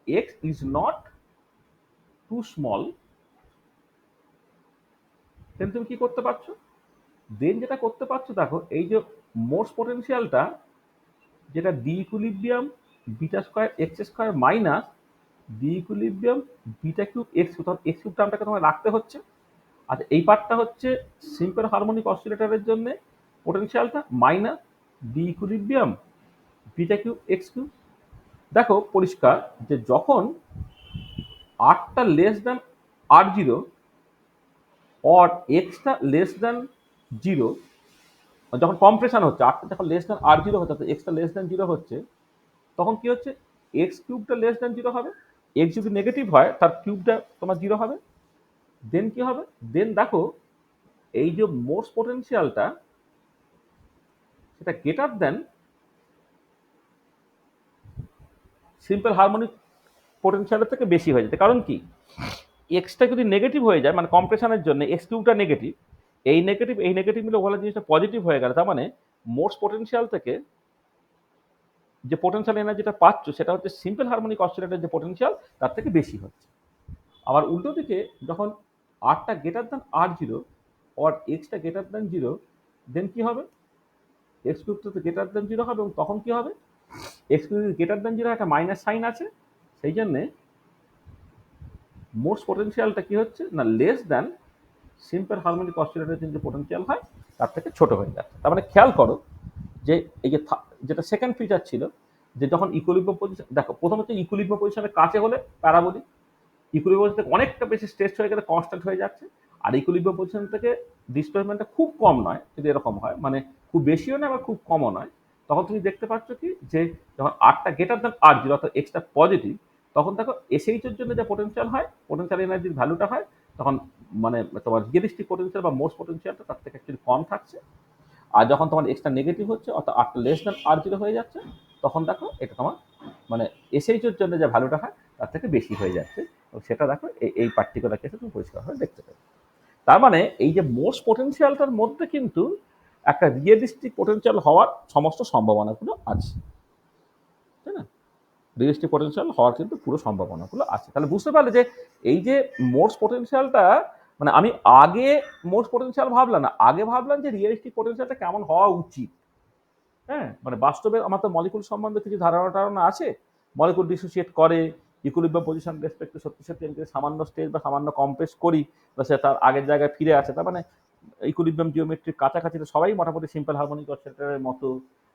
x is not too small, then তুমি কি করতে পারছো, দেন যেটা করতে পারছো দেখো এই যে মোস্ট পোটেনশিয়ালটা যেটা D equilibrium beta square x square minus D equilibrium beta cube x cube, তখন এক্স কিউব টার্মটাকে তোমার রাখতে হচ্ছে, আচ্ছা, এই পার্টটা হচ্ছে সিম্পল হারমোনিক অসিলেটরের জন্য পোটেনশিয়ালটা minus D equilibrium beta cube x cube. দেখো পরিষ্কার যে যখন আরটা less than r zero or এক্সটা লেস দ্যান জিরো, যখন কম্প্রেশন হচ্ছে আরটা যখন লেস দ্যান আর জিরো হচ্ছে এক্সটা লেস দ্যান জিরো হচ্ছে, তখন কি হচ্ছে এক্স কিউবটা লেস দ্যান জিরো হবে। এক্স যদি নেগেটিভ হয় তার কিউবটা তোমার জিরো হবে। দেন কি হবে, দেন দেখো এই যে মোস্ট পোটেনশিয়ালটা সেটা গ্রেটার দেন সিম্পল হারমোনিক পোটেনশিয়ালের থেকে বেশি হয়ে যেতে। কারণ কি, এক্সটা যদি নেগেটিভ হয়ে যায় মানে কম্প্রেশনের জন্য এক্স কিউবটা নেগেটিভ, এই নেগেটিভ মিলে ওভারঅল জিনিসটা পজিটিভ হয়ে গেল, তার মানে মোস্ট পোটেনশিয়াল থেকে যে পোটেনশিয়াল এনার্জিটা পাচ্ছ সেটা হচ্ছে সিম্পল হারমোনিক অসিলেটরের যে পোটেনশিয়াল তার থেকে বেশি হচ্ছে। আবার উল্টো দিকে যখন আরটা greater than r zero or এক্সটা গ্রেটার দেন জিরো, দেন কি হবে, এক্স কিউবটা তো গ্রেটার দেন জিরো হবে এবং তখন কি হবে, x cube greater than zero একটা মাইনাস সাইন আছে, সেই জন্যে মোস্ট পোটেনশিয়ালটা কি হচ্ছে না লেস দেন সিম্পল হারমোনিক অসিলেটরের যে পোটেনশিয়াল হয় তার থেকে ছোট হয়ে যাচ্ছে। তার মানে খেয়াল করো যে এই যে যেটা সেকেন্ড ফিচার ছিল যে যখন ইকুইলিব্রিয়াম পজিশন, দেখো প্রথমত ইকুইলিব্রিয়াম পজিশনের কাছে হলে প্যারাবোলিক, ইকুইলিব্রিয়াম থেকে অনেকটা বেশি স্ট্রেচ হয়ে গেলে কনস্ট্যান্ট হয়ে যাচ্ছে। আর ইকুইলিব্রিয়াম পজিশন থেকে ডিসপ্লেসমেন্টটা খুব কম নয়, যদি এরকম হয় মানে খুব বেশিও না আবার খুব কমও নয়, তখন তুমি দেখতে পাচ্ছ কি যে যখন আরটা গ্রেটার দেন আর জিরো অর্থাৎ এক্সটা পজিটিভ, তখন দেখো এসএইচের জন্য যে পোটেনশিয়াল হয়, পোটেনশিয়াল এনার্জির ভ্যালুটা হয় তখন মানে তোমার রিয়েলিস্টিক পোটেনশিয়াল বা মোস্ট পোটেনশিয়ালটা তার থেকে অ্যাকচুয়ালি কম থাকছে। আর যখন তোমার এক্সটা নেগেটিভ হচ্ছে অর্থাৎ আরটা লেস দেন আর জিরো হয়ে যাচ্ছে, তখন দেখো এটা তোমার মানে এসএইচের জন্য যে ভ্যালুটা হয় তার থেকে বেশি হয়ে যাচ্ছে। এবং সেটা দেখো এই পার্টিকুলার কেসে তুমি পরিষ্কারভাবে দেখতে পাবে। তার মানে এই যে মোস্ট পোটেনশিয়ালটার মধ্যে কিন্তু একটা রিয়েলিস্টিক পোটেনশিয়াল হওয়ার সমস্ত সম্ভাবনাগুলো আছে, তাই না? রিয়েলিস্টিক পোটেনশিয়াল হওয়ার কিন্তু পুরো সম্ভাবনাগুলো আছে। তাহলে বুঝতে পারলে যে এই যে মোস্ট পোটেনশিয়ালটা মানে আমি আগে মোস্ট পোটেনশিয়াল ভাবলাম না, আগে ভাবলাম যে রিয়েলিস্টিক পোটেনশিয়ালটা কেমন হওয়া উচিত। হ্যাঁ, মানে বাস্তবে আমার তো মলিকুল সম্বন্ধে কিছু ধারণা আছে, মলিকুল ডিসোসিয়েট করে, ইকুইলিব্রিয়াম পজিশন রেসপেক্ট টু সত্যি সত্যি আমি যদি সামান্য স্টেজ বা সামান্য কম্প্রেস করি বা সে তার আগের জায়গায় ফিরে আসে, তার মানে ইকুইলিব্রিয়াম জিওমেট্রির কাছাকাছি তো সবাই মোটামুটি সিম্পল হারমোনিক অসিলেটরের মতো।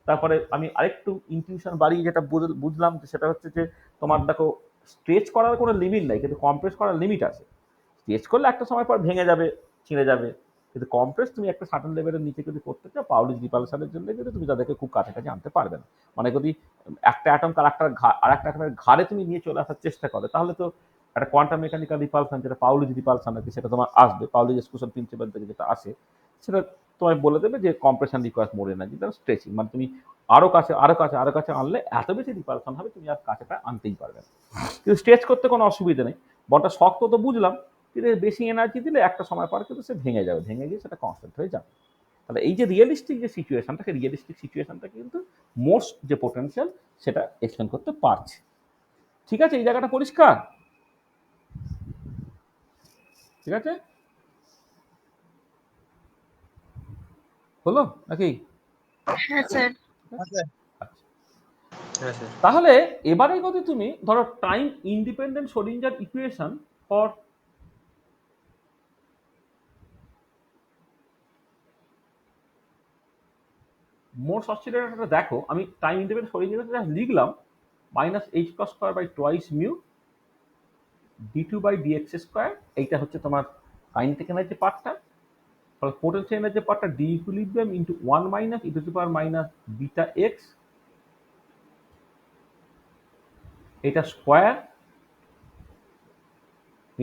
তারপরে আমি আরেকটু ইনটিউশন বাড়িয়ে যেটা বুঝলাম যে সেটা হচ্ছে যে তোমার দেখো স্ট্রেচ করার কোনো লিমিট নাই কিন্তু কম্প্রেস করার লিমিট আছে। স্ট্রেচ করলে একটা সময় পর ভেঙে যাবে, ছিঁড়ে যাবে, কিন্তু কম্প্রেস তুমি একটা সার্টেন লেভেলের নিচে যদি করতে চাও পাউলিস রিপালশনের জন্য কিন্তু তুমি তাদেরকে খুব কাছাকাছি আনতে পারবে না। মানে যদি একটা অ্যাটম আর একটা অ্যাটমের ঘাড়ে তুমি নিয়ে চলে আসার চেষ্টা করো তাহলে তো একটা কোয়ান্টাম মেকানিক্যাল রিপালশন যেটা পাউলিস রিপালশন আছে সেটা তোমার আসবে, পাউলিস এক্সক্লুশন প্রিন্সিপাল থেকে যেটা আসে সেটা তোমায় বলে দেবে যে compression requires more energy than stretching. মানে তুমি আরো কাছে আনলে এত বেশি রিপালশন হবে তুমি আর কাছেটা আনতেই পারবে না। কিন্তু স্ট্রেচ করতে কোনো অসুবিধা নেই, বলটা শক্ত তো বুঝলাম, কিন্তু বেশি এনার্জি দিলে একটা সময় পর কিন্তু সে ভেঙে যাবে, ভেঙে গিয়ে সেটা কনস্ট্যান্ট হয়ে যাবে। তাহলে এই যে রিয়েলিস্টিক যে সিচুয়েশনটাকে, রিয়েলিস্টিক সিচুয়েশনটা কিন্তু মোস্ট যে পোটেনশিয়াল সেটা এক্সপ্লেন করতে পারছে। ঠিক আছে, এই জায়গাটা পরিষ্কার? ঠিক আছে, হলো নাকি? হ্যাঁ স্যার। আচ্ছা, তাহলে এবারে যদি তুমি ধরো time independent Schrodinger equation for মোস্ট অসিলেটরটা দেখো, আমি টাইম ইন্ডিপেন্ডেন্ট শ্রোডিঞ্জারটা লিখলাম minus h plus square by twice mu D two by dx square. এইটা হচ্ছে তোমার কাইনেটিক এনার্জি পার্টটা। তাহলে পোটেনশিয়াল এনার্জি পার্টটা D equilibrium into one minus e to the power minus beta x, এটা square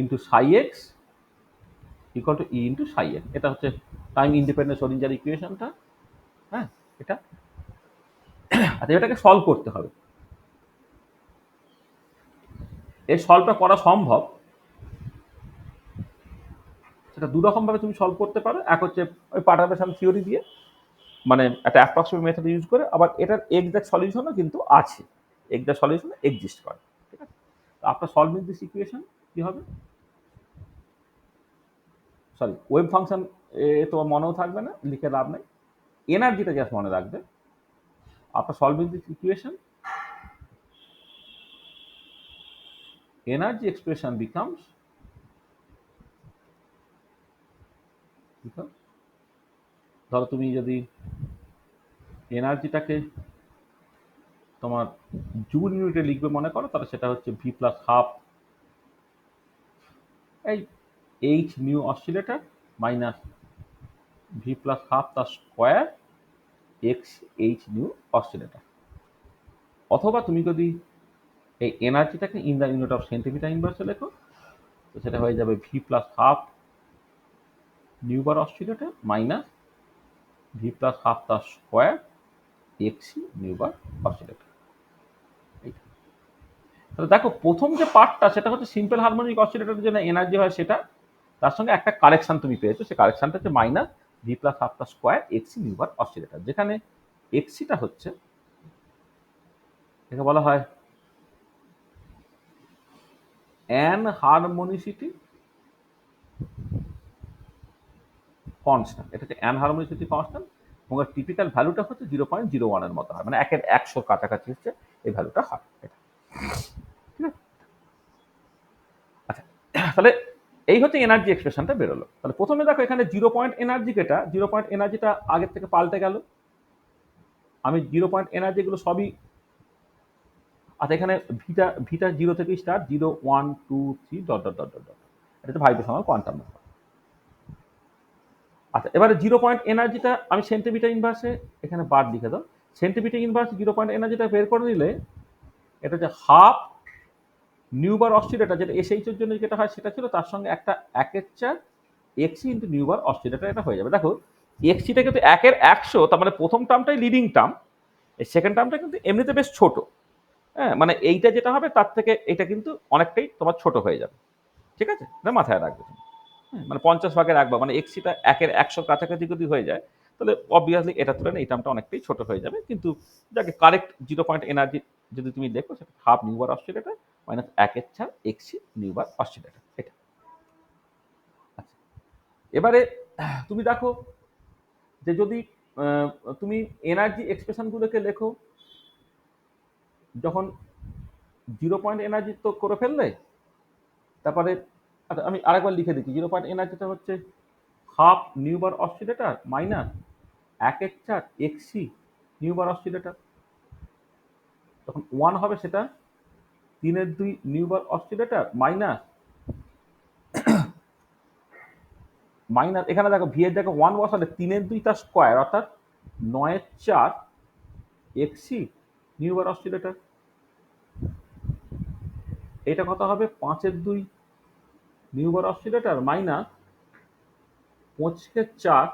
into psi x equal to E into psi x. এটা হচ্ছে time independent Schrodinger ইকুয়েশনটা। হ্যাঁ, এটা আচ্ছা, এটাকে সলভ করতে হবে। এই সলভটা করা সম্ভব, সেটা দু রকমভাবে তুমি সলভ করতে পারো। এক হচ্ছে ওই পার্টারবেশন থিওরি দিয়ে, মানে একটা অ্যাপ্রক্সিমেট মেথড ইউজ করে, আবার এটার এক্সাক্ট সলিউশনও কিন্তু আছে, এক্সাক্ট সলিউশন এক্সিস্ট করে। ঠিক আছে, আফটার সলভিং দিস ইকুয়েশন কি হবে, সরি ওয়েভ ফাংশন তোমার মনেও থাকবে না, লিখে লাভ নেই, এনার্জিটা জাস্ট মনে রাখবে। After solving this equation energy expression becomes লিখো, ধরো তুমি যদি এনার্জিটাকে তোমার জুল ইউনিটে লিখবে মনে করো, তাহলে সেটা হচ্ছে ভি প্লাস হাফ এই h nu oscillator minus v plus half তার square x h nu oscillator. অথবা তুমি যদি এই এনার্জিটাকে in the unit of centimetre ইনভার্সে লেখো, তো সেটা হয়ে যাবে v plus half nu bar oscillator minus v plus half তার square x nu bar oscillator. তাহলে দেখো প্রথম যে পার্টটা সেটা হচ্ছে সিম্পল হারমোনিক অসিলেটরের জন্য এনার্জি হয় সেটা, তার সঙ্গে একটা কারেকশন তুমি পেয়েছো, সেই কারেকশনটা হচ্ছে মাইনাস ভি প্লাস হাফ তার square x e nu bar oscillator, যেখানে এক্সিটা হচ্ছে একে বলা হয় অ্যান হারমোনিসিটি কনস্ট্যান্ট। এটা হচ্ছে অ্যান হারমোনিসিটি কনস্ট্যান্ট এবং টিপিক্যাল ভ্যালুটা হচ্ছে 0.01 এর মতো হয়, মানে 1/100 কাছাকাছি হচ্ছে এই ভ্যালুটা হয় এটা। ঠিক আছে, আচ্ছা তাহলে এই হচ্ছে এনার্জি এক্সপ্রেশনটা বেরোলো। তাহলে প্রথমে দেখো এখানে 0 পয়েন্ট এনার্জি, যেটা 0 পয়েন্ট এনার্জিটা আগের থেকে পাল্টে গেল। আমি 0 পয়েন্ট এনার্জি গুলো সবই, আচ্ছা এখানে ভিটা ভিটা 0 থেকে start, 0 1 2 3 dot dot dot dot dot, এটা তো ভাইব্রেশনাল কোয়ান্টাম নাম্বার। আচ্ছা এবারে 0 পয়েন্ট এনার্জিটা আমি সেন্টিমিটার ইনভার্সে এখানে বার লিখে দাও। সেন্টিমিটার ইনভার্স 0 পয়েন্ট এনার্জিটা বের করে নিলে এটা হচ্ছে হাফ নিউ বার অসিলেটর, যেটা এসএইচ এর জন্য যেটা হয় সেটা ছিল, তার সঙ্গে একটা 1/4 এক্সি ইন্টু নিউ বার অসিলেটর, এটা হয়ে যাবে। দেখো এক্সিটা কিন্তু 1/100, তার মানে প্রথম টার্মটাই লিডিং টার্ম, এই সেকেন্ড টার্মটা কিন্তু এমনিতে বেশ ছোট। হ্যাঁ, মানে এইটা যেটা হবে তার থেকে এটা কিন্তু অনেকটাই তোমার ছোট হয়ে যাবে। ঠিক আছে, এটা মাথায় রাখবে তুমি। মানে 50 ভাগের 1 মানে এক্সিটা 1/100 কাছাকাছি যদি হয়ে যায়, তাহলে অবভিয়াসলি এটা তুলনায় এই টার্মটা অনেকটাই ছোট হয়ে যাবে। কিন্তু যাকে কারেক্ট 0 পয়েন্ট এনার্জি যদি তুমি দেখো, সেটা half nu bar oscillator minus 1/4 এক্সি nu bar oscillator এটা। আচ্ছা এবারে তুমি দেখো যে যদি তুমি এনার্জি এক্সপ্রেশনগুলোকে লেখো, যখন 0 পয়েন্ট এনার্জি তো করে ফেললে, তারপরে আচ্ছা আমি আরেকবার লিখে দিচ্ছি। 0 পয়েন্ট এনার্জিটা হচ্ছে half nu bar oscillator minus 1/4 এক্সি nu bar oscillator, যখন 1 হবে সেটা 3/2 new bar oscillator minus minus এখানে দেখো ভি এর জায়গায় 1 বসালে 3/2 তার স্কোয়ার অর্থাৎ 9/4 এক্সি নিউ বার অসিলেটর। এটা কত হবে 5/2 new bar oscillator minus 25/4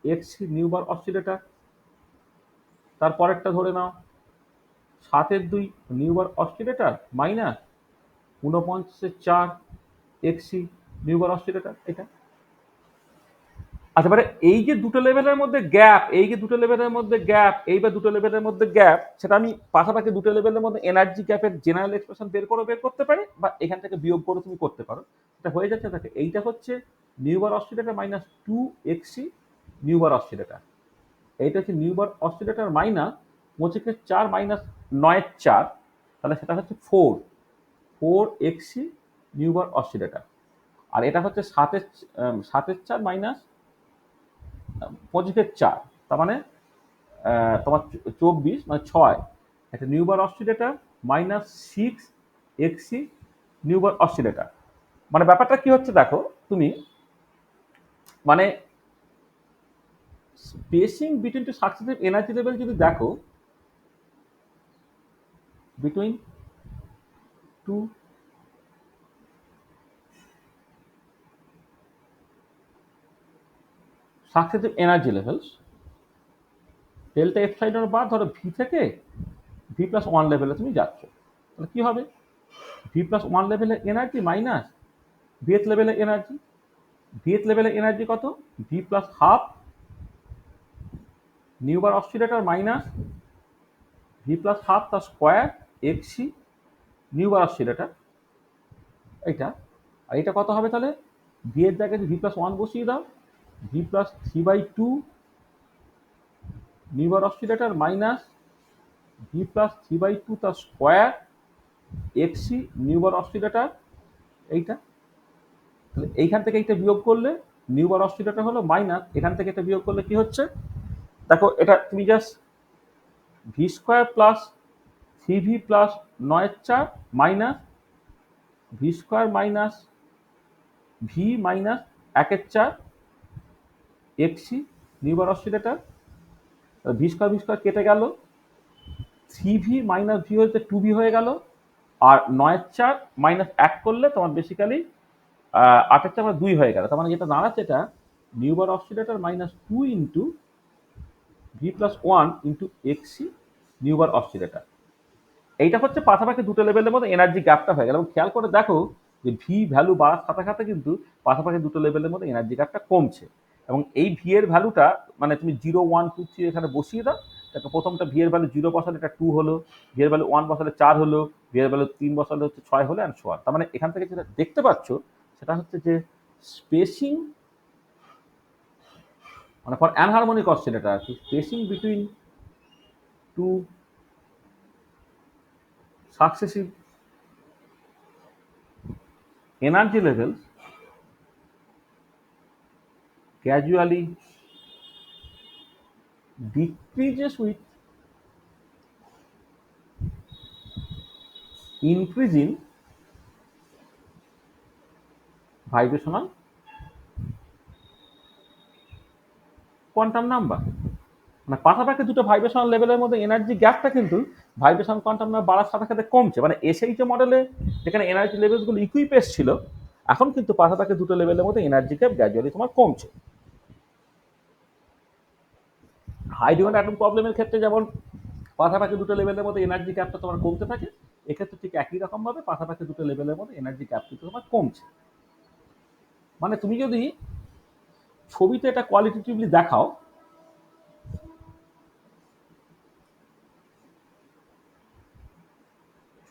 এক্সি nu bar oscillator. তারপরেরটা ধরে নাও 7/2 new bar oscillator minus 49/4 এক্সি nu bar oscillator এটা। আচ্ছা এবারে এই যে দুটো লেভেলের মধ্যে গ্যাপ, এই যে দুটো লেভেলের মধ্যে গ্যাপ, এই বা দুটো লেভেলের মধ্যে গ্যাপ, সেটা আমি পাশাপাশি দুটো লেভেলের মধ্যে এনার্জি গ্যাপের জেনারেল এক্সপ্রেশন বের করতে পারি, বা এখান থেকে বিয়োগ করে তুমি করতে পারো। এটা হয়ে যাচ্ছে থাকে এইটা হচ্ছে new bar oscillator minus 2 এক্সি nu bar oscillator, এইটা হচ্ছে new bar oscillator minus 25/4 minus 9/4, তাহলে সেটা হচ্ছে 4 এক্সি নিউ বার অসিলেটর। আর এটা হচ্ছে 7/4 মাইনাস 25/4, তার মানে তোমার 24 মানে 6 একটা nu bar oscillator minus 6 x e nu bar oscillator. মানে ব্যাপারটা কি হচ্ছে দেখো তুমি, মানে spacing between two successive energy level যদি দেখো, between two successive energy levels, delta epsilon bar ধরো ভি থেকে ভি প্লাস 1 লেভেলে তুমি যাচ্ছ, তাহলে কি হবে ভি প্লাস 1 লেভেলের এনার্জি মাইনাস ভিএথ লেভেলের এনার্জি। ভিএথ লেভেলের এনার্জি কত, v plus half nu bar oscillator minus v plus half তার square x e nu bar oscillator এইটা। আর এটা কত হবে তাহলে, ভি এর জায়গায় ভি প্লাস 1 বসিয়ে দাও, V plus 3/2 new bar oscillator minus v plus 3/2 তার square x e nu bar oscillator এইটা। তাহলে এইখান থেকে এইটা বিয়োগ করলে নিউবার অসিলেটর হলো মাইনাস, এখান থেকে এটা বিয়োগ করলে কি হচ্ছে দেখো, এটা তুমি জাস্ট ভি স্কোয়ার প্লাস সিভি plus 9/4 minus v square minus v minus 1/4 x e nu bar oscillator. V square কেটে গেল, সিভি মাইনাস ভি হচ্ছে 2ভি হয়ে গেল, আর 9/4 মাইনাস 1 করলে তোমার বেসিক্যালি 8/4 2 হয়ে গেল। তার মানে যেটা দাঁড়াচ্ছে এটা nu bar oscillator minus 2 into v plus 1 into x e nu bar oscillator. এইটা হচ্ছে পাশাপাশি দুটো লেভেলের মধ্যে এনার্জি গ্যাপটা হয়ে গেল। এবং খেয়াল করে দেখো যে ভি ভ্যালু বাড়ার সাথে সাথে কিন্তু পাশাপাশি দুটো লেভেলের মধ্যে এনার্জি গ্যাপটা কমছে। এবং এই ভি এর ভ্যালুটা মানে তুমি 0 1 2 3 এখানে বসিয়ে দাও। দেখো প্রথমটা ভি এর ভ্যালু 0 বসালে এটা 2 হলো, ভি এর ভ্যালু 1 বসালে 4 হলো, ভি এর ভ্যালু 3 বসালে হচ্ছে 6 হলো, অ্যান্ড সো অন। তার মানে এখান থেকে যেটা দেখতে পাচ্ছ সেটা হচ্ছে যে স্পেসিং মানে ফর অ্যানহারমোনিক অসিলেটর আর কি, spacing between two successive energy levels gradually decreases with increasing vibrational quantum number। মানে পাশাপাশি দুটো ভাইব্রেশনাল লেভেলের মধ্যে এনার্জি গ্যাপটা কিন্তু ভাইব্রেশন কোয়ান্টাম নাম্বার বাড়ার সাথে সাথে কমছে। মানে এসএইচ মডেলে যেখানে এনার্জি লেভেলগুলো ইকুইপেস ছিল, এখন কিন্তু পাশাপাশি দুটো লেভেলের মধ্যে এনার্জি গ্যাপ গ্র্যাজুয়ালি তোমার কমছে। হাইড্রোজেন অ্যাটম প্রবলেমের ক্ষেত্রে যেমন পাশাপাশি দুটো লেভেলের মধ্যে এনার্জি গ্যাপটা তোমার কমতে থাকে, এক্ষেত্রে ঠিক একই রকম ভাবে পাশাপাশি দুটো লেভেলের মধ্যে এনার্জি গ্যাপ কিন্তু তোমার কমছে। মানে তুমি যদি ছবিতে এটা কোয়ালিটেটিভলি দেখাও,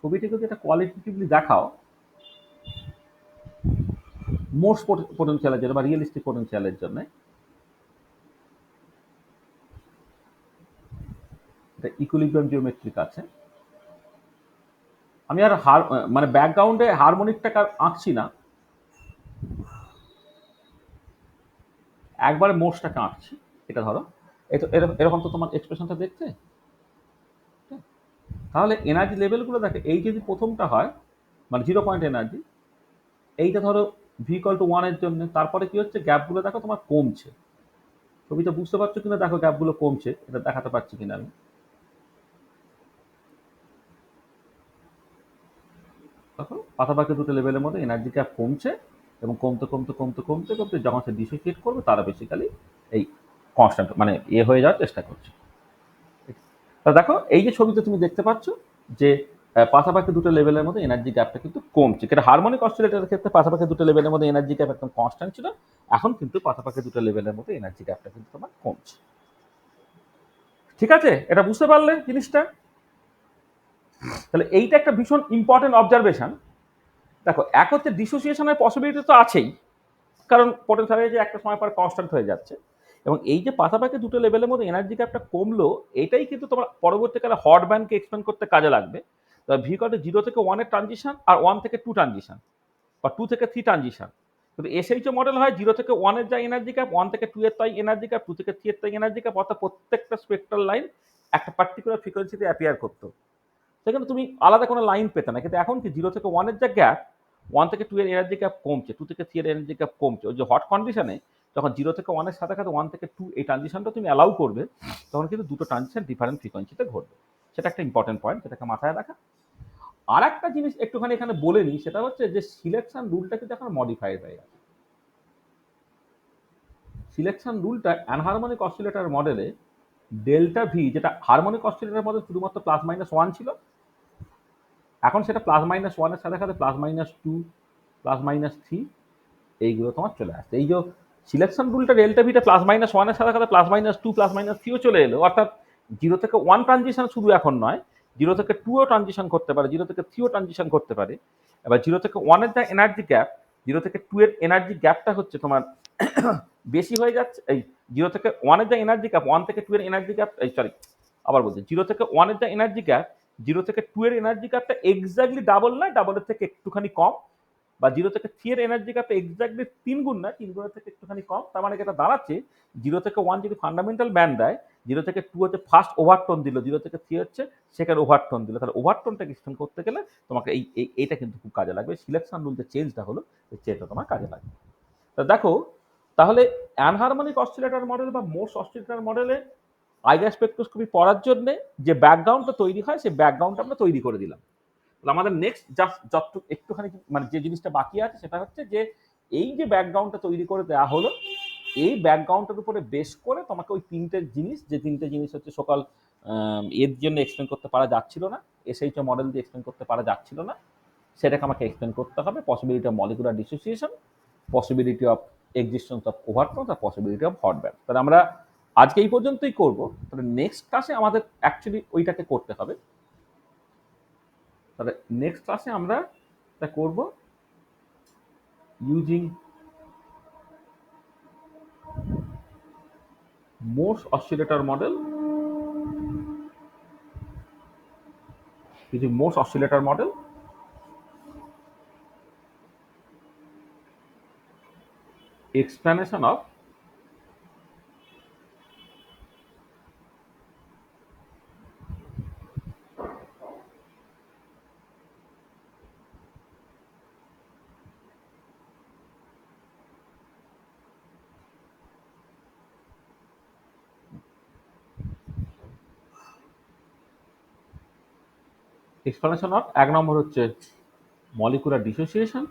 ছবিটিকে যদি এটা কোয়ালিটেটিভলি দেখাও মোস্ট পোটেনশিয়ালের জন্য বা রিয়েলিস্টিক পোটেনশিয়ালের জন্য, এটা ইকুইলিব্রিয়াম জিওমেট্রিক আছে। আমি আর মানে ব্যাকগ্রাউন্ডে হারমোনিকটাকে আর আঁকছি না, একবারে মোস্টটাকে আঁকছি। এটা ধরো এরকম তো তোমার এক্সপ্রেশনটা দেখতে, তাহলে এনার্জি লেভেলগুলো দেখে এই যদি প্রথমটা হয় মানে 0 পয়েন্ট এনার্জি, এইটা ধরো ভি ইকুয়াল টু 1 এর জন্য, তারপরে কি হচ্ছে গ্যাপগুলো দেখো তোমার কমছে। ছবিটা বুঝতে পারছো কিনা দেখো, গ্যাপগুলো কমছে, এটা দেখাতে পারছি কিনা আমি। দেখো পাশাপাশি দুটো লেভেলের মধ্যে এনার্জি গ্যাপ কমছে এবং কমতে কমতে কমতে কমতে কমতে যখন সে ডিসোসিয়েট করবে তারা বেসিক্যালি এই কনস্ট্যান্ট মানে হয়ে যাওয়ার চেষ্টা করছে। তা দেখো এই যে ছবিতে তুমি দেখতে পাচ্ছ যে পাশাপাশি দুটো লেভেলের মধ্যে এনার্জি গ্যাপটা কিন্তু কমছে। যেটা হারমোনিক অসিলেটরের ক্ষেত্রে পাশাপাশি দুটো লেভেলের মধ্যে এনার্জি গ্যাপ একদম কনস্ট্যান্ট ছিল, এখন কিন্তু পাশাপাশি দুটো লেভেলের মধ্যে এনার্জি গ্যাপটা কিন্তু তোমার কমছে। ঠিক আছে, এটা বুঝতে পারলে জিনিসটা? তাহলে এইটা একটা ভীষণ ইম্পর্টেন্ট অবজারভেশন। দেখো এক হচ্ছে ডিসোসিয়েশনের পসিবিলিটি তো আছেই, কারণ পোটেনশিয়াল যে একটা সময় পর কনস্ট্যান্ট হয়ে যাচ্ছে, এবং এই যে পাশাপাশি দুটো লেভেলের মধ্যে এনার্জি গ্যাপটা কমলো, এটাই কিন্তু তোমার পরবর্তীকালে হট ব্যান্ডকে এক্সপ্লেন করতে কাজে লাগবে। ভি কত 0 থেকে 1 এর ট্রানজিশন আর 1 থেকে 2 ট্রানজিশন বা 2 থেকে 3 ট্রানজিশন। কিন্তু এসএইচও মডেল হয় 0 থেকে 1 এর যা এনার্জি গ্যাপ, 1 থেকে 2 এর তাই এনার্জি গ্যাপ, 2 থেকে 3 এর তাই এনার্জি গ্যাপ, অর্থাৎ প্রত্যেকটা স্পেকট্রাল লাইন একটা পার্টিকুলার ফ্রিকোয়েন্সিতে অ্যাপিয়ার করতো। সেখানে তুমি আলাদা কোনো লাইন পেতে না। কিন্তু এখন কি 0 থেকে 1 এর যা গ্যাপ, 1 থেকে 2 এর এনার্জি গ্যাপ কমছে, 2 থেকে 3 এর এনার্জি গ্যাপ কমছে। ওই যে হট কন্ডিশনে যখন 0 থেকে 1 এর সাথে সাথে 1 থেকে 2 এই ট্রানজিশনটা তুমি অ্যালাউ করবে, তখন কিন্তু দুটো ট্রানজিশন ডিফারেন্ট ফ্রিকোয়েন্সিতে ঘটবে। সেটা একটা ইম্পর্টেন্ট পয়েন্ট, যেটাকে মাথায় রাখা। আর একটা জিনিস একটুখানি এখানে বলে নিই, সেটা হচ্ছে যে সিলেকশন রুলটা কিন্তু এখন মডিফাইড হয়ে গেছে। সিলেকশন রুলটা অ্যানহারমোনিক অসিলেটর মডেলে ডেল্টা ভি, যেটা হারমোনিক অসিলেটর মডেল শুধুমাত্র +-1 ছিল, এখন সেটা +-1 এর সাথে সাথে +-2 +-3 এইগুলো তোমার চলে আসছে। এই যে সিলেকশন রুলটা ডেল্টা ভিটা +-1 এর সাথে সাথে +-2 +-3ও চলে এলো, অর্থাৎ 0 থেকে 1 ট্রানজিশন শুধু এখন নয়, 0 থেকে 2ও ট্রানজিশন করতে পারে, 0 থেকে 3ও ট্রানজিশন করতে পারে। এবার 0 থেকে 1 এর যা এনার্জি গ্যাপ, 0 থেকে 2 এর এনার্জি গ্যাপটা হচ্ছে তোমার বেশি হয়ে যাচ্ছে। এই 0 থেকে 1 এর যা এনার্জি গ্যাপ, 1 থেকে 2 এর এনার্জি গ্যাপ, আবার বলছি 0 থেকে 1 এর যা এনার্জি গ্যাপ, 0 থেকে 2 এর এনার্জি গ্যাপটা এক্স্যাক্টলি ডাবল নয়, ডাবলের থেকে একটুখানি কম। বা 0 থেকে 3 এর এনার্জি গ্যাপটা এক্স্যাক্টলি 3 গুণ না, 3 গুণের থেকে একটুখানি কম। তার মানে এটা দাঁড়াচ্ছে 0 থেকে 1 যদি ফান্ডামেন্টাল ব্যান্ড দেয়, 0 থেকে 2 হচ্ছে ফার্স্ট ওভারটোন দিল, 0 থেকে 3 হচ্ছে সেকেন্ড ওভারটোন দিল। তাহলে ওভারটোনটাকে এক্সটেন্ড করতে গেলে তোমাকে এইটা কিন্তু খুব কাজে লাগবে। সিলেকশন রুল যে চেঞ্জটা হলো, এই চেঞ্জটা তোমার কাজে লাগবে। তা দেখো, তাহলে অ্যানহারমোনিক অসিলেটর মডেল বা মোর্স অসিলেটর মডেলে আইআর স্পেকট্রোস্কোপি পড়ার জন্য যে ব্যাকগ্রাউন্ডটা তৈরি হয়, সেই ব্যাকগ্রাউন্ডটা আমরা তৈরি করে দিলাম। তাহলে আমাদের নেক্সট জাস্ট যতটুকু একটুখানি মানে যে জিনিসটা বাকি আছে সেটা হচ্ছে যে এই যে ব্যাকগ্রাউন্ডটা তৈরি করে দেওয়া হলো, এই ব্যাকগ্রাউন্ডটার উপরে বেস করে তোমাকে ওই তিনটে জিনিস হচ্ছে সকাল এর জন্য এক্সপ্লেন করতে পারা যাচ্ছিল না, এসএইচও মডেল দিয়ে এক্সপ্লেন করতে পারা যাচ্ছিল না, সেটাকে আমাকে এক্সপ্লেন করতে হবে। Possibility of molecular dissociation, possibility of existence of overtone, আর পসিবিলিটি অফ হট ব্যান্ড। তাহলে আমরা আজকে এই পর্যন্তই করব। তাহলে নেক্সট ক্লাসে আমাদের অ্যাকচুয়ালি ওইটাকে করতে হবে। তাহলে নেক্সট ক্লাসে আমরা এটা করব using Morse oscillator model, explanation of এক নম্বর হচ্ছে মলিকুলার ডিসোসিয়েশন,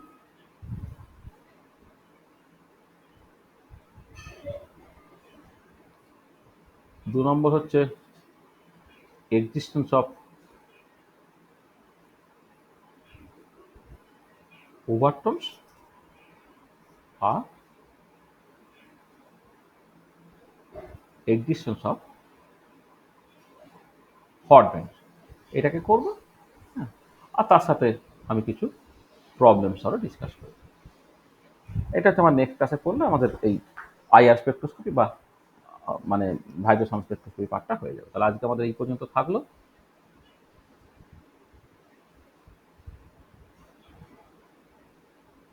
2 নম্বর হচ্ছে এক্সিস্টেন্স অফ ওভারটোনস, আর এক্সিস্টেন্স অফ হট ব্যান্ড। এটাকে করব। হ্যাঁ, আর তার সাথে আমি কিছু প্রবলেমস আরও ডিসকাস করব। এটা হচ্ছে আমার নেক্সট ক্লাসে পড়লে আমাদের এই আইআর স্পেকট্রোস্কোপি বা মানে ভাইব্রেশন স্পেকট্রোস্কোপি পার্টটা হয়ে যাবে। তাহলে আজকে আমাদের এই পর্যন্ত থাকলো।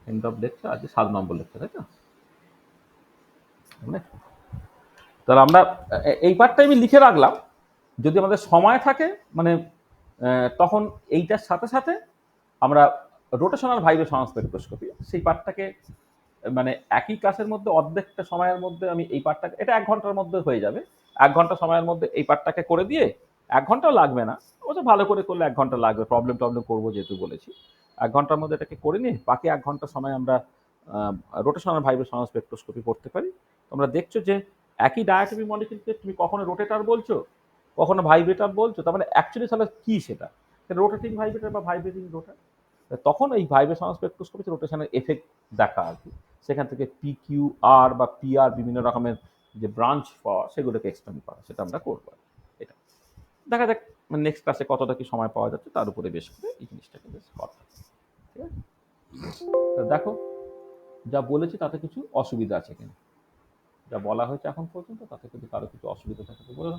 End of lecture. আজকে 7 নম্বর লেকচার, তাই তো? তাহলে আমরা এই পার্টটা আমি লিখে রাখলাম, যদি আমাদের সময় থাকে মানে তখন এইটার সাথে সাথে আমরা রোটেশনাল ভাইব্রেশন স্পেকট্রোস্কোপি সেই পার্টটাকে মানে একই ক্লাসের মধ্যে অর্ধেকটা সময়ের মধ্যে আমি এই পার্টটাকে, এটা 1 ঘন্টার মধ্যে হয়ে যাবে। 1 ঘন্টা সময়ের মধ্যে এই পার্টটাকে করে দিয়ে, 1 ঘন্টাও লাগবে না, ওটা ভালো করে করলে 1 ঘন্টা লাগবে, প্রবলেম করবো যেহেতু বলেছি। 1 ঘন্টার মধ্যে এটাকে করে নিয়ে বাকি 1 ঘন্টা সময় আমরা রোটেশনাল ভাইব্রেশন স্পেকট্রোস্কোপি করতে পারি। তোমরা দেখছো যে একই ডায়াটমি মলিকিউলকে তুমি কখনো রোটেটার বলছো, কখনো ভাইব্রেটার বলছো, তার মানে অ্যাকচুয়ালি তাহলে কি সেটা রোটেটিং ভাইব্রেটার বা ভাইব্রেটিং রোটার। তখন এই ভাইব্রেশন স্পেকট্রোস্কোপিতে রোটেশনের এফেক্ট দেখা আর কি, সেখান থেকে PQR বা PR বিভিন্ন রকমের যে ব্রাঞ্চ পাওয়া সেগুলোকে এক্সটেন্ড করা, সেটা আমরা করবো। এটা দেখা যাক নেক্সট ক্লাসে কতটা কি সময় পাওয়া যাচ্ছে তার উপরে বেশ করে এই জিনিসটাকে বেশ কথা। ঠিক আছে, দেখো যা বলেছি তাতে কিছু অসুবিধা আছে কিনা, যা বলা হয়েছে এখন পর্যন্ত তাতে যদি কারো কিছু অসুবিধা থাকে বলে